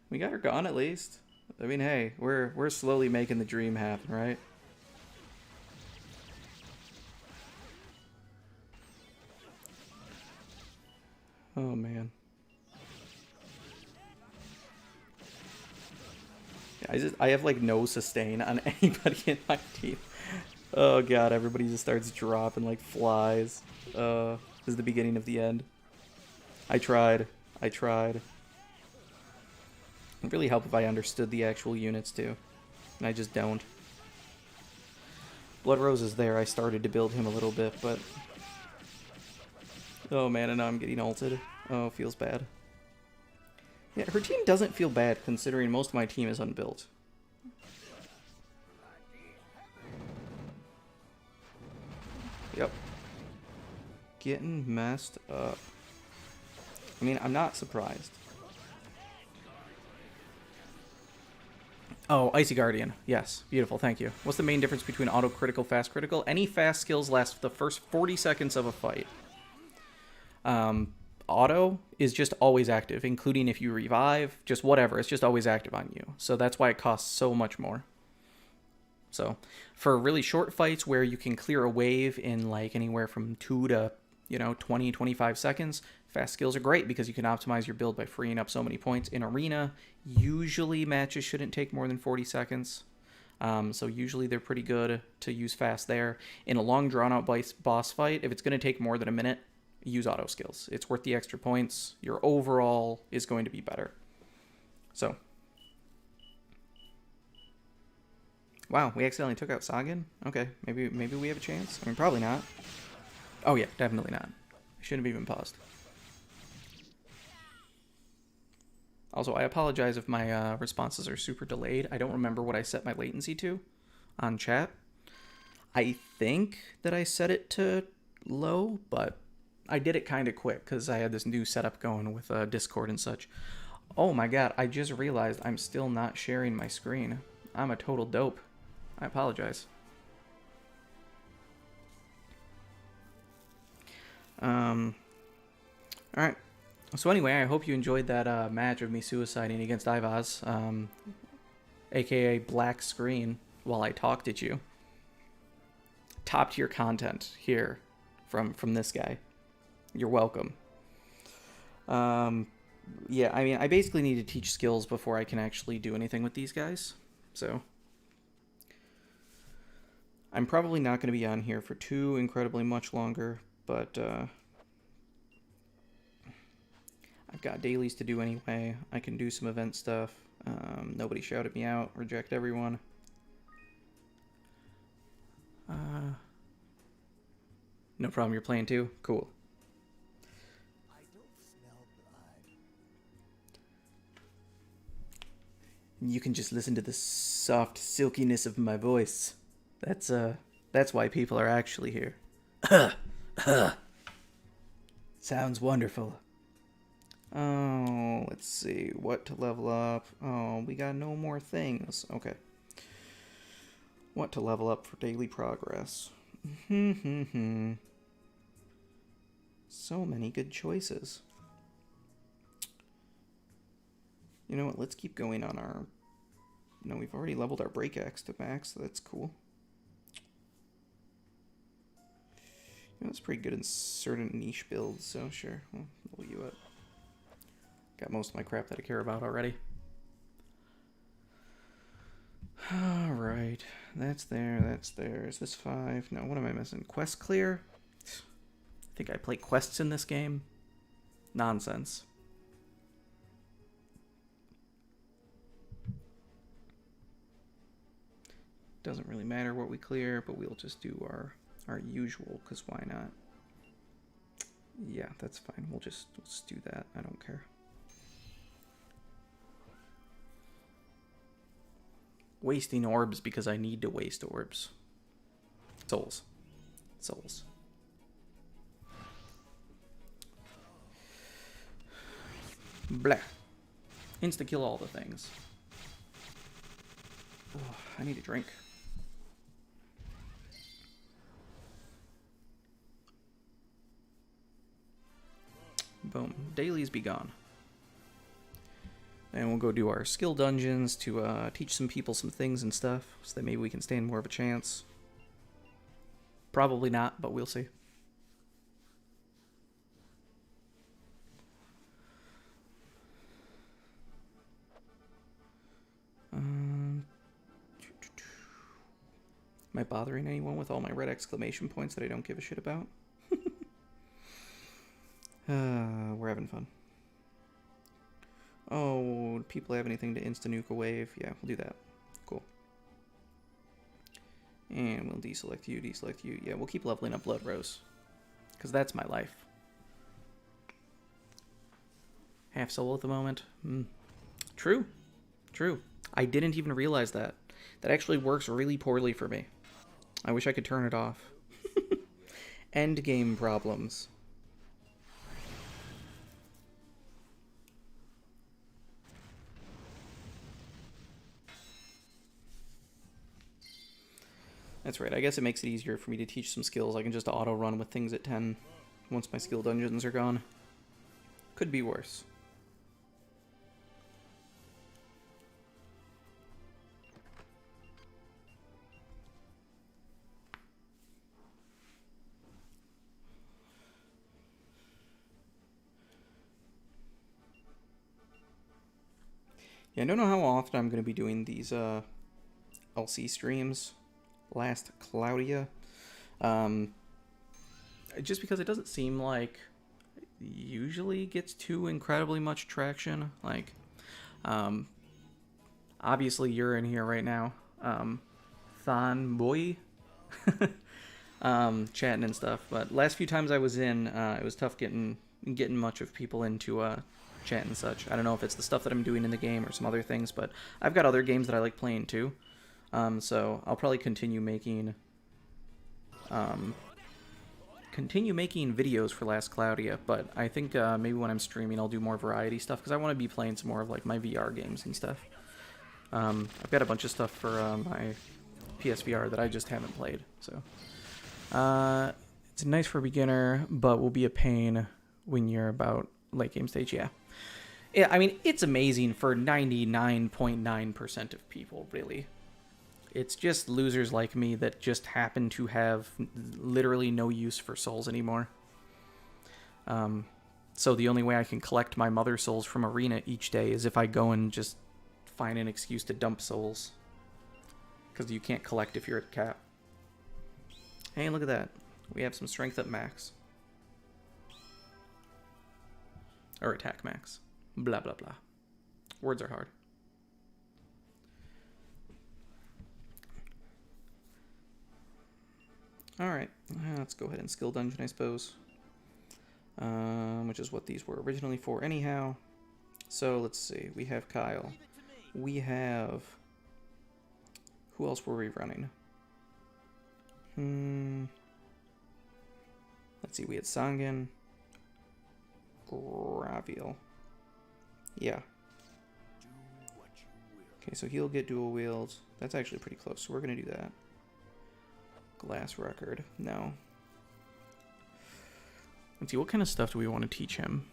Speaker 1: We got her gone at least. I mean, hey, we're slowly making the dream happen, right? Oh, man. Yeah, I have, like, no sustain on anybody in my team. Oh, God, everybody just starts dropping like flies. This is the beginning of the end. I tried. It'd really help if I understood the actual units, too. And I just don't. Blood Rose is there. I started to build him a little bit, but... Oh, man, and now I'm getting ulted. Oh, feels bad. Yeah, her team doesn't feel bad, considering most of my team is unbuilt. Yep. Getting messed up. I mean, I'm not surprised. Oh, Icy Guardian. Yes. Beautiful. Thank you. What's the main difference between auto critical, fast critical? Any fast skills last the first 40 seconds of a fight. Auto is just always active, including if you revive, just whatever. It's just always active on you. So that's why it costs so much more. So for really short fights where you can clear a wave in like anywhere from 2 to, 20, 25 seconds, fast skills are great because you can optimize your build by freeing up so many points. In arena, usually matches shouldn't take more than 40 seconds. So usually they're pretty good to use fast there. In a long drawn-out boss fight, if it's going to take more than a minute, use auto skills. It's worth the extra points. Your overall is going to be better. So. Wow, we accidentally took out Sagan? Okay, maybe we have a chance. I mean, probably not. Oh yeah, definitely not. I shouldn't have even paused. Also, I apologize if my responses are super delayed. I don't remember what I set my latency to on chat. I think that I set it to low, but I did it kind of quick because I had this new setup going with Discord and such. Oh my god, I just realized I'm still not sharing my screen. I'm a total dope. I apologize. Alright. So anyway, I hope you enjoyed that match of me suiciding against Ivaz, aka black screen, while I talked at you. Top tier content here from this guy. You're welcome. Yeah, I mean, I basically need to teach skills before I can actually do anything with these guys. So I'm probably not going to be on here for too incredibly much longer, but I've got dailies to do anyway. I can do some event stuff. Nobody shouted me out. Reject everyone. No problem, you're playing too? Cool. You can just listen to the soft silkiness of my voice. That's why people are actually here. Sounds wonderful. Oh, let's see. What to level up? Oh, we got no more things. Okay. What to level up for daily progress? So many good choices. You know what? Let's keep going on our... No, we've already leveled our break axe to max, so that's cool. That's pretty good in certain niche builds, so sure. We'll level you up. Got most of my crap that I care about already. Alright. That's there, that's there. Is this 5? No, what am I missing? Quest clear? I think I play quests in this game. Nonsense. Doesn't really matter what we clear, but we'll just do our usual, because why not? Yeah, that's fine. Let's do that. I don't care. Wasting orbs because I need to waste orbs. Souls. Souls. Blah. Insta-kill all the things. Oh, I need a drink. Boom. Dailies be gone. And we'll go do our skill dungeons to teach some people some things and stuff, so that maybe we can stand more of a chance. Probably not, but we'll see. Am I bothering anyone with all my red exclamation points that I don't give a shit about? We're having fun. Oh, do people have anything to insta-nuke a wave? Yeah, we'll do that. Cool. And we'll deselect you, deselect you. Yeah, we'll keep leveling up Blood Rose. Because that's my life. Half solo at the moment. True. True. I didn't even realize that. That actually works really poorly for me. I wish I could turn it off. End game problems. That's right, I guess it makes it easier for me to teach some skills. I can just auto-run with things at 10 once my skill dungeons are gone. Could be worse. Yeah, I don't know how often I'm going to be doing these LC streams. Last Cloudia. Just because it doesn't seem like it usually gets too incredibly much traction. Like, obviously you're in here right now. Thon Boy. Chatting and stuff. But last few times I was in, it was tough getting much of people into chat and such. I don't know if it's the stuff that I'm doing in the game or some other things, but I've got other games that I like playing too. So I'll probably continue making videos for Last Cloudia, but I think maybe when I'm streaming I'll do more variety stuff, because I want to be playing some more of like my VR games and stuff. I've got a bunch of stuff for my PSVR that I just haven't played, so it's nice for a beginner, but will be a pain when you're about late game stage. Yeah, I mean, it's amazing for 99.9% of people, really. It's just losers like me that just happen to have literally no use for souls anymore. So the only way I can collect my mother souls from Arena each day is if I go and just find an excuse to dump souls. Because you can't collect if you're at cap. Hey, look at that. We have some strength up max. Or attack max. Blah, blah, blah. Words are hard. Alright, let's go ahead and skill dungeon, I suppose. Which is what these were originally for anyhow. So, let's see. We have Kyle. We have... Who else were we running? Let's see, we had Sangan. Graviel. Yeah. Okay, so he'll get dual wields. That's actually pretty close, so we're going to do that. Glass record. No. Let's see, what kind of stuff do we want to teach him?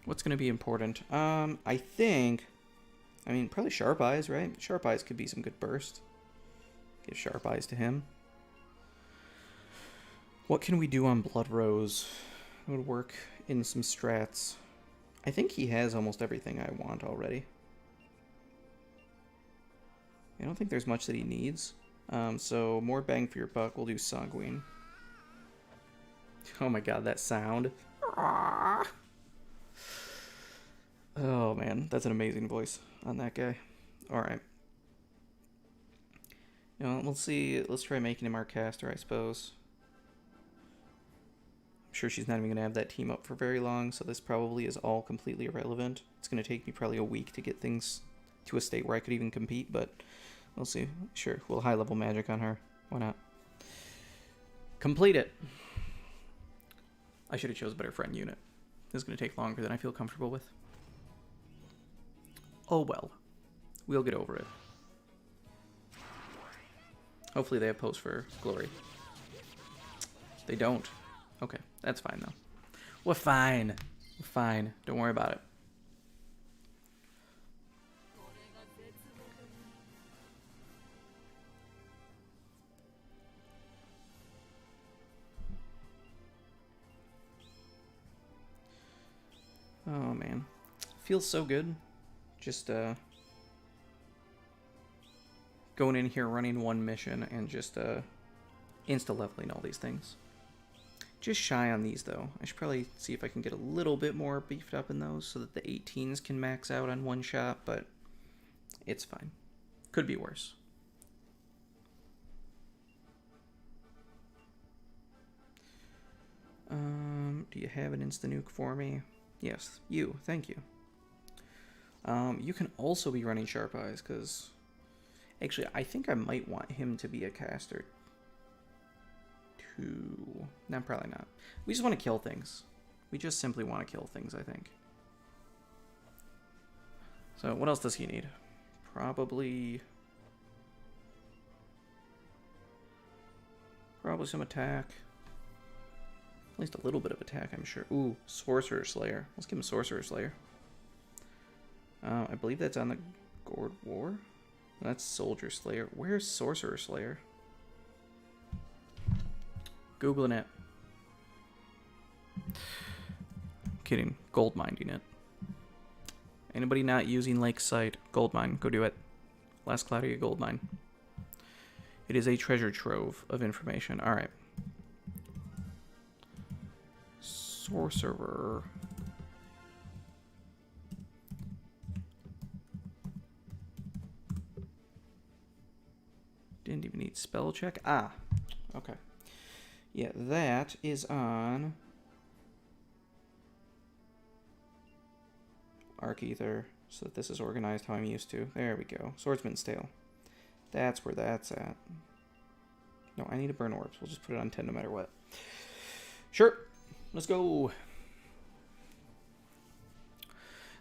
Speaker 1: What's going to be important? I think... I mean, probably Sharp Eyes, right? Sharp Eyes could be some good burst. Give Sharp Eyes to him. What can we do on Blood Rose? It would work in some strats. I think he has almost everything I want already. I don't think there's much that he needs. So more bang for your buck, we'll do Sanguine. Oh my god, that sound. Oh man, that's an amazing voice on that guy. Alright. You know, let's see. Let's try making him our caster, I suppose. I'm sure she's not even going to have that team up for very long, so this probably is all completely irrelevant. It's going to take me probably a week to get things to a state where I could even compete, but we'll see. Sure, we'll high-level magic on her. Why not? Complete it! I should have chose a better friend unit. This is going to take longer than I feel comfortable with. Oh well. We'll get over it. Hopefully they have posts for glory. They don't. Okay, that's fine though. We're fine. We're fine. Don't worry about it. Oh man. Feels so good. Just going in here, running one mission, and just insta-leveling all these things. Just shy on these, though. I should probably see if I can get a little bit more beefed up in those so that the 18s can max out on one shot, but it's fine. Could be worse. Do you have an insta-nuke for me? Yes, you. Thank you. You can also be running Sharp Eyes, because... Actually, I think I might want him to be a caster. No, probably not. We just want to kill things. We just simply want to kill things, I think. So, what else does he need? Probably some attack. At least a little bit of attack, I'm sure. Ooh, Sorcerer Slayer. Let's give him Sorcerer Slayer. I believe that's on the Gourd War. That's Soldier Slayer. Where's Sorcerer Slayer? Googling it. Kidding. Gold mining it. Anybody not using Lake Site, gold mine, go do it. Last Cloudia gold mine. It is a treasure trove of information. Alright. Sorcerer. Didn't even need spell check. Ah, okay. Yeah, that is on Arc Ether, so that this is organized how I'm used to. There we go. Swordsman's Tale. That's where that's at. No, I need to burn orbs. We'll just put it on 10 no matter what. Sure. Let's go.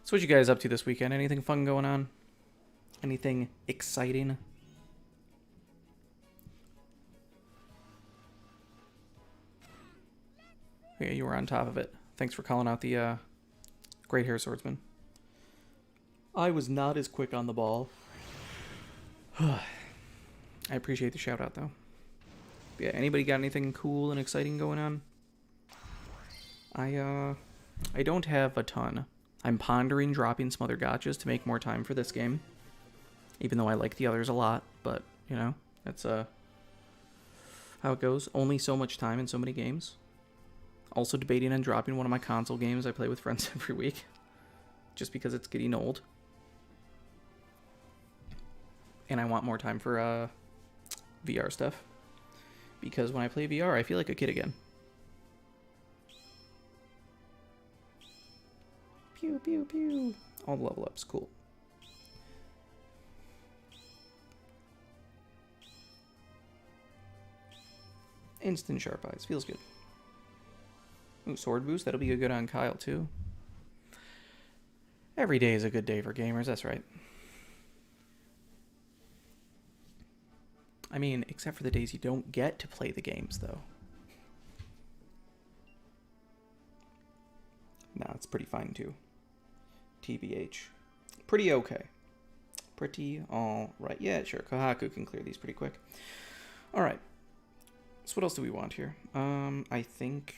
Speaker 1: So what you guys up to this weekend? Anything fun going on? Anything exciting? Yeah, you were on top of it. Thanks for calling out the Great Hair Swordsman. I was not as quick on the ball. I appreciate the shout out though. Yeah, anybody got anything cool and exciting going on? I don't have a ton. I'm pondering dropping some other gotchas to make more time for this game. Even though I like the others a lot, but you know, that's how it goes. Only so much time in so many games. Also debating on dropping one of my console games I play with friends every week. Just because it's getting old. And I want more time for VR stuff. Because when I play VR, I feel like a kid again. Pew, pew, pew. All the level ups, cool. Instant Sharp Eyes, feels good. Ooh, Sword Boost, that'll be good on Kyle too. Every day is a good day for gamers, that's right. I mean, except for the days you don't get to play the games, though. Nah, it's pretty fine, too. TBH. Pretty okay. Pretty alright. Yeah, sure. Kohaku can clear these pretty quick. Alright. So what else do we want here? I think...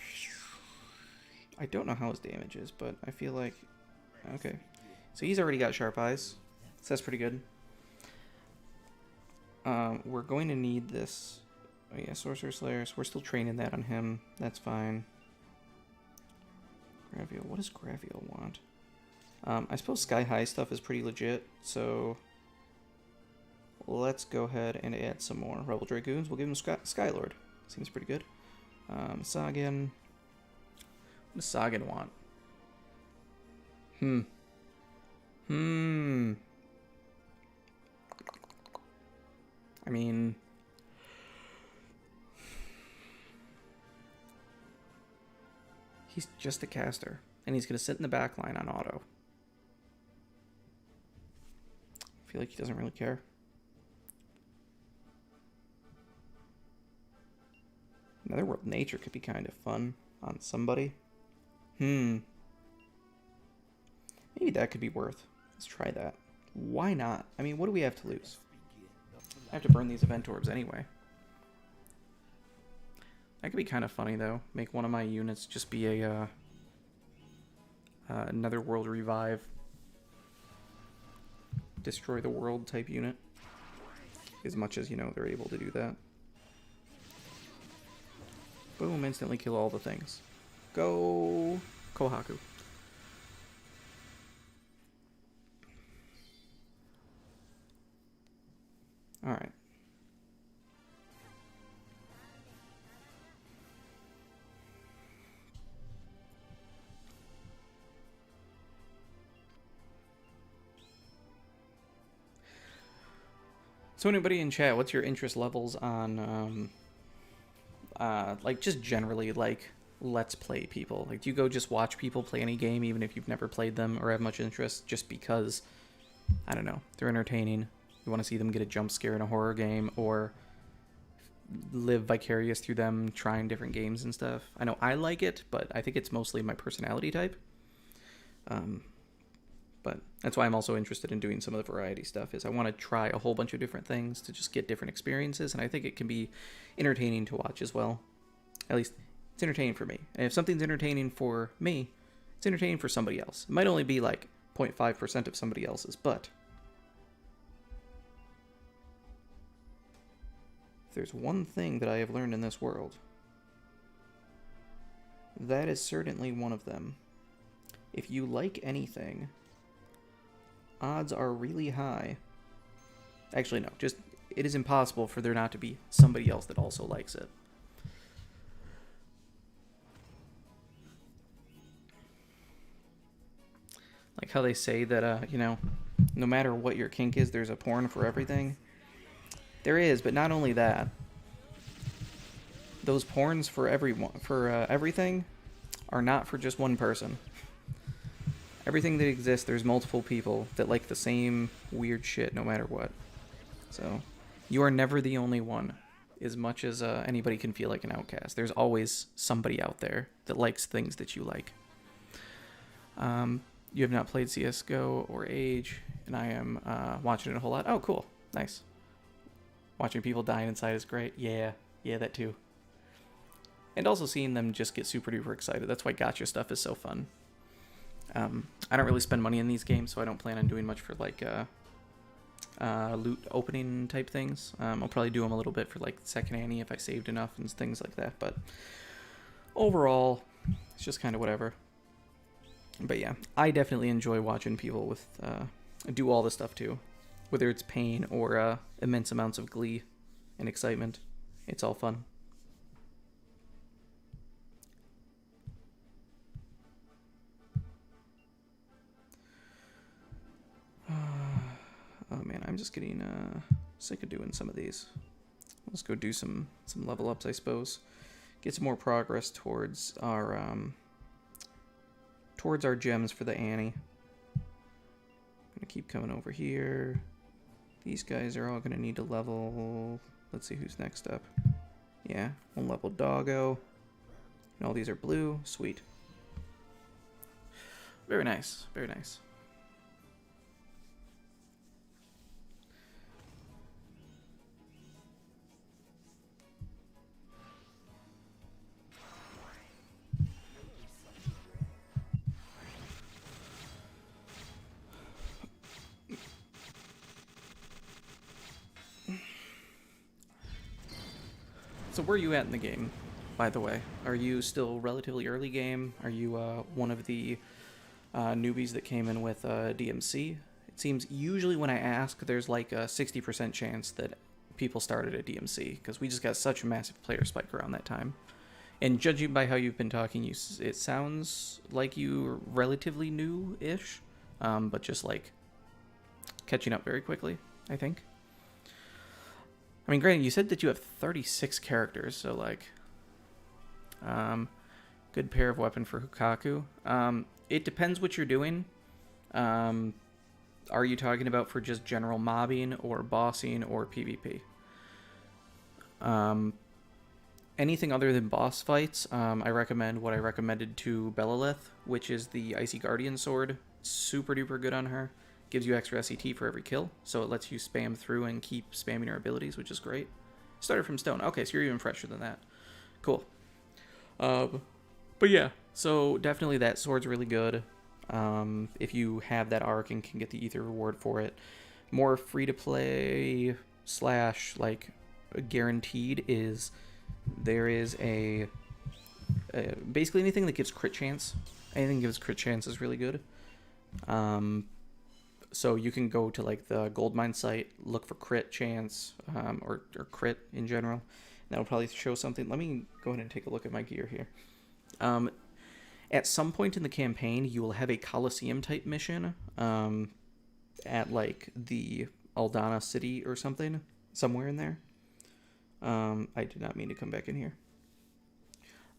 Speaker 1: I don't know how his damage is, but I feel like... Okay. So he's already got Sharp Eyes. So that's pretty good. we're going to need this. Oh yeah, Sorcerer Slayer, so we're still training that on him. That's fine. Graviel, what does Graviel want? I suppose Sky High stuff is pretty legit, so let's go ahead and add some more Rebel Dragoons. We'll give him Skylord. Seems pretty good. Sagan. What does Sagan want? I mean, he's just a caster, and he's going to sit in the back line on auto. I feel like he doesn't really care. Netherworld Nature could be kind of fun on somebody. Maybe that could be worth. Let's try that. Why not? I mean, what do we have to lose? I have to burn these event orbs anyway. That could be kind of funny, though. Make one of my units just be a Netherworld Revive. Destroy the world type unit. As much as, you know, they're able to do that. Boom, instantly kill all the things. Go Kohaku. Alright. So anybody in chat, what's your interest levels on, like, just generally, like, let's play people? Like, do you go just watch people play any game, even if you've never played them or have much interest, just because, I don't know, they're entertaining? You want to see them get a jump scare in a horror game, or live vicarious through them trying different games and stuff? I know I like it, but I think it's mostly my personality type. But that's why I'm also interested in doing some of the variety stuff, is I want to try a whole bunch of different things to just get different experiences, and I think it can be entertaining to watch as well. At least, it's entertaining for me. And if something's entertaining for me, it's entertaining for somebody else. It might only be like 0.5% of somebody else's, but if there's one thing that I have learned in this world, that is certainly one of them. If you like anything, odds are really high. Actually, no, just it is impossible for there not to be somebody else that also likes it. Like how they say that, you know, no matter what your kink is, there's a porn for everything. There is, but not only that. Those porns for everything are not for just one person. Everything that exists, there's multiple people that like the same weird shit no matter what. So, you are never the only one, as much as anybody can feel like an outcast. There's always somebody out there that likes things that you like. You have not played CSGO or Age, and I am watching it a whole lot. Oh, cool. Nice. Watching people dying inside is great. Yeah, that too. And also seeing them just get super duper excited. That's why gacha stuff is so fun. I don't really spend money in these games, so I don't plan on doing much for like loot opening type things. I'll probably do them a little bit for like second Annie if I saved enough and things like that. But overall, it's just kind of whatever. But yeah, I definitely enjoy watching people with do all this stuff too, whether it's pain or immense amounts of glee and excitement. It's all fun. Oh man, I'm just getting sick of doing some of these. Let's go do some level ups, I suppose. Get some more progress towards our gems for the Annie. Gonna keep coming over here. These guys are all gonna need to level. Let's see who's next up. Yeah, 1 level Doggo. And all these are blue. Sweet. Very nice. Very nice. where are you at in the game, by the way? Are you still relatively early game? Are you one of the newbies that came in with DMC? It seems usually when I ask, there's like a 60% chance that people started at DMC, because we just got such a massive player spike around that time. And judging by how you've been talking, it sounds like you're relatively new-ish, but just like catching up very quickly, I think. I mean, granted, you said that you have 36 characters, so like, good pair of weapon for Hukaku. It depends what you're doing. Are you talking about for just general mobbing or bossing or PvP? Anything other than boss fights, I recommend what I recommended to Belelith, which is the Icy Guardian Sword. Super duper good on her. Gives you extra SET for every kill, so it lets you spam through and keep spamming her abilities, which is great. Started from stone. Okay, so you're even fresher than that. Cool. But yeah, so definitely that sword's really good. If you have that arc and can get the ether reward for it. More free to play / like guaranteed is there is a basically anything that gives crit chance. Anything that gives crit chance is really good. So you can go to like the gold mine site, look for crit chance, or crit in general. That'll probably show something. Let me go ahead and take a look at my gear here. At some point in the campaign, you will have a Coliseum type mission at like the Aldana city or something, somewhere in there. I did not mean to come back in here.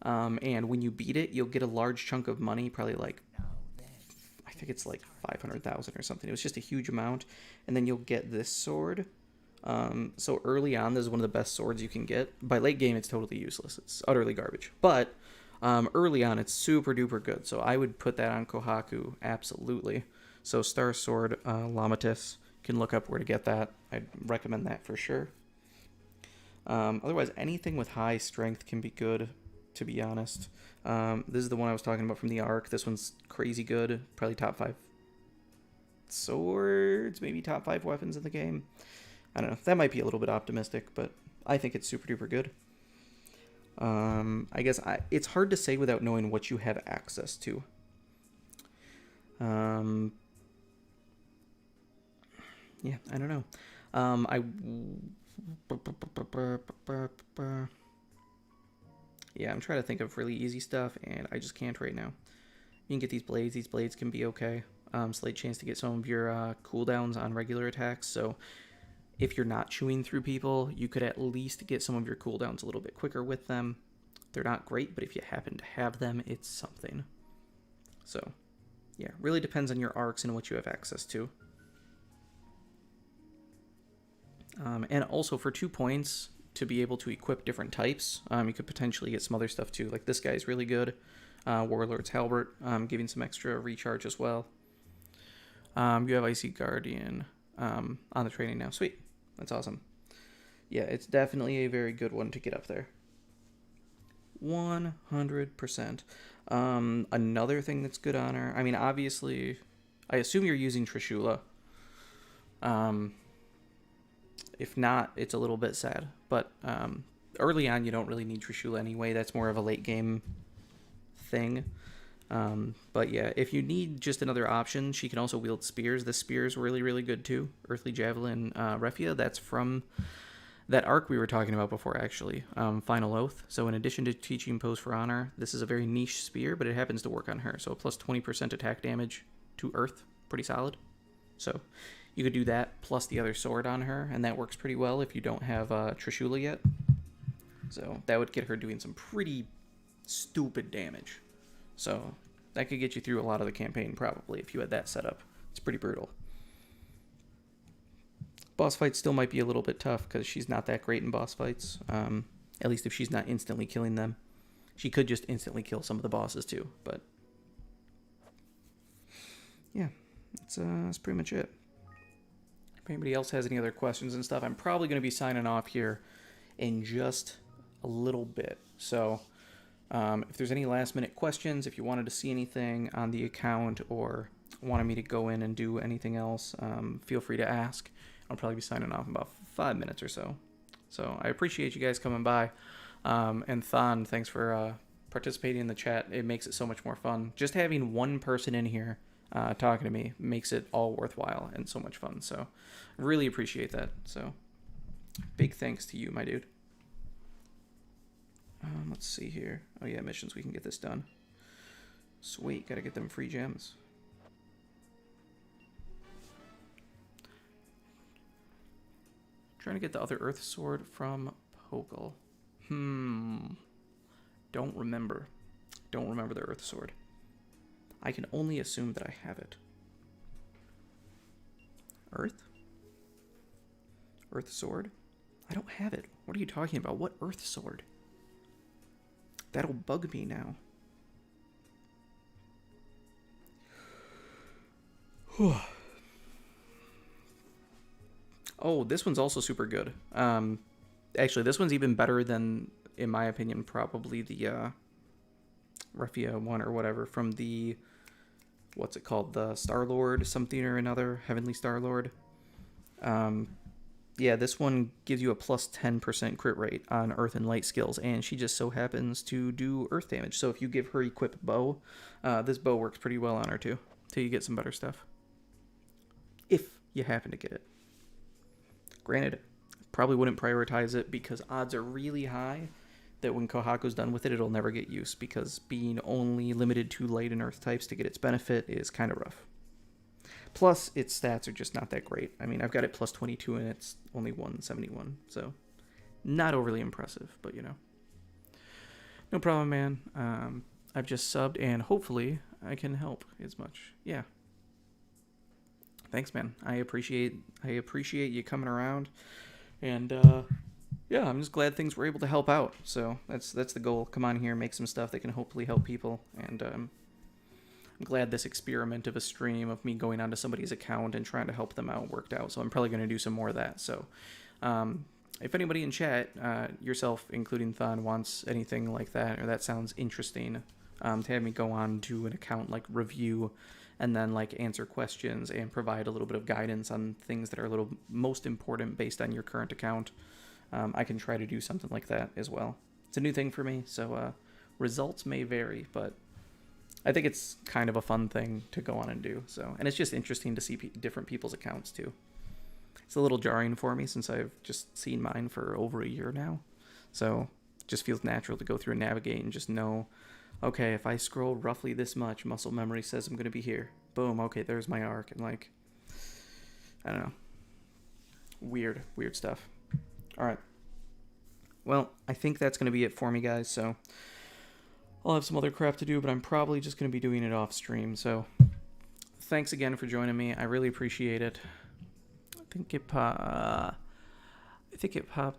Speaker 1: And when you beat it, you'll get a large chunk of money, probably like, I think it's like 500,000 or something. It was just a huge amount. And then you'll get this sword. So early on, this is one of the best swords you can get. By late game, it's totally useless. It's utterly garbage. But early on, it's super duper good. So I would put that on Kohaku, absolutely. So Star Sword, Lamatis, can look up where to get that. I'd recommend that for sure. Otherwise, anything with high strength can be good, to be honest. This is the one I was talking about from the Arc. This one's crazy good. Probably top 5 swords, maybe top 5 weapons in the game. I don't know. That might be a little bit optimistic, but I think it's super duper good. I guess it's hard to say without knowing what you have access to. Yeah, I don't know. Yeah, I'm trying to think of really easy stuff, and I just can't right now. You can get these blades. These blades can be okay. Slight chance to get some of your cooldowns on regular attacks, so if you're not chewing through people, you could at least get some of your cooldowns a little bit quicker with them. They're not great, but if you happen to have them, it's something. So, yeah, really depends on your arcs and what you have access to. And also for 2 points, to be able to equip different types, you could potentially get some other stuff too. Like this guy's really good. Warlord's Halbert, giving some extra recharge as well. You have Icy Guardian on the training now. Sweet. That's awesome. Yeah, it's definitely a very good one to get up there. 100%. Another thing that's good on her, I mean, obviously, I assume you're using Trishula. If not, it's a little bit sad. But early on, you don't really need Trishula anyway. That's more of a late game thing. But yeah, if you need just another option, she can also wield spears. The spear's really, really good too. Earthly Javelin Refia, that's from that arc we were talking about before, actually. Final Oath. So in addition to teaching Pose for Honor, this is a very niche spear, but it happens to work on her. So plus 20% attack damage to Earth. Pretty solid. So you could do that plus the other sword on her, and that works pretty well if you don't have Trishula yet. So that would get her doing some pretty stupid damage. So that could get you through a lot of the campaign, probably, if you had that set up. It's pretty brutal. Boss fights still might be a little bit tough, because she's not that great in boss fights. At least if she's not instantly killing them. She could just instantly kill some of the bosses, too. But yeah, that's pretty much it. If anybody else has any other questions and stuff, I'm probably going to be signing off here in just a little bit. So if there's any last minute questions, if you wanted to see anything on the account or wanted me to go in and do anything else, feel free to ask. I'll probably be signing off in about 5 minutes or so. So I appreciate you guys coming by. And Thon, thanks for participating in the chat. It makes it so much more fun. Just having one person in here talking to me makes it all worthwhile and so much fun. So really appreciate that. So big thanks to you, my dude. Let's see here. Oh yeah, missions. We can get this done. Sweet. Gotta get them free gems. Trying to get the other Earth Sword from Pokal. Don't remember. Don't remember the Earth Sword. I can only assume that I have it. Earth? Earth Sword? I don't have it. What are you talking about? What Earth Sword? That'll bug me now. Oh, this one's also super good. Actually, this one's even better than, in my opinion, probably the Refia one or whatever from the, what's it called? The Star-Lord something or another, Heavenly Star-Lord. Yeah, this one gives you a plus 10% crit rate on Earth and Light skills, and she just so happens to do Earth damage. So if you give her equip bow, this bow works pretty well on her too, till you get some better stuff. If you happen to get it. Granted, probably wouldn't prioritize it because odds are really high that when Kohaku's done with it, it'll never get use, because being only limited to Light and Earth types to get its benefit is kind of rough. Plus, its stats are just not that great. I mean, I've got it plus 22 and it's only 171, so not overly impressive, but you know. No problem, man. I've just subbed and hopefully I can help as much. Yeah. Thanks, man. I appreciate you coming around, and yeah, I'm just glad things were able to help out. So that's the goal. Come on here, make some stuff that can hopefully help people, and I'm glad this experiment of a stream of me going onto somebody's account and trying to help them out worked out. So I'm probably going to do some more of that. So if anybody in chat, yourself including Thon, wants anything like that, or that sounds interesting, to have me go on to an account like review and then like answer questions and provide a little bit of guidance on things that are a little most important based on your current account, I can try to do something like that as well. It's a new thing for me, so results may vary, but I think it's kind of a fun thing to go on and do. So, and it's just interesting to see different people's accounts too. It's a little jarring for me since I've just seen mine for over a year now. So it just feels natural to go through and navigate and just know, okay, if I scroll roughly this much, muscle memory says I'm going to be here. Boom, okay, there's my arc. And like, I don't know. Weird stuff. All right. Well, I think that's going to be it for me, guys. So I'll have some other crap to do, but I'm probably just going to be doing it off stream. So thanks again for joining me. I really appreciate it. I think it popped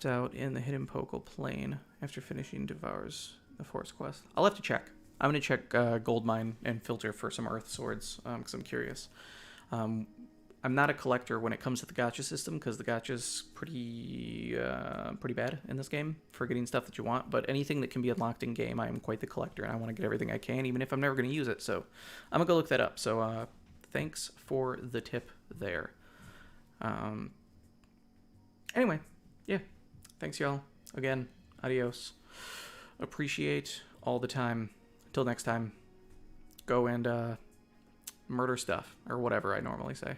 Speaker 1: out in the Hidden Pokal plane after finishing Devour's the Force quest. I'll have to check. I'm going to check Goldmine and filter for some Earth swords because I'm curious. I'm not a collector when it comes to the gacha system because the gacha's pretty bad in this game for getting stuff that you want. But anything that can be unlocked in game, I am quite the collector and I want to get everything I can, even if I'm never going to use it. So I'm going to go look that up. So thanks for the tip there. Anyway, yeah. Thanks, y'all. Again, adios. Appreciate all the time. Till next time, go and murder stuff, or whatever I normally say.